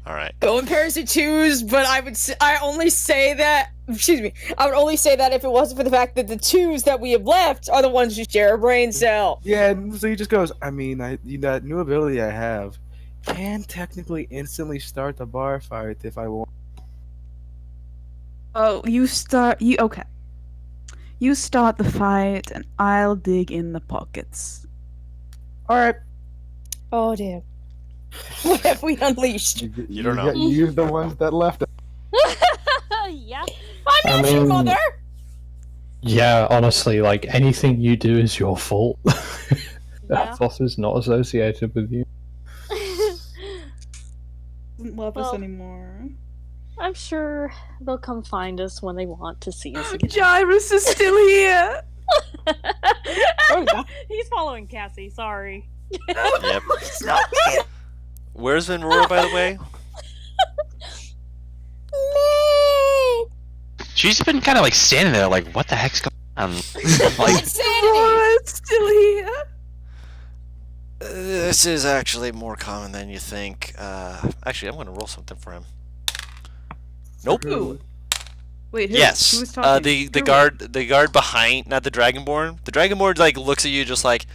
Alright. Go in pairs of twos, but I only say that. Excuse me. I would only say that if it wasn't for the fact that the twos that we have left are the ones who share a brain cell. Yeah, and so he just goes. I mean, that new ability I have can technically instantly start the bar fight if I want. Oh, okay. You start the fight, and I'll dig in the pockets. All right. Oh damn. What have we unleashed? You don't know. You're the ones that left. Yeah. I'm not your mother! Yeah, honestly, like anything you do is your fault. Yeah. Athos is not associated with you. Doesn't love Well- us anymore. I'm sure they'll come find us when they want to see us again. Gyrus is still here. He's following Cassie, sorry. Yep. Where's Venora, by the way? She's been kind of like standing there, like, what the heck's going on? Like, Insanity! Venora is still here. This is actually more common than you think. Actually, I'm going to roll something for him. Nope. Who? Wait, who? Yes. Who was talking? The Who? guard behind, not the Dragonborn. The Dragonborn like looks at you just like,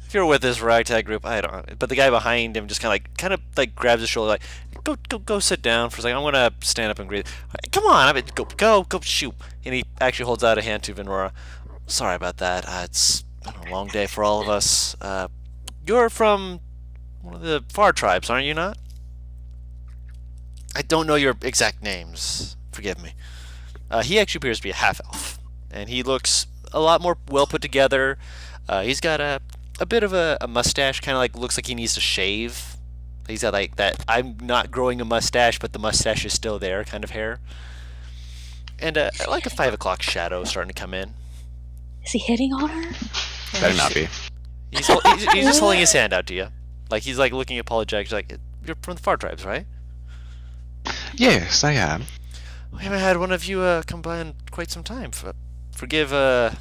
if you're with this ragtag group, I don't. But the guy behind him just kind of grabs his shoulder, like, go sit down for a second. I'm gonna stand up and greet. Come on, I mean, go shoot. And he actually holds out a hand to Venora. Sorry about that. It's been a long day for all of us. You're from one of the Far tribes, aren't you not? I don't know your exact names. Forgive me. He actually appears to be a half-elf, and he looks a lot more well put together. He's got a bit of a mustache, kind of like looks like he needs to shave. He's got like that I'm not growing a mustache, but the mustache is still there kind of hair. And like a 5 o'clock shadow starting to come in. Is he hitting on her? better not be. He's just holding his hand out to you. Like he's like looking apologetic. He's like, you're from the Far tribes, right? Yes, I am. We haven't had one of you come by in quite some time. Forgive the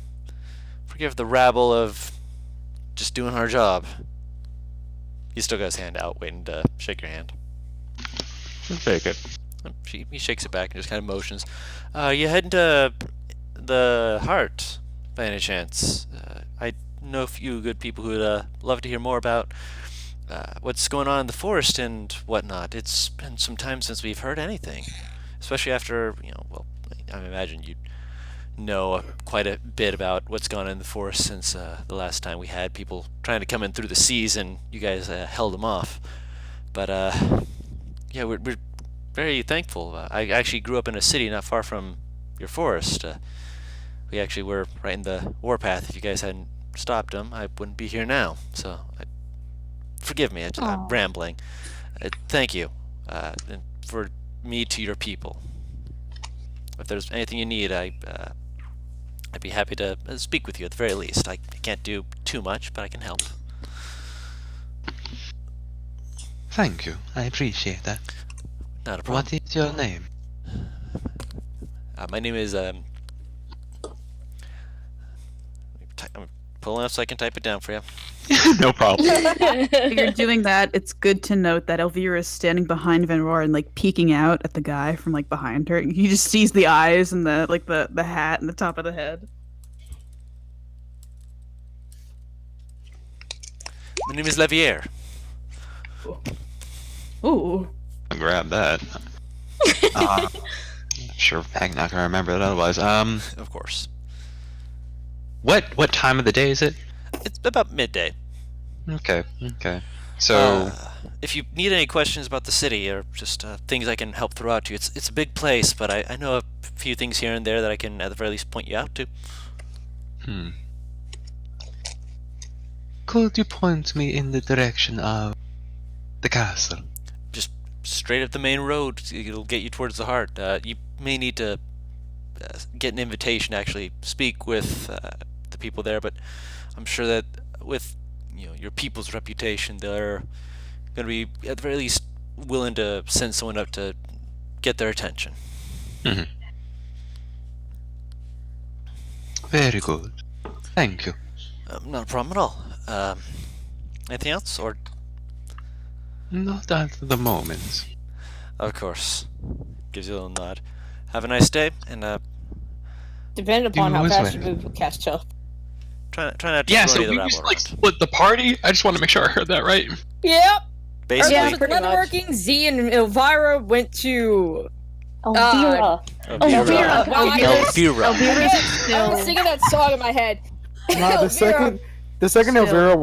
rabble of just doing our job. He's still got his hand out, waiting to shake your hand. Take it. He shakes it back and just kind of motions. You heading to the Heart, by any chance? I know a few good people who'd love to hear more about what's going on in the forest and whatnot. It's been some time since we've heard anything, especially after, well, I imagine you know quite a bit about what's gone on in the forest since the last time we had people trying to come in through the seas and you guys held them off. But yeah, we're very thankful. I actually grew up in a city not far from your forest. We actually were right in the warpath. If you guys hadn't stopped them, I wouldn't be here now. So forgive me, I'm rambling. Thank you and for me to your people. If there's anything you need, I'd be happy to speak with you at the very least. I can't do too much, but I can help. Thank you. I appreciate that. Not a problem. What is your name? My name is I'm pulling up so I can type it down for you. No problem. While you're doing that, it's good to note that Elvira is standing behind Venror and like peeking out at the guy from like behind her. He just sees the eyes and the hat and the top of the head. My name is Levier. Ooh. I'll grab that. Sure, I'm not gonna remember it otherwise. Of course. What time of the day is it? It's about midday. Okay. So, if you need any questions about the city or just things I can help throw out to you, it's a big place, but I know a few things here and there that I can at the very least point you out to. Could you point me in the direction of the castle? Just straight up the main road. It'll get you towards the Heart. You may need to get an invitation to actually speak with the people there, but I'm sure that with your people's reputation, they're going to be at the very least willing to send someone up to get their attention. Very good. Thank you. Not a problem at all. Anything else, or? Not at the moment. Of course. Gives you a little nod. Have a nice day, and Depending upon how as fast well. you move, we'll catch up. try not to yeah, throw so any of the we rabble just around. split the party. I just want to make sure I heard that right. Yep. Basically, Everyone's pretty brother much. working. Z and Elvira went to. Elvira. Elvira. Well, I Elvira. I Elvira's was still. singing that song in my head. No, Elvira. the second Still. Elvira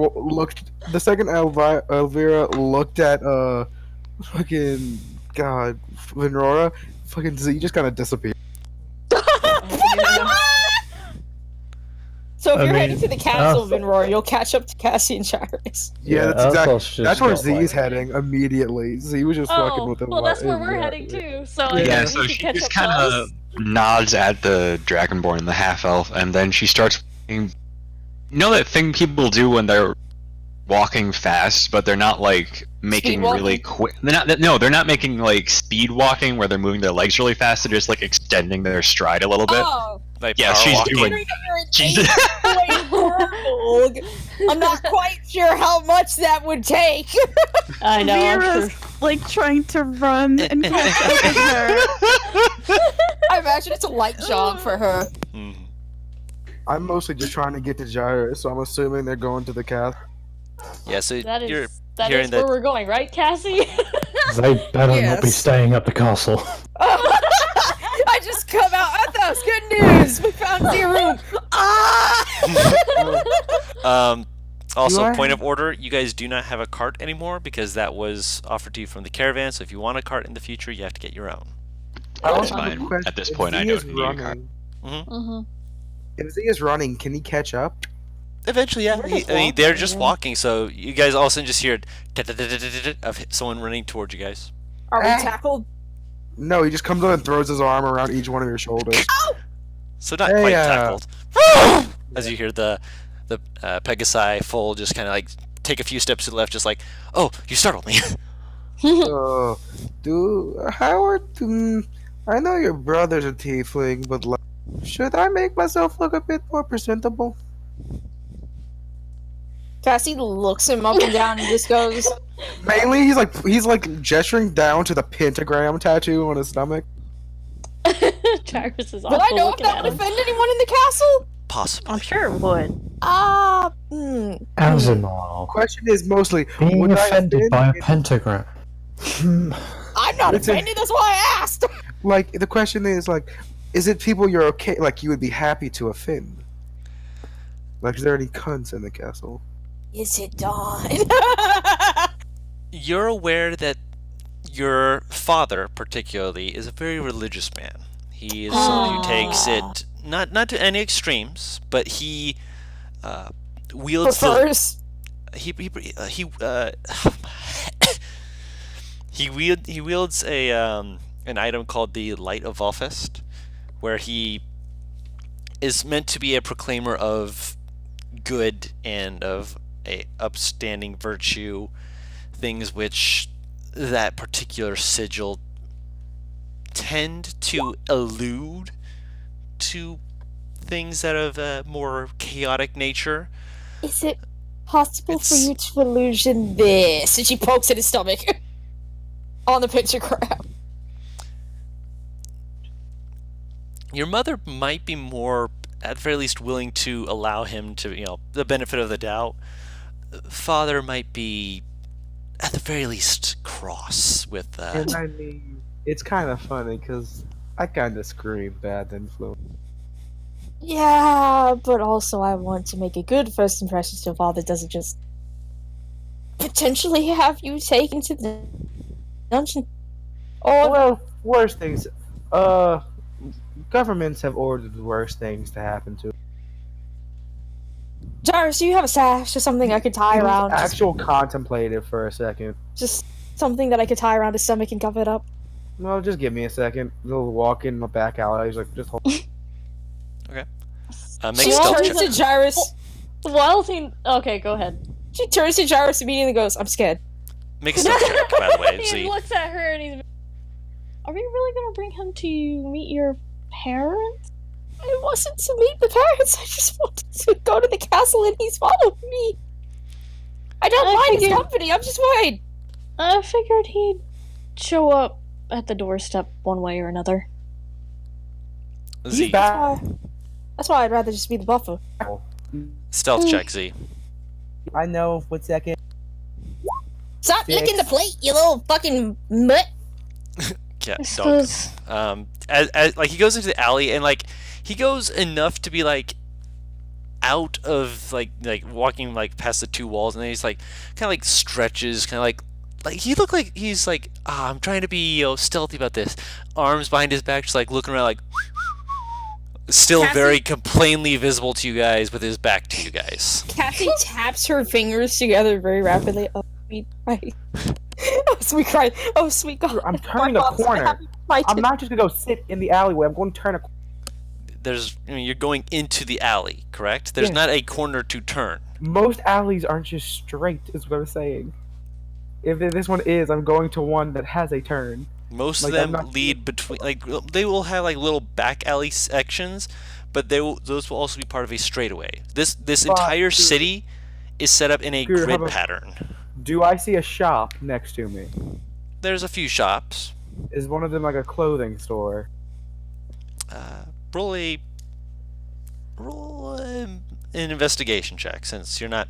looked at fucking God, Venrora, fucking Z just kind of disappeared. So if I you're mean, heading to the castle of Alpha- Venror, you'll catch up to Cassie and Charis. Yeah, that's Alphos exactly. just That's where got, Z's like- heading immediately. Z was just fucking Oh, with him. well, that's where we're heading too. So I Yeah, guess so we she can catch just up kind to of us. nods at the Dragonborn and the half elf, and then she starts. You know that thing people do when they're walking fast, but they're not like making Speed really walking? quick. They're not. No, they're not making like speed walking where they're moving their legs really fast. They're just like extending their stride a little bit. Oh, Like Yeah, power she's walking. doing- considering that you're an Jesus. 8-point world, I'm not quite sure how much that would take. I know. I'm Elvira's sure. like trying to run and catch up with her. I imagine it's a light jog for her. Mhm. I'm mostly just trying to get to Gyra, so I'm assuming they're going to the cast. Yeah, so That you're is that hearing is where that. we're going, right, Cassie? They better not be Yes. staying at the castle. I just come out. Athos, good news. We found the room. Also, Do I- point of order: you guys do not have a cart anymore because that was offered to you from the caravan. So if you want a cart in the future, you have to get your own. I That's also have a fine. question. At this If point, I Z don't is need a car. running- Mm-hmm. If Z is running, can he catch up? Eventually, yeah. We're just I mean, they're walking, just yeah. walking, so you guys all of a sudden just hear of someone running towards you guys. Are we tackled? No, he just comes up and throws his arm around each one of your shoulders. So not Hey, quite tackled. As you hear the Pegasi foal just kind of like take a few steps to the left, just like, oh, you startled me. I know your brother's a tiefling, but like, should I make myself look a bit more presentable? Cassie looks him up and down and just goes, Mainly, he's like gesturing down to the pentagram tattoo on his stomach. Travis is would I awful know if looking that at would him. offend anyone in the castle? Possibly. I'm sure it would. Asimov. Question is mostly, Being would I offended offend by a if- pentagram. I'm not It's a- offended, that's why I asked! Like, the question is, like, is it people you're okay, like, you would be happy to offend? Like, is there any cunts in the castle? Is it Dawn? You're aware that your father, particularly, is a very religious man. He is someone who takes it not to any extremes, but he wields Prefers. he wields a an item called the Light of Volfest, where he is meant to be a proclaimer of good and of a upstanding virtue, things which that particular sigil tend to allude to things that are of a more chaotic nature. Is it possible for It's- you to illusion this? And she pokes at his stomach. On the pentagram. Your mother might be more, at the very least, willing to allow him to, the benefit of the doubt. Father might be, at the very least, cross with that. And I mean, it's kind of funny, because I kind of scream bad influence. Yeah, but also I want to make a good first impression so father doesn't just potentially have you taken to the dungeon. Or Well, worse things. Governments have ordered worse things to happen to. Jarvis, do you have a sash or something I could tie around? Actual contemplative for a second. Just something that I could tie around his stomach and cover it up. No, just give me a second. He'll walk in the back alley. He's like, just hold. Make She a stealth turns check. to Jarvis. Well, okay, go ahead. She turns to Jarvis immediately and goes, I'm scared. Make a stealth check, by the way. He See, looks at her and he's. Are we really gonna bring him to meet your parents? It wasn't to meet the parents. I just wanted to go to the castle and he's followed me. I don't mind his figured- company. I'm just worried. I figured he'd show up at the doorstep one way or another. Z. That's why I'd rather just be the buffer. Stealth check, Z. I know. 1 second. Stop Six. licking the plate, you little fucking mutt. Yeah, I dog. suppose. As like he goes into the alley and like he goes enough to be like out of like walking like past the two walls, and then he's like kind of like stretches, kind of like he looked like he's like I'm trying to be stealthy about this. Arms behind his back, just like looking around, like still Cassie- very plainly visible to you guys with his back to you guys. Cassie taps her fingers together very rapidly. Oh, sweet Christ. Oh, sweet Christ. Oh, sweet God. I'm turning the My mom's corner. happy. My I'm not just gonna go sit in the alleyway. I'm going to turn a. You're going into the alley, correct? There's Yeah. not a corner to turn. Most alleys aren't just straight, is what I'm saying. If this one is, I'm going to one that has a turn. Most Like, of I'm them not- lead between, like they will have like little back alley sections, but those will also be part of a straightaway. This But- entire city is set up in a Screw, how grid about- pattern. Do I see a shop next to me? There's a few shops. Is one of them like a clothing store? Roll an investigation check, since you're not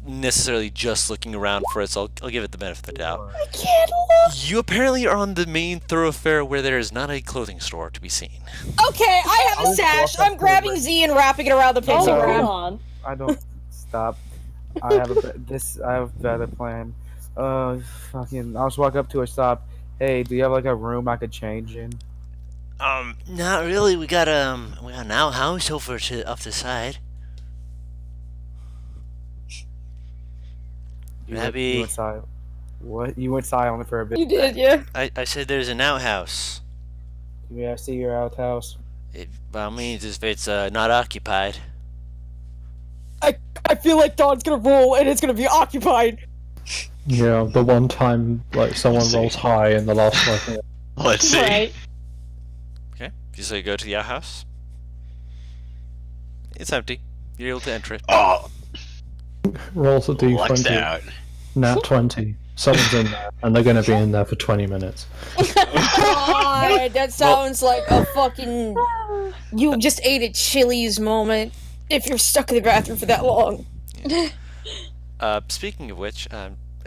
necessarily just looking around for it. So I'll give it the benefit of the doubt. I can't look. You apparently are on the main thoroughfare where there is not a clothing store to be seen. Okay, I have a I'll just sash. walk up I'm grabbing to it. Z and wrapping it around the Oh, pentagram. hold on. I don't stop. I have a better plan. Fucking. I'll just walk up to a shop. Hey, do you have like a room I could change in? Not really. We got an outhouse over off the side. You went silent. What? You went silent for a bit. You did, yeah. I said there's an outhouse. Yeah, I see your outhouse. It by all means if it's not occupied. I feel like Dawn's gonna roll and it's gonna be occupied. Yeah, the one time like someone Let's see. rolls high in the last like Let's see. Right. Okay. So you go to the outhouse. It's empty. You're able to enter it. Oh, rolls a Luck's d20. out. Nat 20. Someone's in there, and they're going to be in there for 20 minutes. God, that sounds like a fucking. You just ate at Chili's moment. If you're stuck in the bathroom for that long. Speaking of which,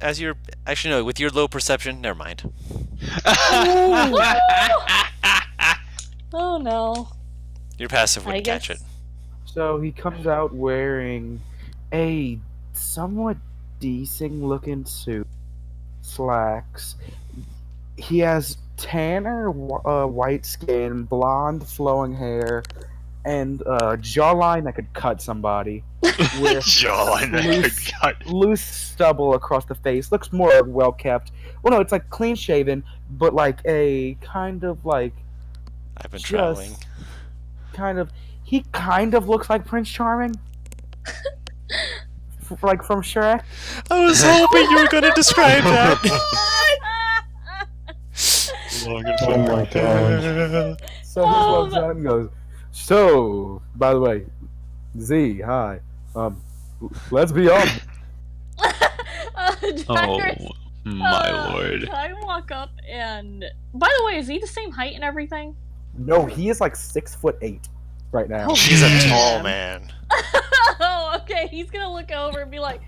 as you're actually no, with your low perception, never mind. Oh no. Your passive wouldn't I catch it. guess- So he comes out wearing a somewhat decent looking suit, slacks. He has tanner white skin, blonde flowing hair, and a jawline that could cut somebody. With Jawline that loose- could cut. Loose stubble across the face. Looks more well kept. Well, no, it's like clean shaven, but like a kind of like I've been just traveling. kind of. He kind of looks like Prince Charming. Like from Shrek. I was hoping you were going to describe that. Oh my god. So he walks out and goes, "So, by the way, Z, hi. Let's be on." Dagger's, My lord. Can I walk up and? By the way, is he the same height and everything? No, he is like 6'8" right now. Oh, He's a man. tall man. Oh, okay. He's gonna look over and be like,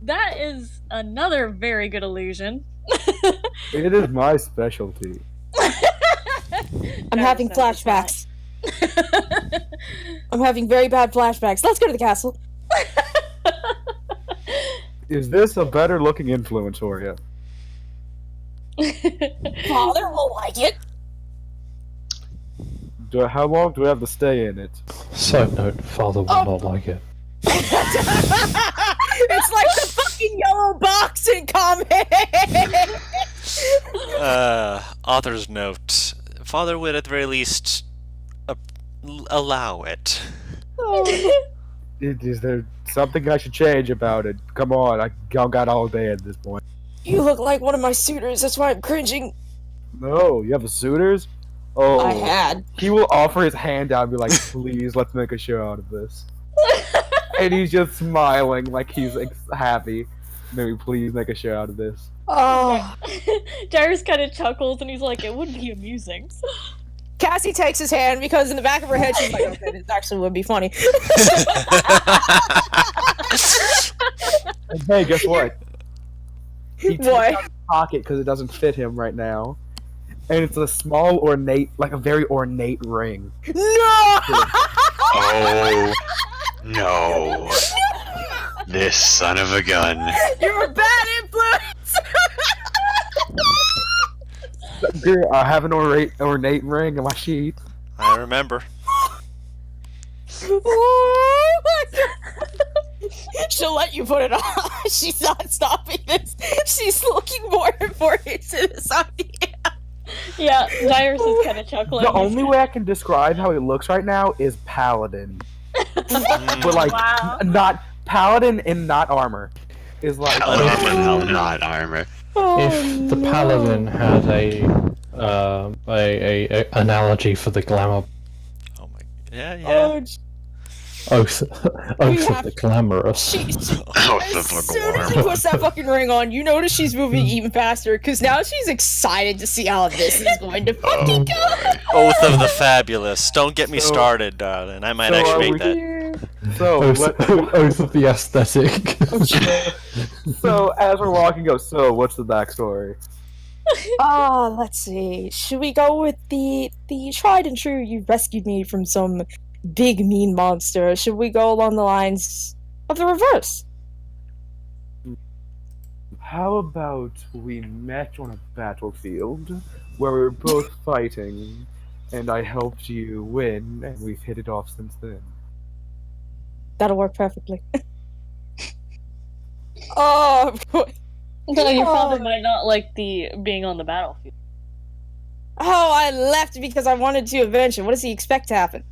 "That is another very good illusion." It is my specialty. I'm having Dagger's flashbacks. I'm having very bad flashbacks. Let's go to the castle. Is this a better looking influence for you? Father will like it. How long do we have to stay in it? Side note, father will not like it. It's like the fucking yellow box in comic. Author's note. Father would at the very least allow it. Is there something I should change about it? Come on, I got all day at this point. You look like one of my suitors. That's why I'm cringing. No, you have a suitors? Oh, I had. He will offer his hand out and be like, "Please, let's make a show out of this." And he's just smiling like he's happy. Maybe please make a show out of this. Oh. Darius kind of chuckles and he's like, "It would be amusing." Cassie takes his hand because in the back of her head she's like, okay, this actually would be funny. And hey, guess what? He takes What? out his pocket because it doesn't fit him right now. And it's a small, ornate, like a very ornate ring. No! Oh no. This son of a gun. You're a bad influence! Girl, I have an ornate ring in my sheet. I remember. Oh my God. She'll let you put it on. She's not stopping this. She's looking more and more into this idea. Yeah, Darius is kind of chuckling. The only way I can describe how he looks right now is paladin, but like Wow. not paladin and not armor. Is like Paladin, not armor. If the paladin had a analogy for the glamour Oh my. Yeah, yeah. Oh, oath of have- the glamorous. she, Oh, as the soon as she puts that fucking ring on, you notice she's moving even faster because now she's excited to see how this is going to fucking go. Oath of the Fabulous. Don't get me So- started, darling. I might so actually are make we- that. So, Oath of the aesthetic. so as we're walking, go. So, what's the backstory? Let's see. Should we go with the tried and true? You rescued me from some big mean monster. Should we go along the lines of the reverse? How about we met on a battlefield where we were both fighting, and I helped you win, and we've hit it off since then. That'll work perfectly. Oh, of course. No, your father might not like the being on the battlefield. Oh, I left because I wanted to avenge him. What does he expect to happen?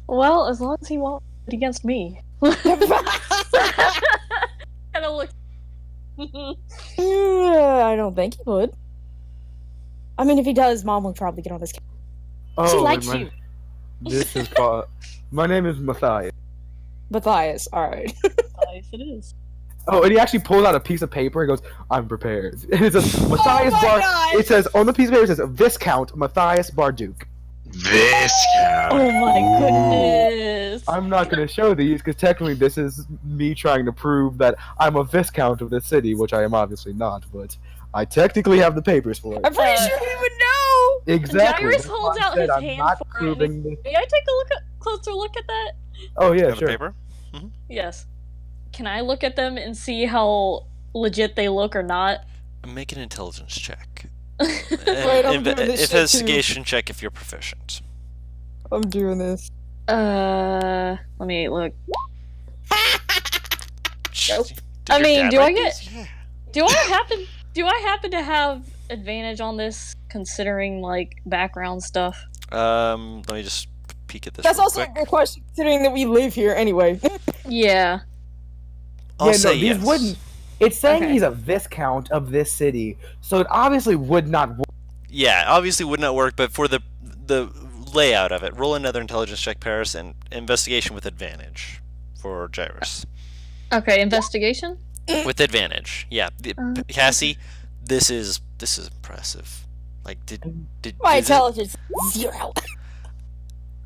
Well, as long as he won't fight against me. Kind of looks. I don't think he would. I mean, if he does, Mom will probably get on this case. She likes and you. This is called. My name is Matthias. Matthias, alright. it is. Oh, and he actually pulls out a piece of paper and goes, "I'm prepared." And it says Matthias God. It says on the piece of paper it says Viscount Matthias Barduke. Viscount. Oh my goodness. I'm not going to show these because technically this is me trying to prove that I'm a Viscount of this city, which I am obviously not, but I technically have the papers for it. I'm pretty sure he would know. Exactly. Dyrus That's why holds I out said his I'm hand not for it. proving this. May I take a closer look at that? Oh yeah, Have the sure. paper? Yes. Can I look at them and see how legit they look or not? Make an intelligence check. Wait, I'm doing this shit too. Investigation check if you're proficient. I'm doing this. Let me look. Nope. Did I your mean, dad do I write get- these? Yeah. Do I happen to have advantage on this considering like background stuff? Let me just peek at this. That's real also quick. a good question, considering that we live here anyway. Yeah. I'll say these yes. wouldn't. It's saying Okay. he's a Viscount of this city, so it obviously would not work. Yeah, obviously would not work, but for the layout of it, roll another intelligence check, Paris, and investigation with advantage for Gyrus. Okay, investigation? With advantage, yeah. Cassie, this is impressive. Like, did My is it- intelligence 0.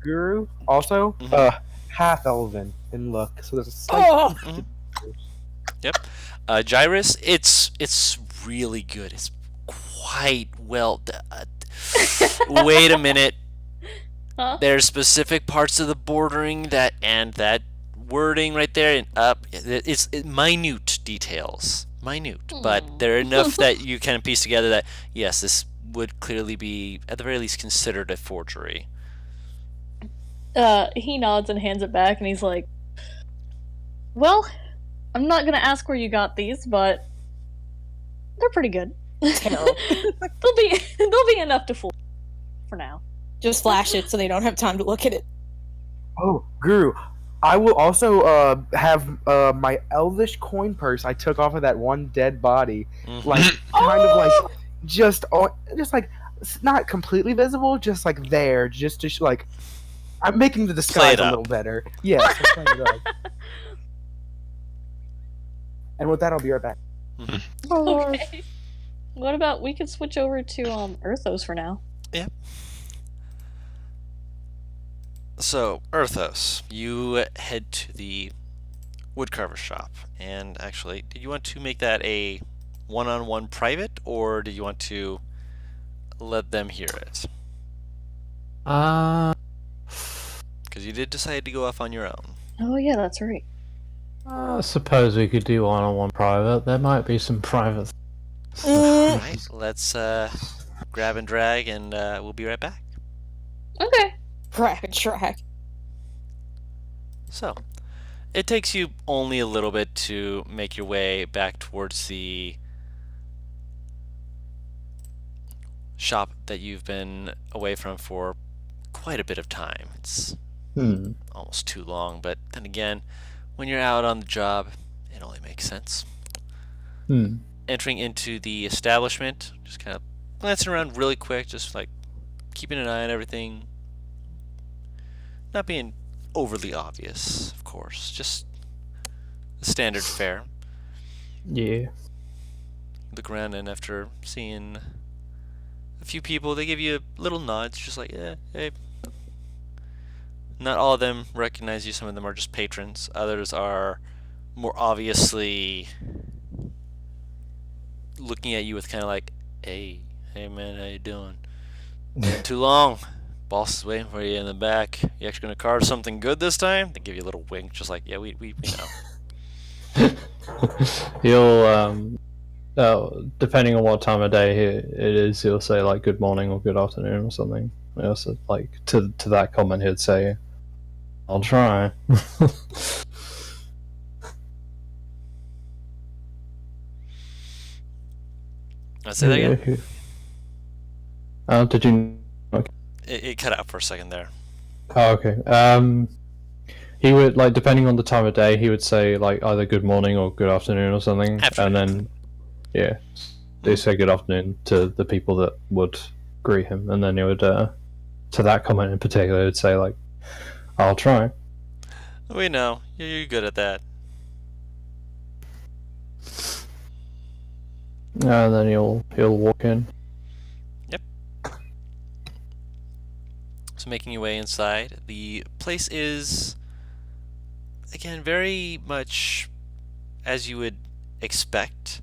Guru also Mhm. half elven in look, so there's a slight. Oh, Gyrus, it's really good. It's quite well done. Wait a minute. Huh? There's specific parts of the bordering that wording right there and up. It's minute details, but they're enough that you kind of piece together that yes, this would clearly be at the very least considered a forgery. He nods and hands it back, and he's like, "Well, I'm not gonna ask where you got these, but they're pretty good. Terrible. they'll be enough to fool for now." just flash it so they don't have time to look at it. Oh, Guru, I will also have my elvish coin purse I took off of that one dead body, Mhm. like kind of like just like not completely visible, just like there, just to like I'm making the Play disguise it a up. little better. Yes, I'm playing it up. And with that, I'll be right back. Okay. What about we could switch over to Earthos for now? So, Earthos, you head to the woodcarver shop, and actually, did you want to make that a one-on-one private, or did you want to let them hear it? Uh, Because you did decide to go off on your own. Oh yeah, that's right. I suppose we could do one-on-one private. There might be some private. Alright, let's grab and drag, and we'll be right back. Okay. Grab track. So, it takes you only a little bit to make your way back towards the shop that you've been away from for quite a bit of time. It's almost too long, but then again, when you're out on the job, it only makes sense. Entering into the establishment, just kind of glancing around really quick, just like keeping an eye on everything. Not being overly obvious, of course, just the standard fare. Yeah. Look around, and after seeing a few people, they give you little nods, just like, yeah, hey. Not all of them recognize you, some of them are just patrons. Others are more obviously looking at you with kind of like, hey man, how you doing? Been too long. Boss is waiting for you in the back. You actually gonna carve something good this time? They give you a little wink, just like, yeah, we know. He'll depending on what time of day it is, he'll say like good morning or good afternoon or something. He also like to that comment he'd say, "I'll try." Say that again? Did you? It cut out for a second there. Oh, okay. He would like depending on the time of day, he would say like either good morning or good afternoon or something, Afternoon. and then yeah, they say good afternoon to the people that would greet him, and then he would to that comment in particular, would say like, "I'll try." We know you're good at that. And then he'll walk in. So making your way inside, the place is, again, very much as you would expect.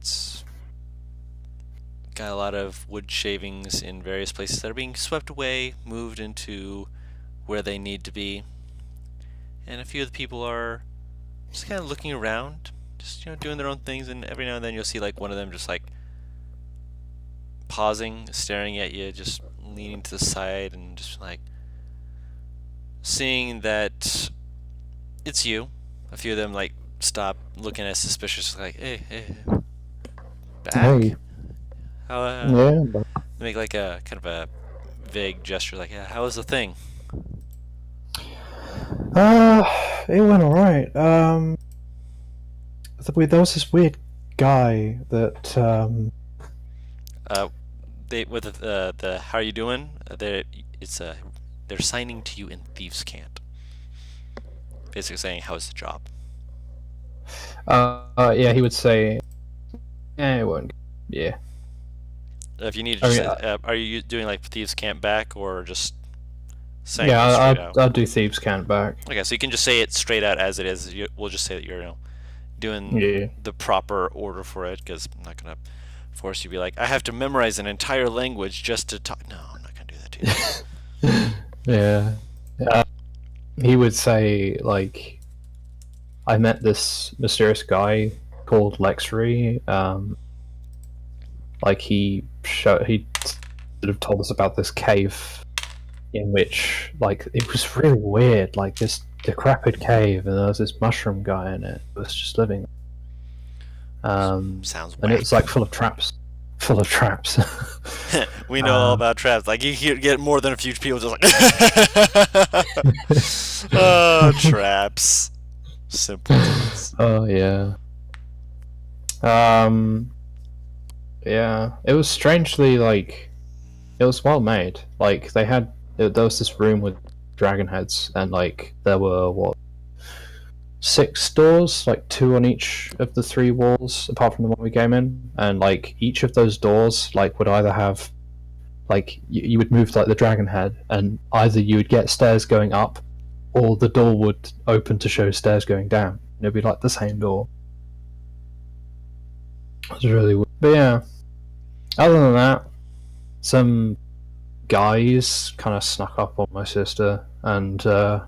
It's got a lot of wood shavings in various places that are being swept away, moved into where they need to be. And a few of the people are just kind of looking around, just doing their own things, and every now and then you'll see like one of them just like pausing, staring at you, just leaning to the side and just like seeing that it's you. A few of them like stop looking as suspicious, like, hey, back. Hey. How, Yeah, but make like a kind of a vague gesture, like, yeah, how was the thing? it went alright. There was this weird guy that They with the how are you doing? They're signing to you in thieves' cant, basically saying how's the job. yeah, he would say, it won't. Yeah. If you need to, I mean, say, are you doing like thieves' cant back or just saying Yeah, it straight out? I'll do thieves' cant back. Okay, so you can just say it straight out as it is. We'll just say that you're doing Yeah. the proper order for it, because I'm not gonna force you to be like, I have to memorize an entire language just to talk. No, I'm not gonna do that to you. Yeah. He would say, like, I met this mysterious guy called Lexry. Like, he sort of told us about this cave in which, like, it was really weird, like this decrepit cave, and there was this mushroom guy in it who was just living. Sounds and whack. it's like full of traps. We know all about traps. Like you get more than a few people just like, oh, traps. Simple. Oh yeah. Yeah. It was strangely like, it was well made. Like there was this room with dragon heads, and like there were 6 doors, like 2 on each of the 3 walls, apart from the one we came in, and like each of those doors, like would either have, like you would move like the dragon head, and either you would get stairs going up, or the door would open to show stairs going down. And it'd be like the same door. It was really weird. But yeah, other than that, some guys kind of snuck up on my sister and her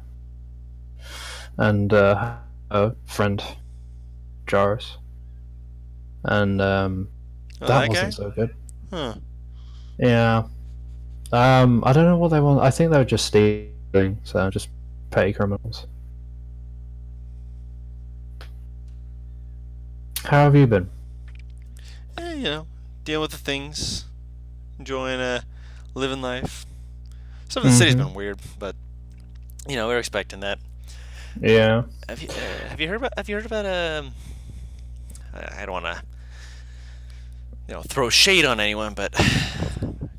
friend Jarvis, and that that wasn't guy? so good. Huh. Yeah. I don't know what they want. I think they were just stealing, so just petty criminals. How have you been? Dealing with the things, enjoying living life. Some of the city's been weird, but we're expecting that. Yeah. Have you heard about I don't want to throw shade on anyone, but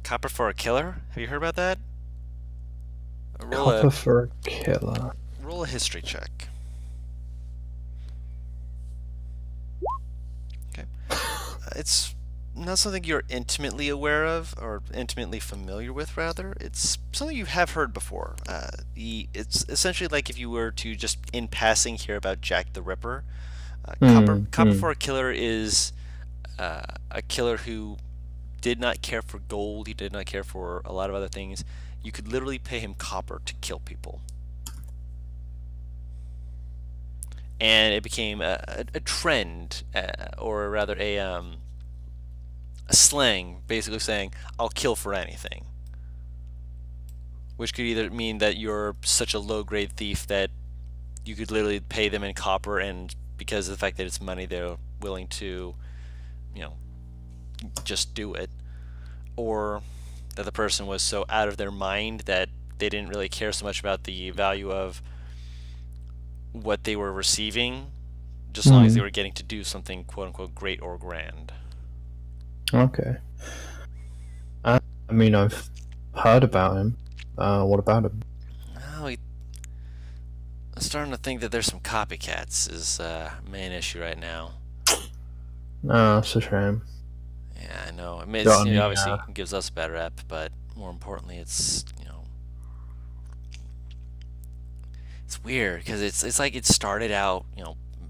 copper for a killer? Have you heard about that? Copper for a killer. Roll a history check. Okay. It's not something you're intimately aware of, or intimately familiar with, rather. It's something you have heard before. It's essentially like if you were to just in passing hear about Jack the Ripper. Copper for a killer is a killer who did not care for gold. He did not care for a lot of other things. You could literally pay him copper to kill people. And it became a trend, or rather a slang, basically saying, I'll kill for anything. Which could either mean that you're such a low-grade thief that you could literally pay them in copper, and because of the fact that it's money, they're willing to, just do it. Or that the person was so out of their mind that they didn't really care so much about the value of what they were receiving, just as long as they were getting to do something quote-unquote great or grand. Okay. I mean, I've heard about him. What about him? Oh, I'm starting to think that there's some copycats is main issue right now. No, it's a shame. Yeah, I know. I mean, Got any, obviously it gives us a bad rep, Yeah, I know. I mean, got any, obviously it gives us a bad rep, but more importantly, it's weird because it's like it started out,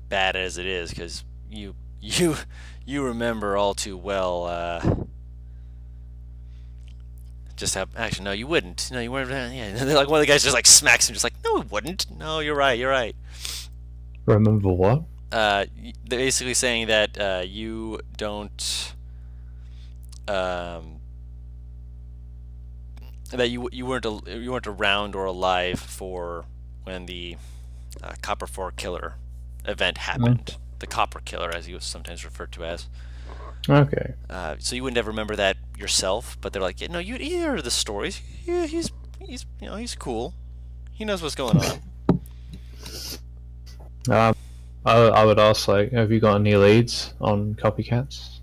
bad as it is because you you remember all too well. Just have actually no, you wouldn't. No, you weren't. Yeah, like one of the guys just like smacks him, just like no, it wouldn't. No, you're right. You're right. remember what? They're basically saying that you don't. Um, that you weren't around or alive for when the Copper 4 Killer event happened. The Copper Killer, as he was sometimes referred to as. Okay. So you would never remember that yourself, but they're like, yeah, no, you hear the stories. Yeah, he's he's cool. He knows what's going on. I would ask, like, have you got any leads on copycats?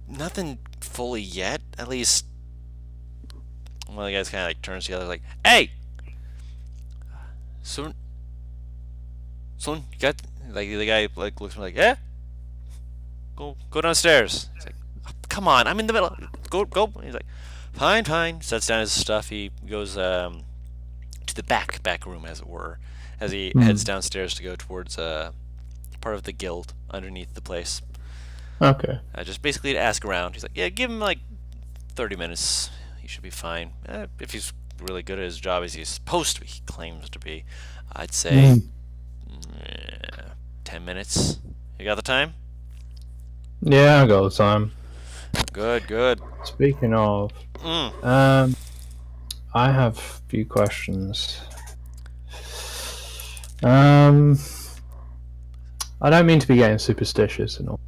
Nothing fully yet. At least one of the guys kind of like turns to the other, like, "Hey, son, you got like the guy like looks at me like, yeah, go downstairs." He's like, "Oh, come on, I'm in the middle. Go." He's like, fine, fine. Sets down his stuff. He goes to the back room, as it were, as he heads downstairs to go towards part of the guild underneath the place. Okay. Just basically to ask around. He's like, yeah, give him like 30 minutes. He should be fine. If he's really good at his job as he's supposed to be, he claims to be, I'd say 10 minutes. You got the time? Yeah, I got the time. Good. Speaking of, I have a few questions. I don't mean to be getting superstitious and all.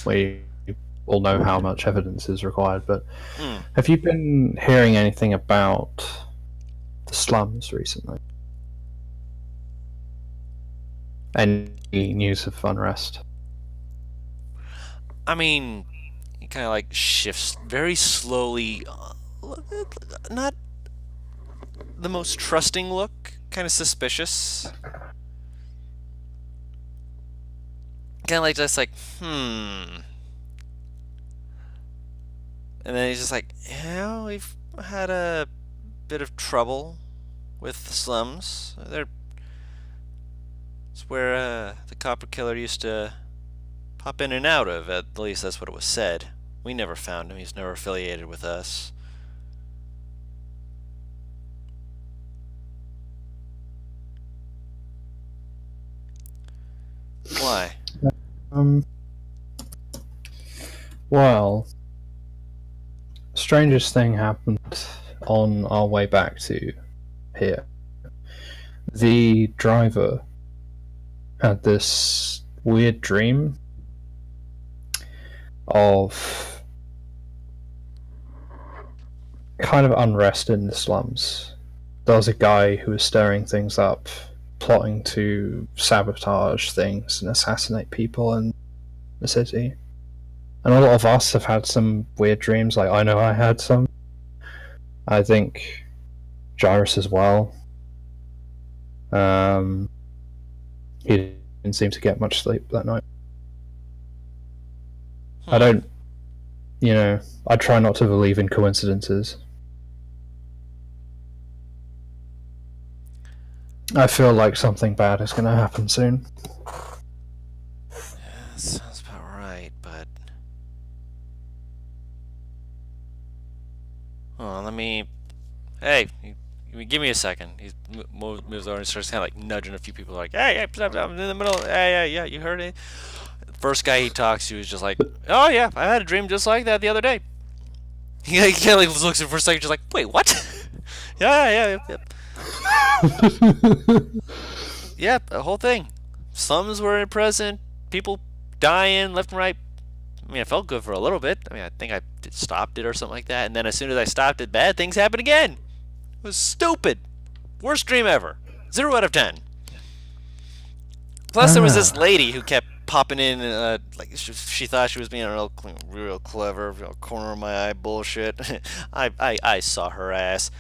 We all know how much evidence is required, but have you been hearing anything about the slums recently? Any news of unrest? I mean, he kind of like shifts very slowly. Not the most trusting look, kind of suspicious. Kind of like just like, And then he's just like, yeah, we've had a bit of trouble with the slums. It's where the Copper Killer used to pop in and out of. At least that's what it was said. We never found him. He's never affiliated with us. Why? Well, strangest thing happened on our way back to here. The driver had this weird dream of kind of unrest in the slums. There was a guy who was stirring things up, plotting to sabotage things and assassinate people in the city. And a lot of us have had some weird dreams. Like, I know I had some. I think Gyrus as well. He didn't seem to get much sleep that night. I don't, I try not to believe in coincidences. I feel like something bad is going to happen soon. Yeah, sounds about right, but... Oh, let me... Hey, give me a second. He moves over and starts kind of like nudging a few people, like, hey, I'm in the middle. Hey, yeah, you heard it? First guy he talks to is just like, oh yeah, I had a dream just like that the other day. He kind of like looks at it for a second, just like, wait, what? yeah. Yep, the whole thing. Slums were present, people dying left and right. I mean, I felt good for a little bit. I mean, I think I stopped it or something like that. And then as soon as I stopped it, bad things happened again. It was stupid. Worst dream ever. 0 out of 10. Plus, there was this lady who kept popping in, like she thought she was being real clever, corner of my eye bullshit. I saw her ass.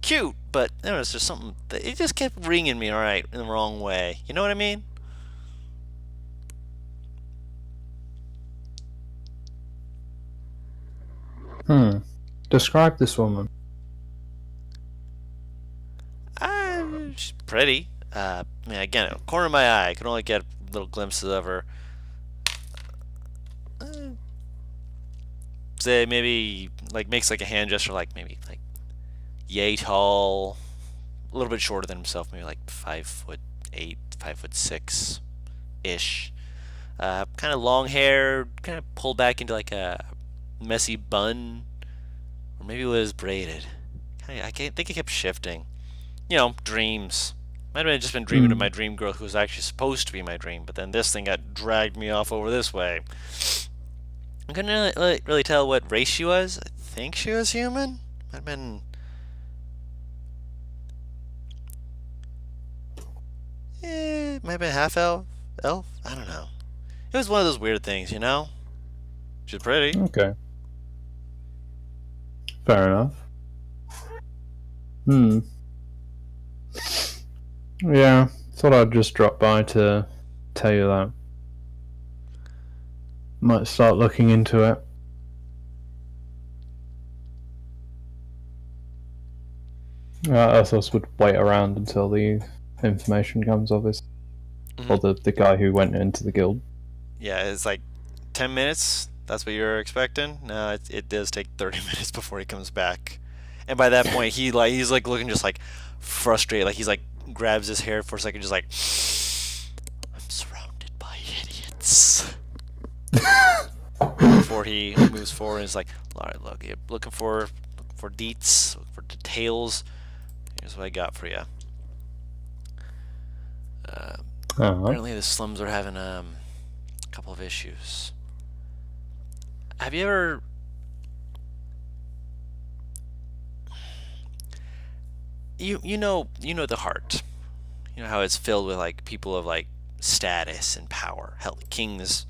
Cute, but there was just something. It just kept ringing me, alright, in the wrong way. You know what I mean? Describe this woman. She's pretty. I mean, again, corner of my eye, I can only get little glimpses of her. Say maybe like makes like a hand gesture, like maybe like yay tall, a little bit shorter than himself, maybe like 5'8", 5'6" ish. Kind of long hair, kind of pulled back into like a messy bun, or maybe it was braided. I can't think it kept shifting. You know, dreams. Might have just been dreaming of my dream girl who was actually supposed to be my dream, but then this thing got dragged me off over this way. I couldn't really tell what race she was. I think she was human. Might have been. Might have been half elf. Elf? I don't know. It was one of those weird things, you know? She's pretty. Okay. Fair enough. Yeah, thought I'd just drop by to tell you that. Might start looking into it. Ethos would wait around until the information comes, obviously. Or the guy who went into the guild. Yeah, it's like 10 minutes. That's what you're expecting? No, it does take 30 minutes before he comes back. And by that point, he's like looking just like frustrated. Like he's like grabs his hair for a second, just like, I'm surrounded by idiots. Before he moves forward, and is like, all right, look, you're looking for deets, looking for details. Here's what I got for you. Apparently, the slums are having a couple of issues. Have you ever? You know the heart. You know how it's filled with like people of like status and power. Hell, the king is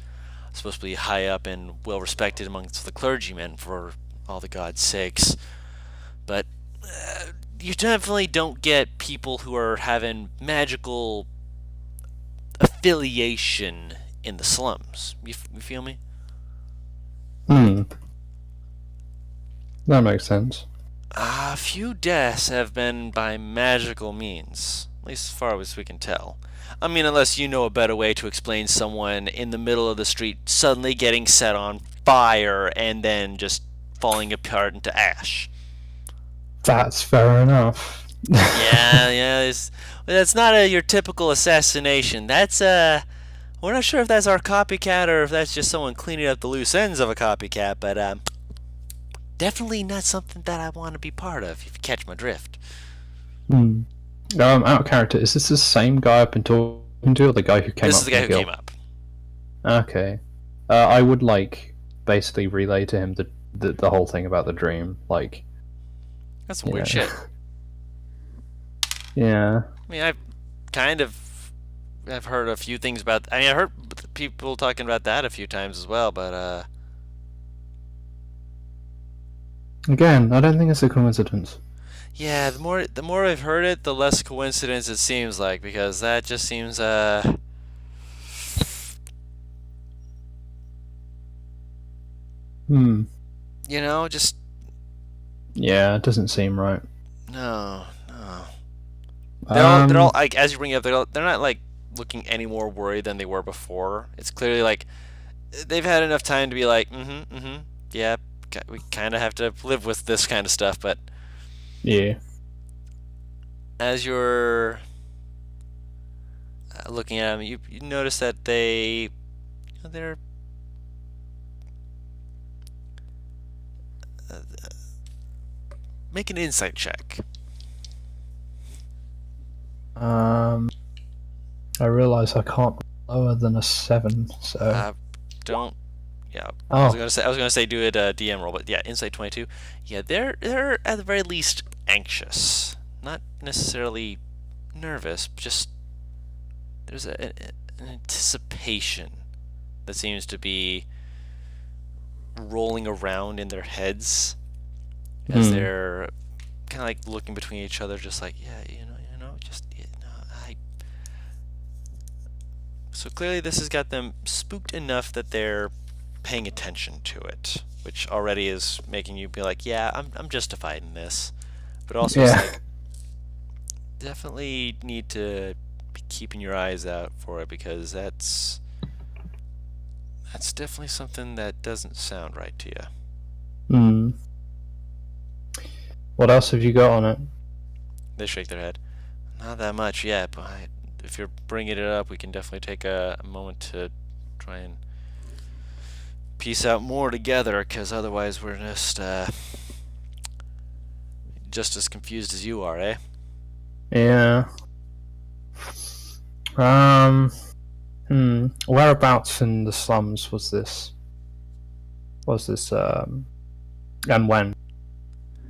supposed to be high up and well respected amongst the clergymen for all the gods' sakes. But you definitely don't get people who are having magical affiliation in the slums. You feel me? That makes sense. A few deaths have been by magical means, at least as far as we can tell. I mean, unless you know a better way to explain someone in the middle of the street suddenly getting set on fire and then just falling apart into ash. That's fair enough. yeah, that's not your typical assassination. That's we're not sure if that's our copycat or if that's just someone cleaning up the loose ends of a copycat, but definitely not something that I want to be part of, if you catch my drift. Out of character, is this the same guy I've been talking to, or the guy who came up? This is the guy who came up. Okay. I would like basically relay to him the whole thing about the dream. Like, that's some weird shit. Yeah. I mean, I've heard a few things about. I mean, I heard people talking about that a few times as well, but again, I don't think it's a coincidence. Yeah, the more I've heard it, the less coincidence it seems like, because that just seems you know, just yeah, it doesn't seem right. No. They're all like, as you bring it up, they're not like looking any more worried than they were before. It's clearly like they've had enough time to be like, yeah, we kind of have to live with this kind of stuff, but yeah. As you're looking at them, you notice that they're make an insight check. I realize I can't lower than a 7, so don't. Yeah, oh. I was gonna say do it DM roll, but yeah, insight 22. Yeah, they're at the very least anxious, not necessarily nervous. Just there's an anticipation that seems to be rolling around in their heads as they're kind of like looking between each other, just like So clearly, this has got them spooked enough that they're paying attention to it. which already is making you be like, yeah, I'm justified in this. But also, Yeah. it's like, definitely need to be keeping your eyes out for it, because that's definitely something that doesn't sound right to you. Hmm. What else have you got on it? They shake their head. Not that much yet, but if you're bringing it up, we can definitely take a moment to try and piece out more together, because otherwise we're just as confused as you are, eh? Yeah. Whereabouts in the slums was this? And when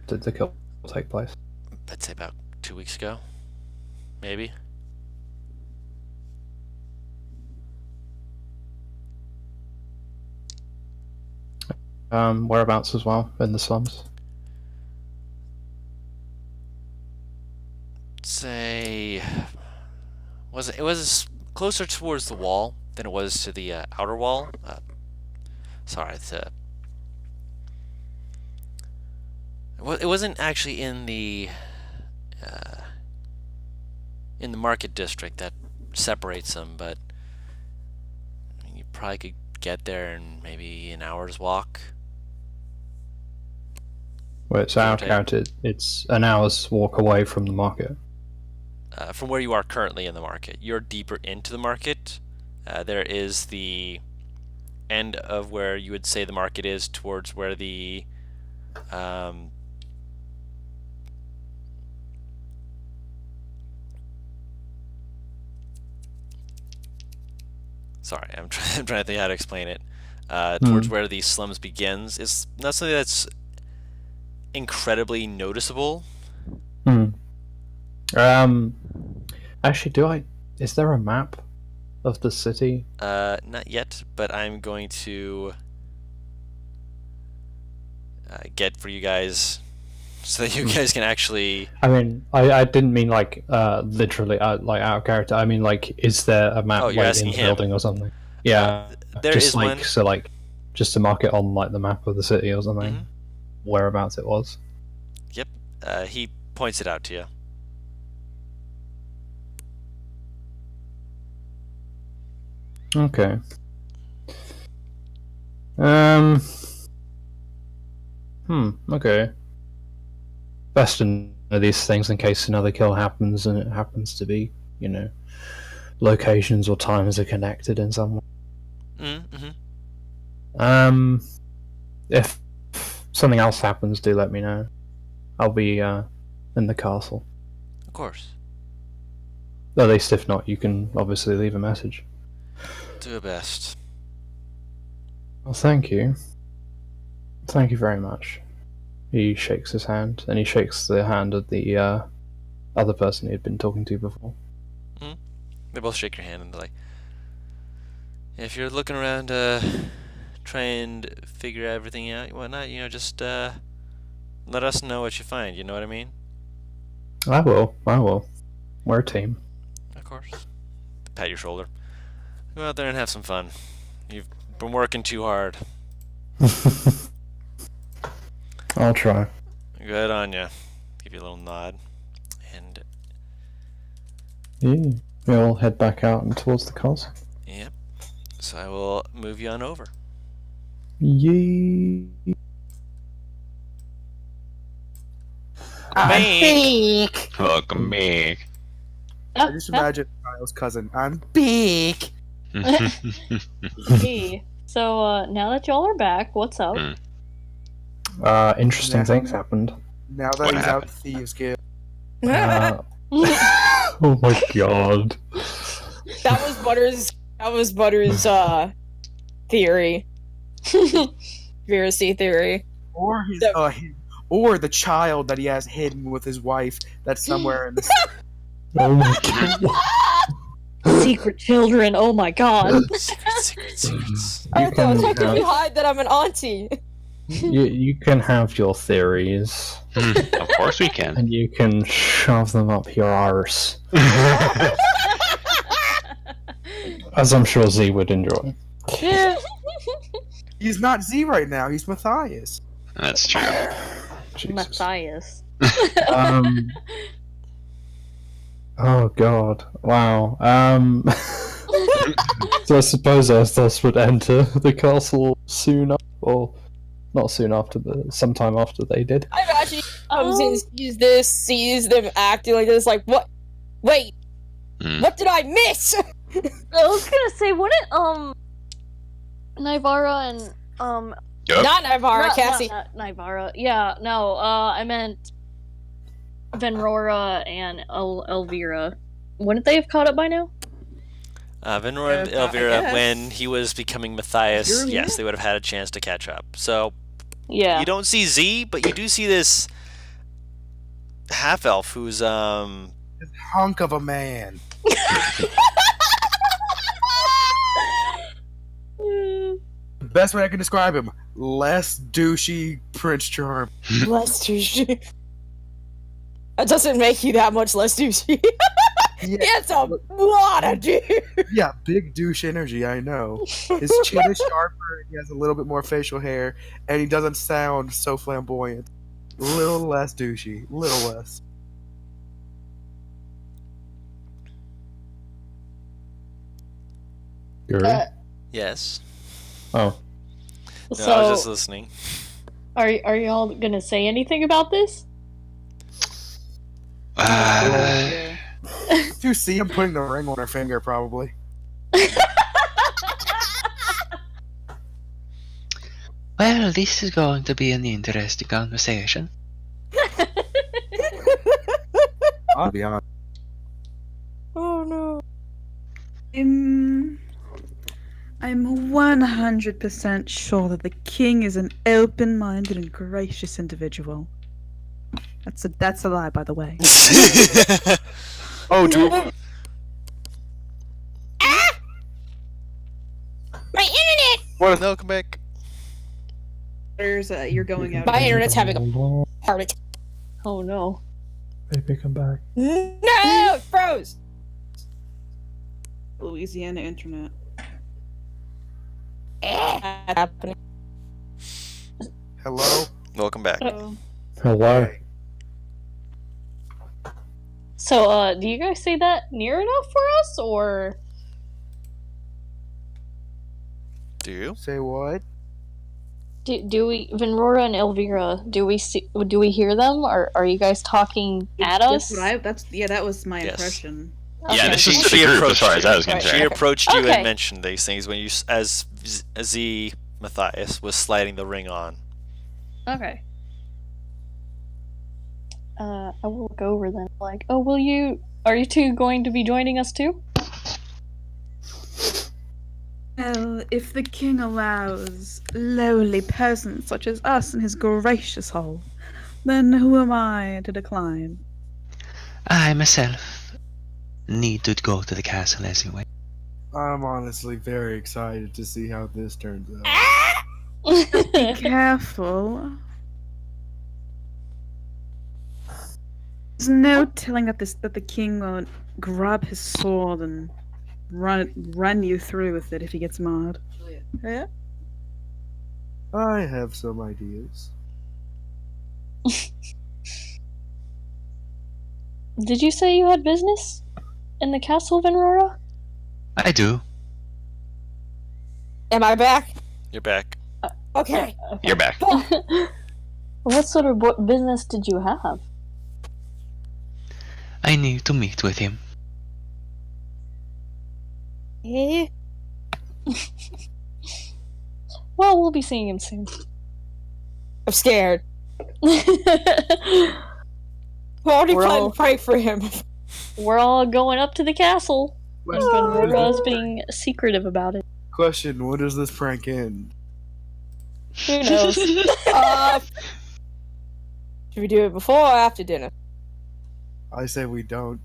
did the kill take place? I'd say about 2 weeks ago, maybe. Whereabouts as well in the slums? Say, it was closer towards the wall than it was to the outer wall. Sorry, it wasn't actually in the market district that separates them, but I mean, you probably could get there in maybe an hour's walk. Well, it's our count. It's an hour's walk away from the market. From where you are currently in the market. You're deeper into the market. There is the end of where you would say the market is towards where the sorry, I'm trying to think how to explain it. Towards where the slums begins is not something that's incredibly noticeable. Actually, is there a map of the city? Not yet, but I'm going to get for you guys so that you guys can actually. I mean, I didn't mean like literally like out of character. I mean, like, is there a map Oh, you're like asking in the him. building or something? Yeah, there just is like one. so like just to mark it on like the map of the city or something. Whereabouts it was. Yep. He points it out to you. Okay. Okay. Best to know these things in case another kill happens, and it happens to be, locations or times are connected in some way. If something else happens, do let me know. I'll be in the castle. Of course. At least if not, you can obviously leave a message. Do your best. Well, thank you. Thank you very much. He shakes his hand, and he shakes the hand of the other person he had been talking to before. They both shake your hand, and they're like, if you're looking around try and figure everything out and whatnot, just let us know what you find, you know what I mean? I will. We're a team. Of course. Pat your shoulder. Go out there and have some fun. You've been working too hard. I'll try. Good on you. Give you a little nod. And Yeah, we'll head back out and towards the castle. yep. So I will move you on over. Yay. I'm big. Welcome back. I just imagine Kyle's cousin. I'm big. Hey, so now that y'all are back, what's up? Interesting Yeah. things happened. Now that What he's happened? out Thieves Guild. Oh my god. That was Butter's theory. Conspiracy theory. Or his, or the child that he has hidden with his wife that's somewhere in the Oh my god. Secret children, oh my god. Secrets. I thought, how can have- you hide that I'm an auntie? You can have your theories, Of course we can. and you can shove them up your arse, as I'm sure Z would enjoy. He's not Z right now. He's Matthias. That's true. Jesus. Matthias. Oh god. Wow. So I suppose Ait'seh would enter the castle soon or not soon after, but sometime after they did. I imagine he comes in, sees this, sees them acting like this, like, what? Wait, what did I miss? I was gonna say, wouldn't Nivara and Yep. Not Nivara, Cassie. not Nivara. Yeah, no. I meant Venrora and Elvira. Wouldn't they have caught up by now? Venrora and I Elvira, guess. when he was becoming Matthias, Sure, yes, yeah. they would have had a chance to catch up. So Yeah. you don't see Z, but you do see this half elf who's This hunk of a man. The best way I can describe him: less douchey Prince Charm. Less douchey. That doesn't make you that much less douchey. Yeah, It's a lot of douche. yeah, big douche energy. I know. His chin is sharper. He has a little bit more facial hair, and he doesn't sound so flamboyant. A little less douchey. Little less. Yuri? yes. Oh. No, So, I was just listening. are y'all gonna say anything about this? Uh, Did you see him putting the ring on her finger? Probably. Well, this is going to be an interesting conversation. I'll be honest. Oh no. I'm 100% sure that the king is an open-minded and gracious individual. That's a lie, by the way. Oh, Drew. My internet! No, come back. You're going out. My internet's having a heart attack. Oh no. Baby, come back. No! It froze! Louisiana internet. Happening. Hello. Welcome back. Hello. So, do you guys say that near enough for us, or Do you? Say what? do we Venrora and Elvira? Do we hear them, or are you guys talking at us? That was my Yes. impression. yeah, Okay. this is She to the group as approached far as you. I was Right. concerned. She approached you Okay. and mentioned these things when you, as Z Matthias was sliding the ring on. Okay. I will look over then. Like, oh, are you two going to be joining us too? Well, if the king allows lowly peasants such as us in his gracious hall, then who am I to decline? I myself need to go to the castle anyway. I'm honestly very excited to see how this turns out. Be careful. There's no telling that the king won't grab his sword and run you through with it if he gets mad. Yeah. I have some ideas. Did you say you had business in the castle of Venrora? I do. Am I back? You're back. Okay. You're back. What sort of business did you have? I need to meet with him. Eh? Well, we'll be seeing him soon. I'm scared. I'm already We're planning all- to pray for him. We're all going up to the castle. And Question, Venrora's being secretive about it. question, when does this prank end? Who knows? Should we do it before or after dinner? I say we don't.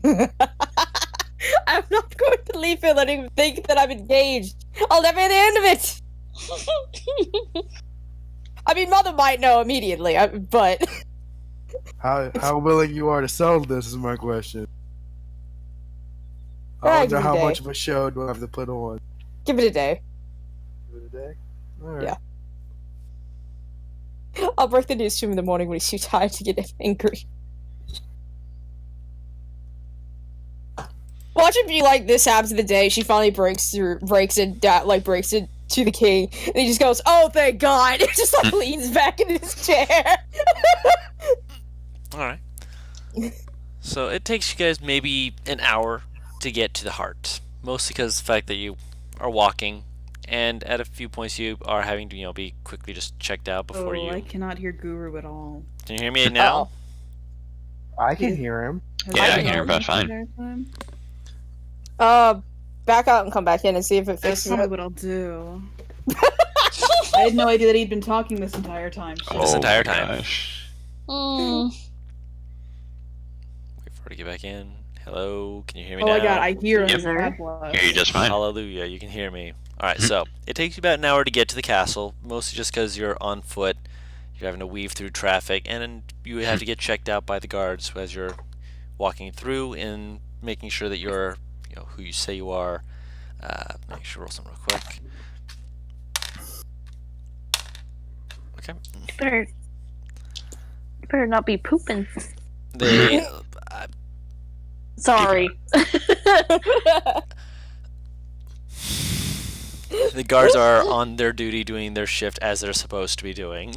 I'm not going to leave here letting him think that I'm engaged. I'll never hear the end of it. I mean, Mother might know immediately, but How willing you are to sell this is my question. I Alright, wonder give it how a much day. of a show do I have to put on? give it a day. For the day? Alright. Yeah. I'll break the news to him in the morning when he's too tired to get angry. Watch it be like this happens the day she finally breaks into the king, and he just goes, "Oh, thank God!" and just like leans back in his chair. All right. So it takes you guys maybe an hour to get to the heart, mostly because of the fact that you are walking, and at a few points you are having to, be quickly just checked out before you. I cannot hear Guru at all. Can you hear me now? I can hear him. Yeah, I can hear him just fine. Back out and come back in and see if it That's fixes probably it. what I'll do. I had no idea that he'd been talking this entire time. Shit. This entire my time. gosh. Mm. Wait for her to get back in. Hello, can you hear me Oh now? my god, I hear him. Yep. God bless. Hear you just fine. Hallelujah, you can hear me. Alright, so it takes you about an hour to get to the castle, mostly just because you're on foot, you're having to weave through traffic, and then you have to get checked out by the guards as you're walking through and making sure that you're, who you say you are. Make sure roll some real quick. Okay. You better not be pooping. They, Sorry. the guards are on their duty doing their shift as they're supposed to be doing,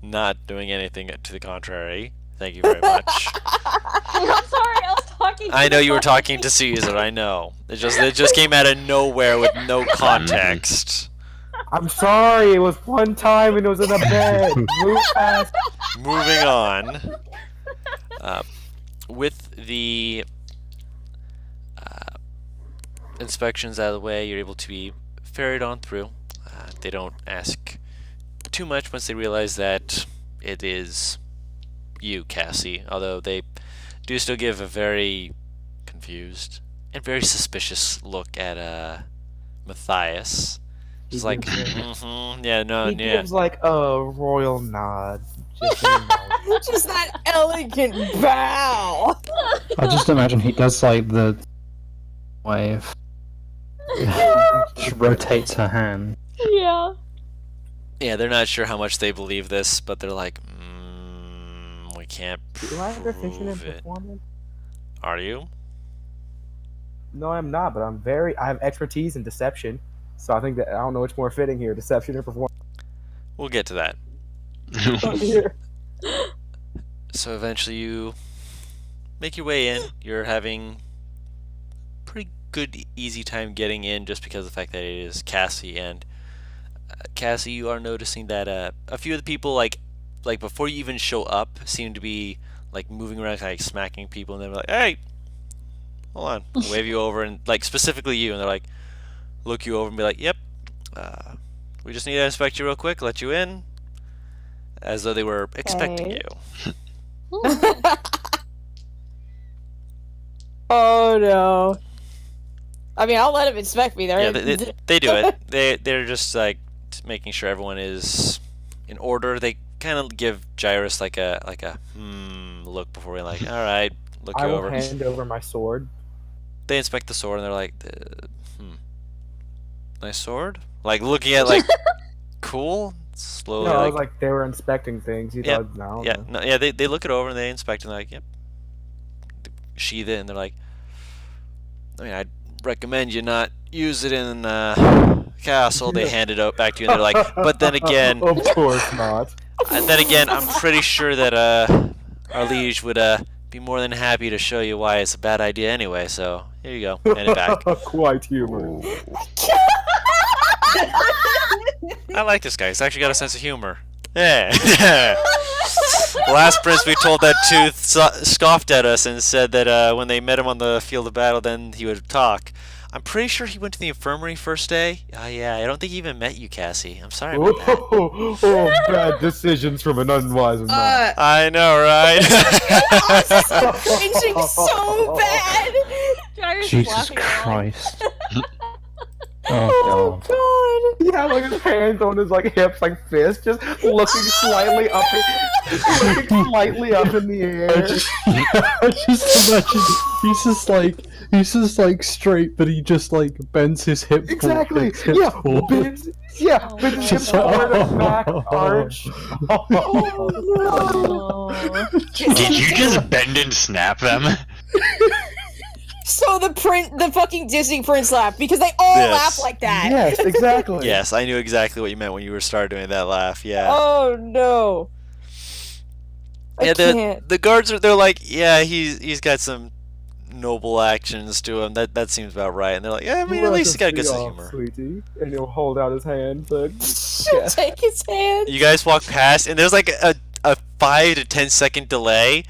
not doing anything to the contrary. Thank you very much. I'm sorry, I was talking. I know you were talking to Caesar. I know. It just came out of nowhere with no context. I'm sorry, it was one time and it was in a bed. Move fast. Moving on. With the inspections out of the way, you're able to be ferried on through. They don't ask too much once they realize that it is you, Cassie, although they do still give a very confused and very suspicious look at Matthias. Just like, yeah, no, He yeah. gives like a royal nod. Just so you know. Just that elegant bow. I just imagine he does like the wave. She rotates her hand. Yeah. Yeah, they're not sure how much they believe this, but they're like, we can't Do I have proficient in prove it. performance? Are you? No, I'm not, but I have expertise in deception. So I think that I don't know which more fitting here, deception or performance. We'll get to that. Here. So eventually you make your way in. You're having pretty good, easy time getting in just because of the fact that it is Cassie. And Cassie, you are noticing that a few of the people, like before you even show up, seem to be like moving around, like smacking people, and they're like, "Hey, hold on," and wave you over, and like specifically you, and they're like, look you over and be like, "Yep, we just need to inspect you real quick, let you in," as though they were expecting Okay. you. Oh no. I mean, I'll let him inspect me. Yeah, they do it. They're just like making sure everyone is in order. They kind of give Gyrus like a look before we're like, all right, look I you will over. hand over my sword. They inspect the sword and they're like, nice sword. Like looking at like, cool. Slowly, No, I was like they were inspecting things. You Yep. thought, no. yeah, no, yeah. They look it over and they inspect and they're like, yep. Sheath it and they're like, I mean, I'd recommend you not use it in castle. They hand it out back to you and they're like, but then again, Of course not. I'm pretty sure that our liege would be more than happy to show you why it's a bad idea anyway. So here you go, hand it back. Quite humorous. I like this guy. He's actually got a sense of humor. Yeah. Last prince we told that tooth scoffed at us and said that when they met him on the field of battle, then he would talk. I'm pretty sure he went to the infirmary first day. Yeah, I don't think he even met you, Cassie. I'm sorry about that. Oh, bad decisions from an unwise man. I know, right? Cringing so bad. Gyrus is Jesus laughing along. Christ. Oh Oh god. He had like his hands on his like hips, like fist, just looking slightly up. Looking slightly up in the air. I just imagine he's just like straight, but he just like bends his hip. Exactly. His hips Yeah. forward. Bends his hips Just forward like, and back arch. Oh. Did you just bend and snap them? So the fucking Disney prince laugh, because they all Yes. laugh like that. Yes, exactly. Yes, I knew exactly what you meant when you were started doing that laugh. Yeah. Oh no. I Yeah, can't. the guards are. They're like, yeah, he's got some noble actions to him. That seems about right. And they're like, yeah, I mean, at least he's got a good sense of humor. Sweetie. And he'll hold out his hand. But She'll take his hand. You guys walk past, and there's like a 5 to 10 second delay.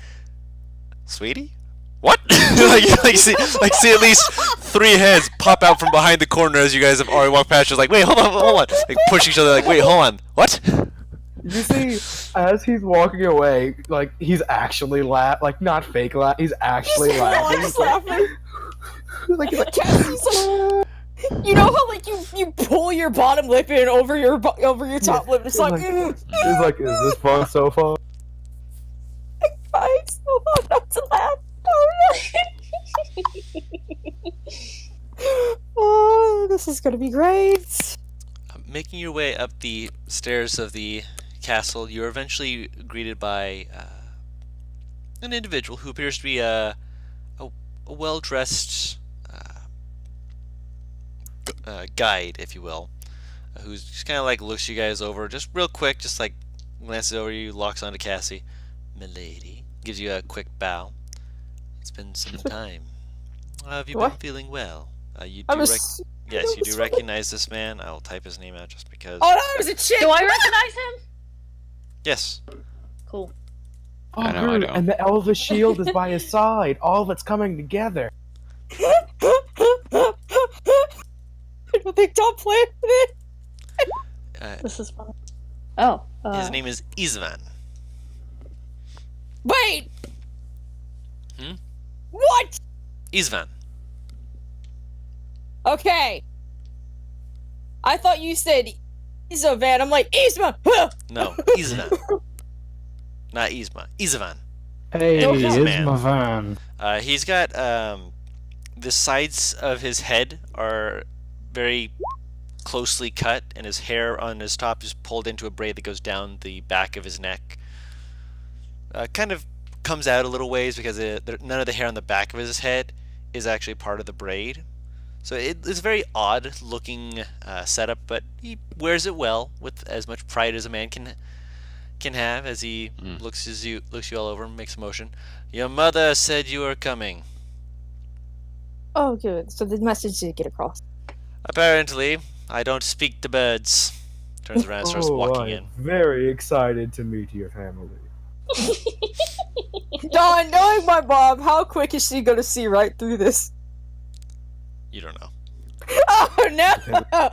Sweetie, what? see at least 3 heads pop out from behind the corner as you guys have already walked past. Just like, wait, hold on. Like push each other. Like, wait, hold on. What? you see, as he's walking away, like he's actually like not fake laugh. He's actually laughing. He's laughing. Like, he's like, Cassie's like, you know how like you pull your bottom lip in over your top lip. It's like, he's like, is this fun so far? I'm so hard not to laugh. Oh, this is gonna be great. Making your way up the stairs of the castle, you are eventually greeted by an individual who appears to be a well-dressed guide, if you will, who's just kind of like looks you guys over, just real quick, just like glances over you, locks onto Cassie. Milady, gives you a quick bow. It's been some time. Have you been What? feeling well? You I do was. yes, you do recognize this man. I will type his name out just because. Oh no, it was a chick. Do I recognize him? Yes. Cool. Oh, I know, I good. know. And the Elvish shield is by his side. All of it's coming together. I don't think Tom played with it. This is fun. Oh. His name is Isvan. Wait. Hmm? What? Isvan. Okay. I thought you said Isovan. I'm like, Isma! Huh! No, Isvan. Not Isma. Isvan. Hey, And here's his man. my van. He's got the sides of his head are very closely cut, and his hair on his top is pulled into a braid that goes down the back of his neck. Kind of comes out a little ways because none of the hair on the back of his head is actually part of the braid. So it's a very odd looking setup, but he wears it well with as much pride as a man can have as he looks you all over and makes a motion. Your mother said you were coming. Oh, good. So the message did get across. Apparently, I don't speak to birds. Turns around and starts walking in. Very excited to meet your family. Don, knowing my mom, how quick is she gonna see right through this? You don't know. Oh no!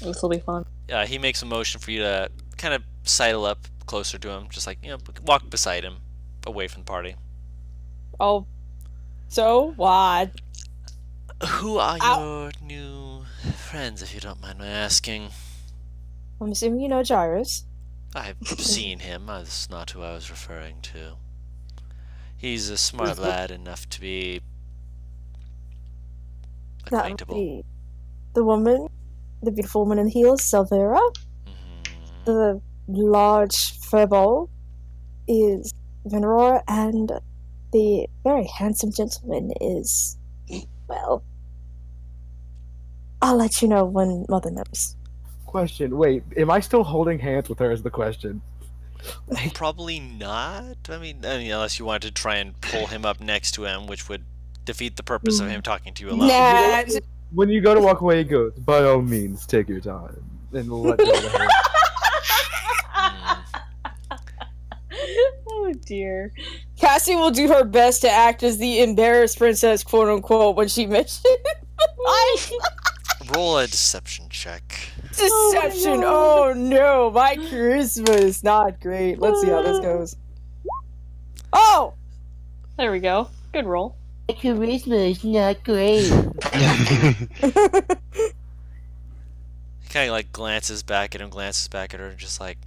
This will be fun. He makes a motion for you to kind of sidle up closer to him, just like, walk beside him, away from the party. Oh, so what? Who are Ow. your new friends, if you don't mind my asking? I'm assuming you know Gyrus. I've seen him. That's not who I was referring to. He's a smart lad enough to be That would acquaintable. be the woman, the beautiful woman in heels, Selvera. Mhm. The large furball is Venror, and the very handsome gentleman is, well, I'll let you know when Mother knows. Question. Wait, am I still holding hands with her? Is the question. Probably not. I mean, unless you wanted to try and pull him up next to him, which would defeat the purpose of him talking to you alone. Nah, When you go to walk away, he goes, by all means, take your time. And let go of the hand. Oh dear. Cassie will do her best to act as the embarrassed princess, quote unquote, when she mentioned Roll a deception check. deception. Oh no, my charisma is not great. Let's see how this goes. Oh! There we go. Good roll. My charisma is not great. He kind of like glances back at him, glances back at her, and just like,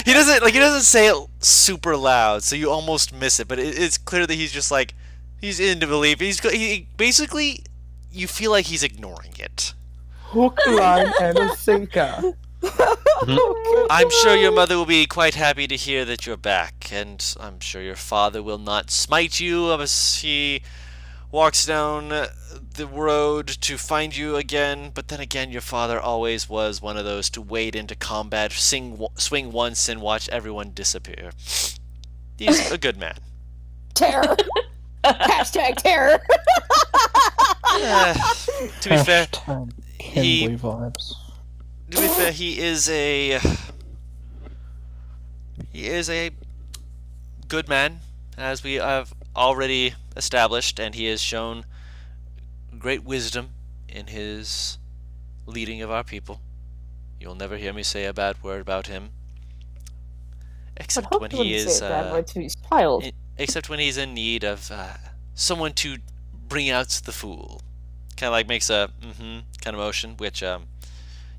He doesn't say it super loud, so you almost miss it. But it's clear that he's just like he's into belief. He basically you feel like he's ignoring it. Hook, line, and a sinker. I'm sure your mother will be quite happy to hear that you're back, and I'm sure your father will not smite you as he walks down the road to find you again. But then again, your father always was one of those to wade into combat, swing once, and watch everyone disappear. He's a good man. Terror. Hashtag terror. To be fair, Kimberly vibes. he is a good man, as we have already established, and he has shown great wisdom in his leading of our people. You'll never hear me say a bad word about him, except when he is except when he's in need of someone to bring out the fool. Kind of like makes a kind of motion, which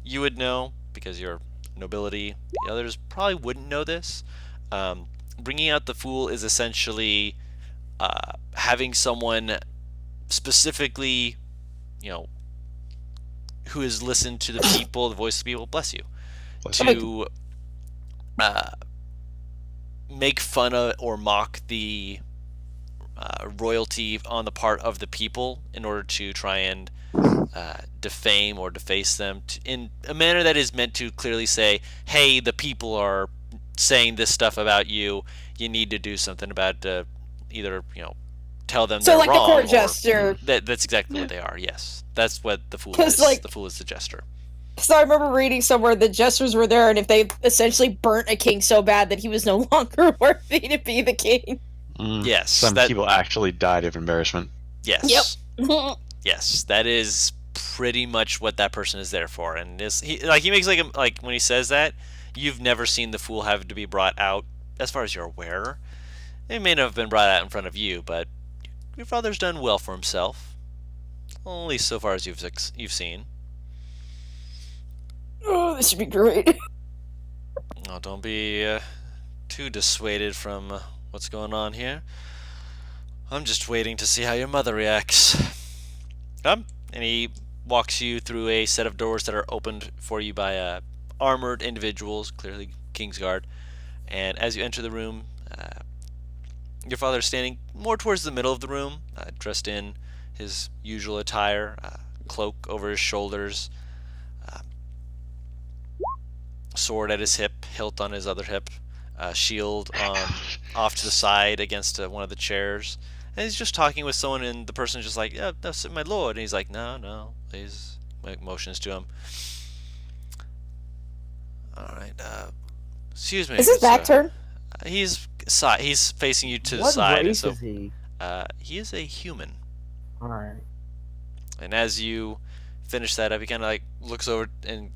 you would know because you're nobility. The others probably wouldn't know this. Bringing out the fool is essentially having someone specifically, who has listened to the people, the voice of the people, bless you, to make fun of or mock the royalty on the part of the people in order to try and defame or deface them in a manner that is meant to clearly say, hey, the people are saying this stuff about you. You need to do something about either tell them so they're like wrong. A court jester. That's exactly what they are. Yes, that's what the fool is. The fool is the jester. So I remember reading somewhere the jesters were there, and if they essentially burnt a king so bad that he was no longer worthy to be the king. Yes, some people actually died of embarrassment. Yes. Yep. Yes, that is pretty much what that person is there for. And he makes like when he says that, you've never seen the fool have to be brought out, as far as you're aware. It may not have been brought out in front of you, but your father's done well for himself, well, at least so far as you've seen. Oh, this should be great. Oh, don't be too dissuaded from what's going on here. I'm just waiting to see how your mother reacts. Come, and he walks you through a set of doors that are opened for you by armored individuals, clearly Kingsguard. And as you enter the room, your father is standing more towards the middle of the room, dressed in his usual attire, cloak over his shoulders, sword at his hip, hilt on his other hip, shield off to the side against one of the chairs. And he's just talking with someone, and the person's just like, yeah, that's my lord. And he's like, no. He's motions to him. All right. Excuse me. Is his back turned? He's facing you to the What side. race So, is he? he is a human. Alright. And as you finish that up, he kind of like looks over, and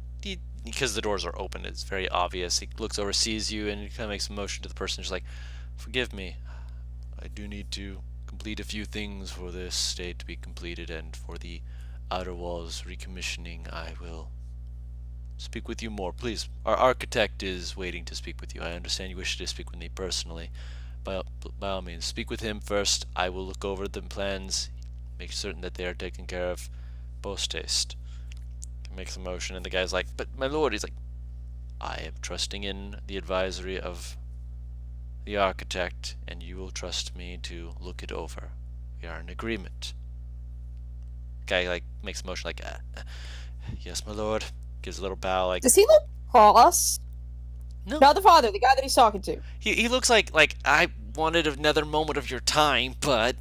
because the doors are open, it's very obvious. He looks over, sees you, and he kind of makes a motion to the person, just like, forgive me. I do need to complete a few things for this state to be completed, and for the outer walls recommissioning, I will speak with you more. Please, our architect is waiting to speak with you. I understand you wish to speak with me personally. By all means, speak with him first. I will look over the plans, make certain that they are taken care of post-haste. He makes a motion, and the guy's like, but my lord, he's like, I am trusting in the advisory of the architect, and you will trust me to look it over. We are in agreement. Guy like makes a motion like, yes, my lord. Gives a little bow, like. Does he look cross? No. Not the father, the guy that he's talking to. He looks like I wanted another moment of your time, but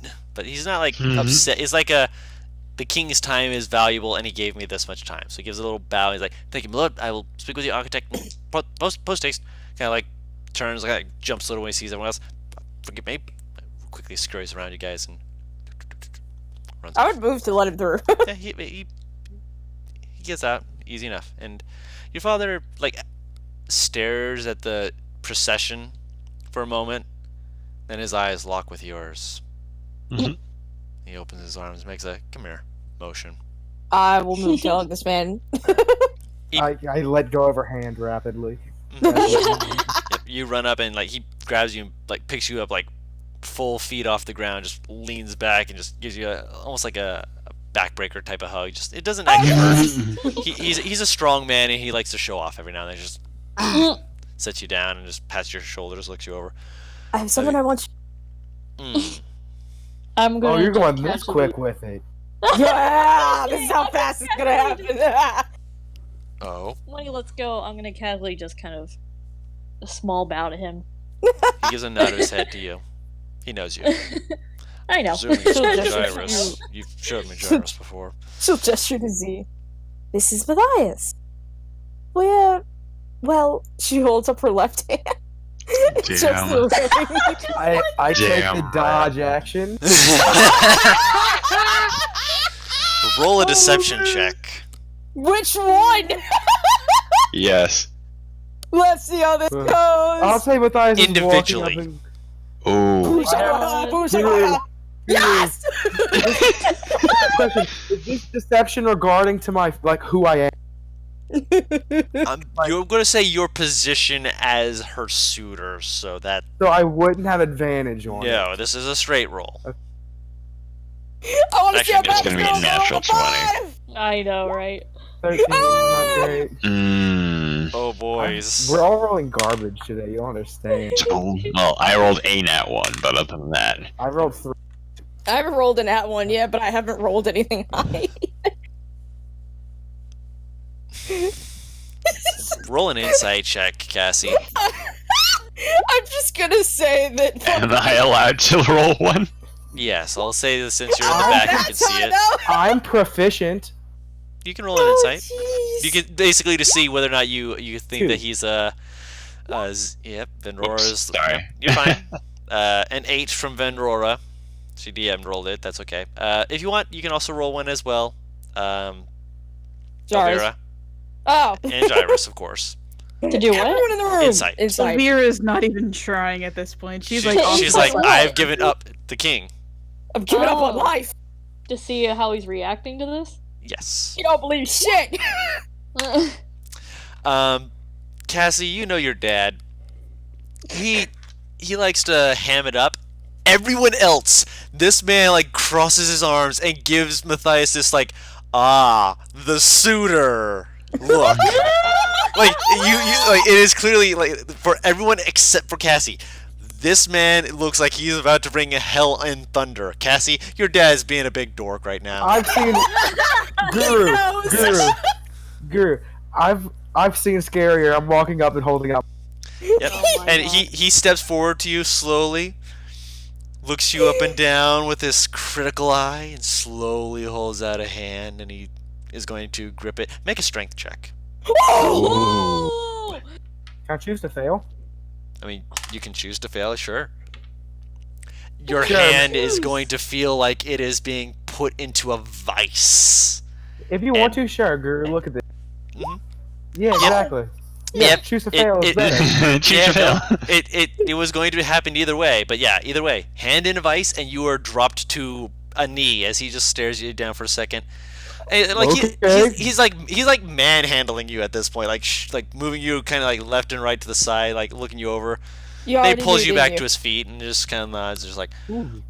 he's not like upset. It's like the king's time is valuable, and he gave me this much time. So he gives a little bow. He's like, thank you, my lord. I will speak with the architect post haste. Kind of like turns, like jumps a little when he sees everyone else. Forgive me. Quickly scurries around you guys and runs. I would move to let him through. Yeah, he gets out easy enough, and your father like stares at the procession for a moment, then his eyes lock with yours. Mm-hmm. He opens his arms, makes a come here motion. I will move to hug this man. I let go of her hand rapidly. Yep, you run up and like he grabs you and like picks you up like full feet off the ground, just leans back and just gives you almost like a backbreaker type of hug. Just it doesn't actually hurt. He's a strong man and he likes to show off every now and then. Just sets you down and just pats your shoulders, looks you over. I have someone I want I'm Oh, gonna. you're going this casually- quick with it. Yeah, this is how fast it's gonna happen. Oh, When he lets go, I'm gonna casually just kind of a small bow to him. he gives a nod of his head to you. He knows you. I know. Presuming it's She'll just- Gyrus. You've showed me Gyrus before. She'll gesture to Z. This is Matthias. Well, she holds up her left hand. Just Damn. the ring. I take Damn the right. dodge action. Roll a deception check. Which one? Yes. Let's see how this I'll goes. say Matthias is Individually. walking up Oh. Yes! Question, is this deception regarding to my who I am? You're going to say your position as her suitor, so that So I wouldn't have advantage on it. no, this is a straight roll. I want to see how Actually, it's bad gonna be this a goes. natural 20. I know, right? 13, not great. Oh boys. We're all rolling garbage today. You don't understand. Well, I rolled a nat 1, but other than that, I rolled 3. I haven't rolled an at one yet, but I haven't rolled anything high. Roll an insight check, Cassie. I'm just gonna say that. am I allowed to roll one? Yes, I'll say that since you're in the back, you can That's see how I it. know. I'm proficient. You can roll an insight. jeez. You can basically to see whether or not you think 2. that he's yep, Venrora's. Oops, sorry. You're fine. An 8 from Venrora. She DM'd rolled it. That's okay. If you want, you can also roll one as well. Jars. Elvira Oh. and Gyrus, of course. To do what? Everyone in the room. Insight. Insight. Elvira is not even trying at this point. She's like, she's like, I've given up the king. I'm giving up on Oh. life. To see how he's reacting to this? Yes. You don't believe shit. Cassie, you know your dad. He likes to ham it up. Everyone else, this man like crosses his arms and gives Matthias this like, the suitor look. Like you like it is clearly like for everyone except for Cassie. This man looks like he's about to bring hell and thunder. Cassie, your dad's being a big dork right now. I've seen Guru. I've seen scarier. I'm walking up and holding up. Yep. Oh my And God. he steps forward to you slowly, looks you up and down with this critical eye, and slowly holds out a hand, and he is going to grip it. Make a strength check. Oh! Can I choose to fail? I mean, you can choose to fail, sure. Your Sure. hand is going to feel like it is being put into a vice. If you want to, sure, Guru. Look at this. Mhm. Yeah, exactly. Yep. Choose to fail is better. Choose Yeah, to fail. no, it was going to happen either way, but yeah, either way, hand in a vice, and you are dropped to a knee as he just stares you down for a second. And, like Okay. he's like manhandling you at this point, like moving you kind of like left and right to the side, like looking you over. You Then already he pulls knew, you didn't back to his feet and just kind of nods, just like Ooh,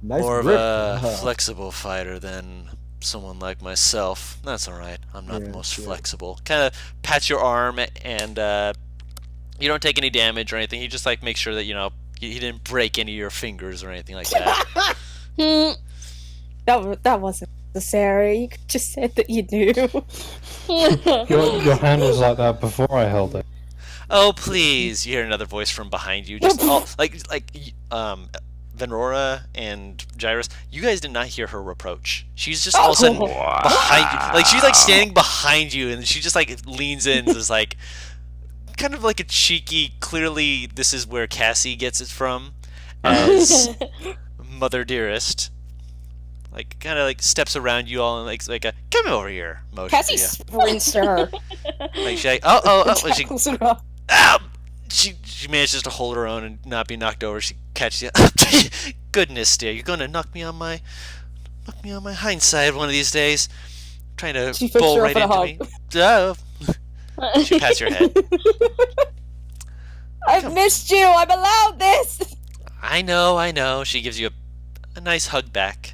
nice more of grip. a flexible fighter than someone like myself. That's all right. I'm not the Yeah, most yeah. flexible. Kind of pats your arm and you don't take any damage or anything. You just like make sure that he didn't break any of your fingers or anything like that. That wasn't necessary. You could just said that you knew. Your hand was like that before I held it. Oh please! You hear another voice from behind you. Just all, Venrora and Gyrus. You guys did not hear her reproach. She's just all of a sudden behind you. Like she's like standing behind you, and she just like leans in, just like kind of like a cheeky. Clearly, this is where Cassie gets it from, as Mother Dearest. Like kind of like steps around you all and like a come over here motion. Cassie to you. sprints to her. Like she like oh and she Tackles her up. she manages to hold her own and not be knocked over. She catches you. Goodness, dear, you're gonna knock me on my hindside one of these days. Trying to She fixed bowl her right up into in a me. Oh. She pats your head. I've missed you. I'm allowed this. I know. She gives you a nice hug back.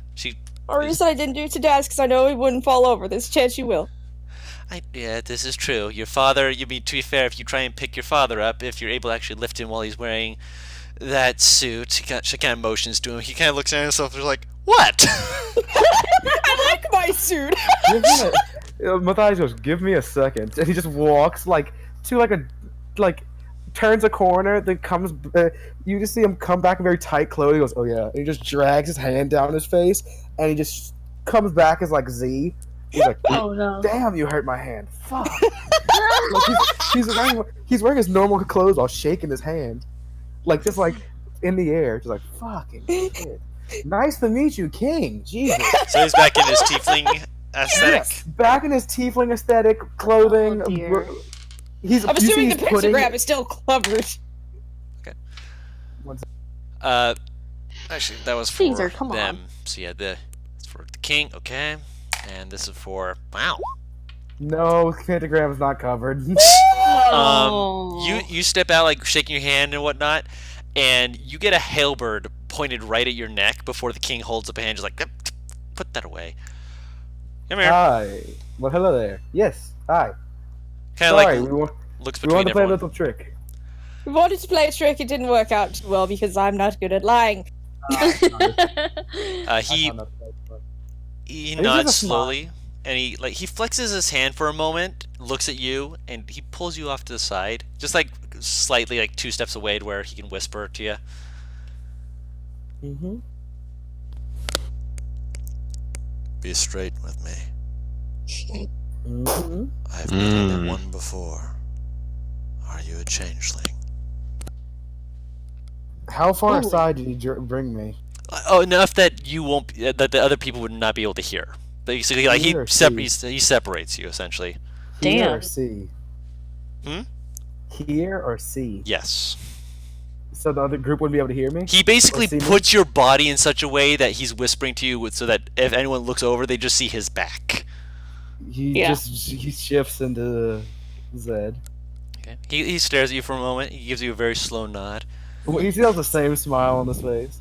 The reason I didn't do it to Dad is because I know he wouldn't fall over. There's a chance you will. Yeah, this is true. Your father, to be fair, if you try and pick your father up, if you're able to actually lift him while he's wearing that suit, she kind of motions to him. He kind of looks at himself and is like, what? I like my suit. Matthias goes, give me a second. And he just walks, turns a corner, then comes, you just see him come back in very tight clothing. He goes, oh yeah. And he just drags his hand down his face, and he just comes back as, Z. He's like, Oh no. damn, you hurt my hand. Fuck. He's wearing his normal clothes while shaking his hand. Just in the air. Just fucking shit. Nice to meet you, King. Jesus. So he's back in his tiefling aesthetic. Yes, back in his tiefling aesthetic clothing. Oh, dear. I'm assuming the pictogram is still covered. Actually, that was for Caesar, come them. on. So yeah, it's for the king, okay. And this is for, wow. No, pentagram is not covered. You step out, shaking your hand and whatnot, and you get a halberd pointed right at your neck before the king holds up a hand, just like, put that away. Come here. Hi. Well, hello there. Yes. Hi. Kind Sorry, of we looks wanted between to play a everyone. little trick. We wanted to play a trick. It didn't work out too well because I'm not good at lying. He He's nods just a smile. slowly, and he flexes his hand for a moment, looks at you, and he pulls you off to the side, just slightly 2 steps away to where he can whisper to you. Mm-hmm. Be straight with me. Mm-hmm. I've been one before. Are you a changeling? How far aside did he bring me? Oh, enough that you won't, that the other people would not be able to hear. Basically, Hear or see? he separates you essentially. Hear Damn. or see? Hmm? Hear or see? Yes. So the other group wouldn't be able to hear me? He basically Or see me? puts your body in such a way that he's whispering to you, so that if anyone looks over, they just see his back. He shifts into Zed. Okay. He stares at you for a moment. He gives you a very slow nod. He still has the same smile on his face.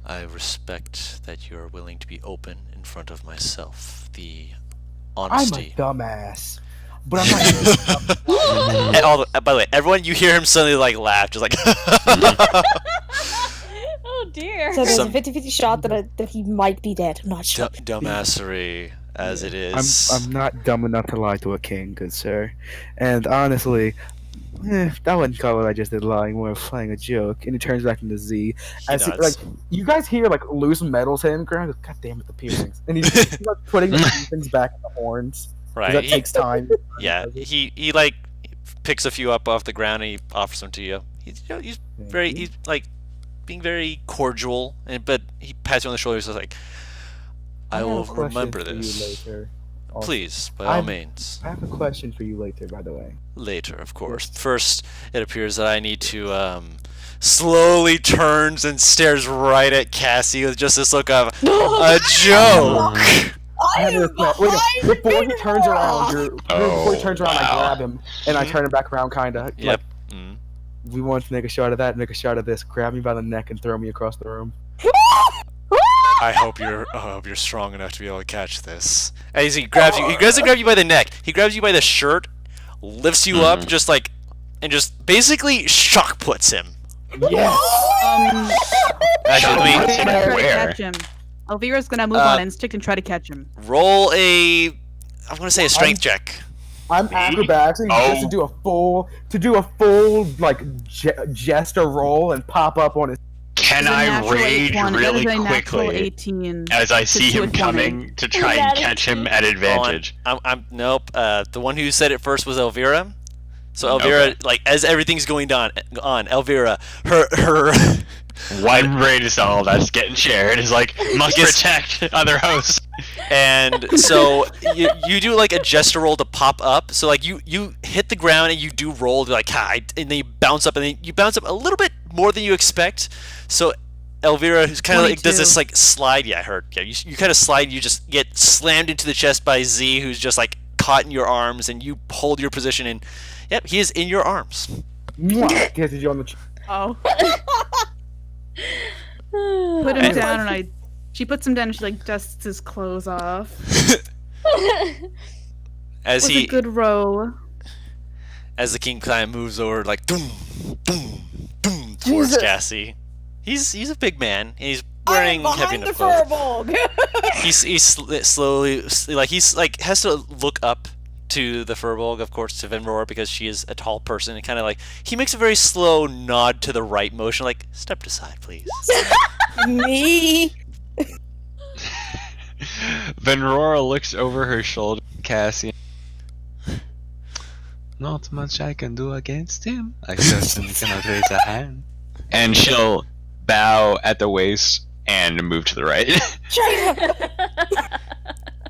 I respect that you are willing to be open in front of myself. The I'm a honesty. dumbass. But I'm not And by the way, everyone, you hear him suddenly laugh, just Oh dear. So there's Some- a 50-50 shot that he might be dead. I'm not sure. dumbassery as it is. I'm not dumb enough to lie to a king, good sir. And honestly, I wouldn't call what I just did lying, more of playing a joke. And he turns back into Z. As he, nods. you guys hear loose metals hitting the ground. God damn it, the piercings! And he's putting the piercings back in the horns. 'Cause Right. that takes time. Yeah. He picks a few up off the ground and he offers them to you. He's being very cordial, but he pats you on the shoulder. He's like, I will have a question remember for you this. later. Also. Please, by all means. I have a question for you later, by the way. Later, of course. First, it appears that I need to, slowly turns and stares right at Cassie with just this look of a joke. I have a request. Wait, before he turns around, I grab him and I turn him back around, kinda. Yep. We want to make a shot of that, make a shot of this. Grab me by the neck and throw me across the room. I hope you're strong enough to be able to catch this. As he grabs you, he doesn't grab you by the neck. He grabs you by the shirt, lifts you up, and just basically shock puts him. Yes. Actually, let me Elvira's gonna try to Where? catch him. Elvira's gonna move on instinct and try to catch him. roll a. I want to say a strength check. I'm acrobatics just to do a full jester roll and pop up on his. Can It's a I natural rage 81. It really is a natural quickly 18. as I see him 20. coming to try and catch him at advantage? Nope. The one who said it first was Elvira. So Elvira, as everything's going on, Elvira, her One brain cell that's getting shared is must protect other hosts. And so you do a gesture roll to pop up. So you hit the ground and you do roll hi, and then you bounce up, and then you bounce up a little bit more than you expect. So Elvira, who's kind of does this slide. Yeah, I heard. Yeah, you kind of slide. You just get slammed into the chest by Z, who's just caught in your arms, and you hold your position, and yep, he is in your arms. Mwah! Kisses you on the cheek. Oh. Put him down, and she puts him down, and she like dusts his clothes off. As Was a good row. as the king kind of moves over, like doom, doom, doom towards Cassie. He's a big man. He's wearing heavy enough clothes. He's slowly has to look up to the Furbolg, of course, to Venror, because she is a tall person, and kind of like he makes a very slow nod to the right motion, like step aside, please. Me. Venrora looks over her shoulder at Cassie. Not much I can do against him. I certainly cannot raise a hand. And she'll bow at the waist and move to the right.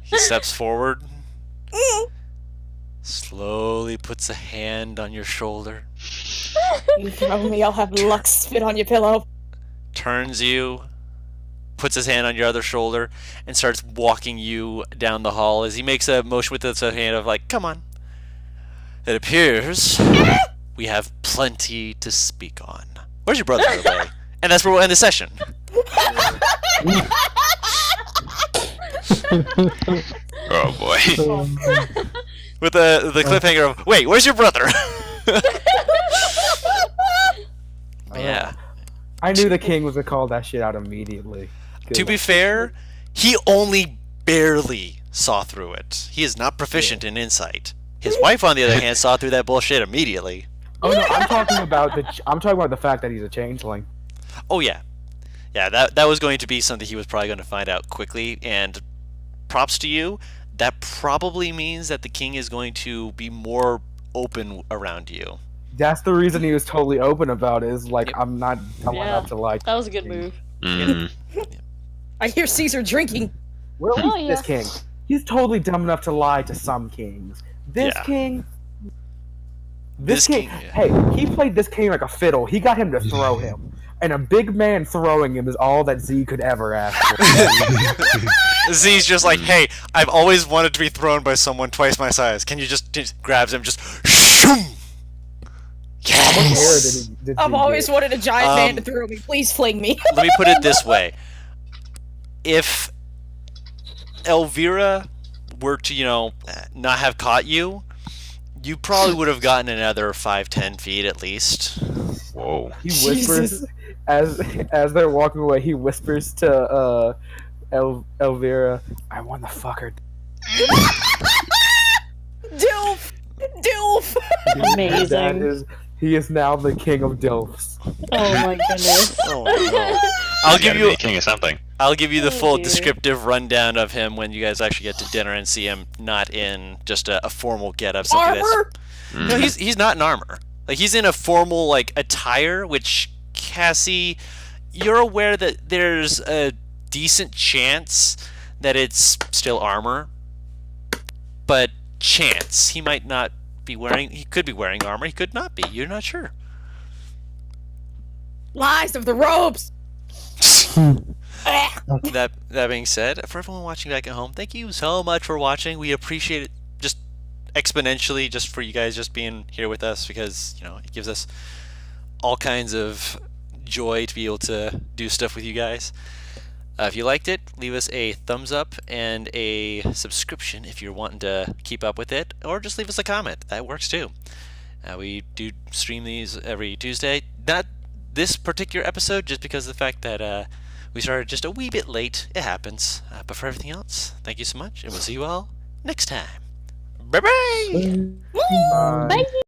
He steps forward, slowly puts a hand on your shoulder, You throw me, I'll have Lux spit on your pillow. turns you, puts his hand on your other shoulder, and starts walking you down the hall as he makes a motion with his hand of like, come on. It appears we have plenty to speak on. Where's your brother, by the way? And that's where we'll end the session. Oh boy. With the cliffhanger of, wait, where's your brother? Yeah. I knew the king was gonna call that shit out immediately. To be fair, he only barely saw through it. He is not proficient in insight. His wife, on the other hand, saw through that bullshit immediately. Oh no, I'm talking about the fact that he's a changeling. Oh yeah, yeah. That was going to be something he was probably going to find out quickly. And props to you. That probably means that the king is going to be more open around you. That's the reason he was totally open about it. Is like Yep. I'm not dumb Yeah. enough to like. That was a good move. Mm. I hear Caesar drinking. Well, Oh, this yeah. king, he's totally dumb enough to lie to some kings. This Yeah. king. This This king, king, yeah. hey, he played this king like a fiddle. He got him to throw him, and a big man throwing him is all that Z could ever ask for. Z's just like, hey, I've always wanted to be thrown by someone twice my size. Can you just grabs him, just shoom? How much hair Yes. did I've Z always get? wanted a giant man to Um, throw me. Please fling me. Let me put it this way: if Elvira were to, not have caught you, you probably would have gotten another 5-10 feet at least. Whoa. He whispers Jesus. as they're walking away. He whispers to Elvira, "I want to fuck her." Dilf! Dilf! Amazing. He is now the king of Dilfs. Oh my goodness. Oh no! I'll give Gotta you be king of something. I'll give you the Oh, full dear. descriptive rundown of him when you guys actually get to dinner and see him not in just a formal getup. Something Armor! No, he's not in armor. Like he's in a formal like attire, which Cassie, you're aware that there's a decent chance that it's still armor, but chance he might not be wearing. He could be wearing armor. He could not be. You're not sure. Lies of the robes! That being said, for everyone watching back at home, thank you so much for watching. We appreciate it just exponentially, just for you guys just being here with us, because it gives us all kinds of joy to be able to do stuff with you guys. If you liked it, leave us a thumbs up and a subscription if you're wanting to keep up with it, or just leave us a comment. That works too. We do stream these every Tuesday. Not this particular episode, just because of the fact that we started just a wee bit late. It happens. But for everything else, thank you so much, and we'll see you all next time. Bye-bye! Bye. Bye.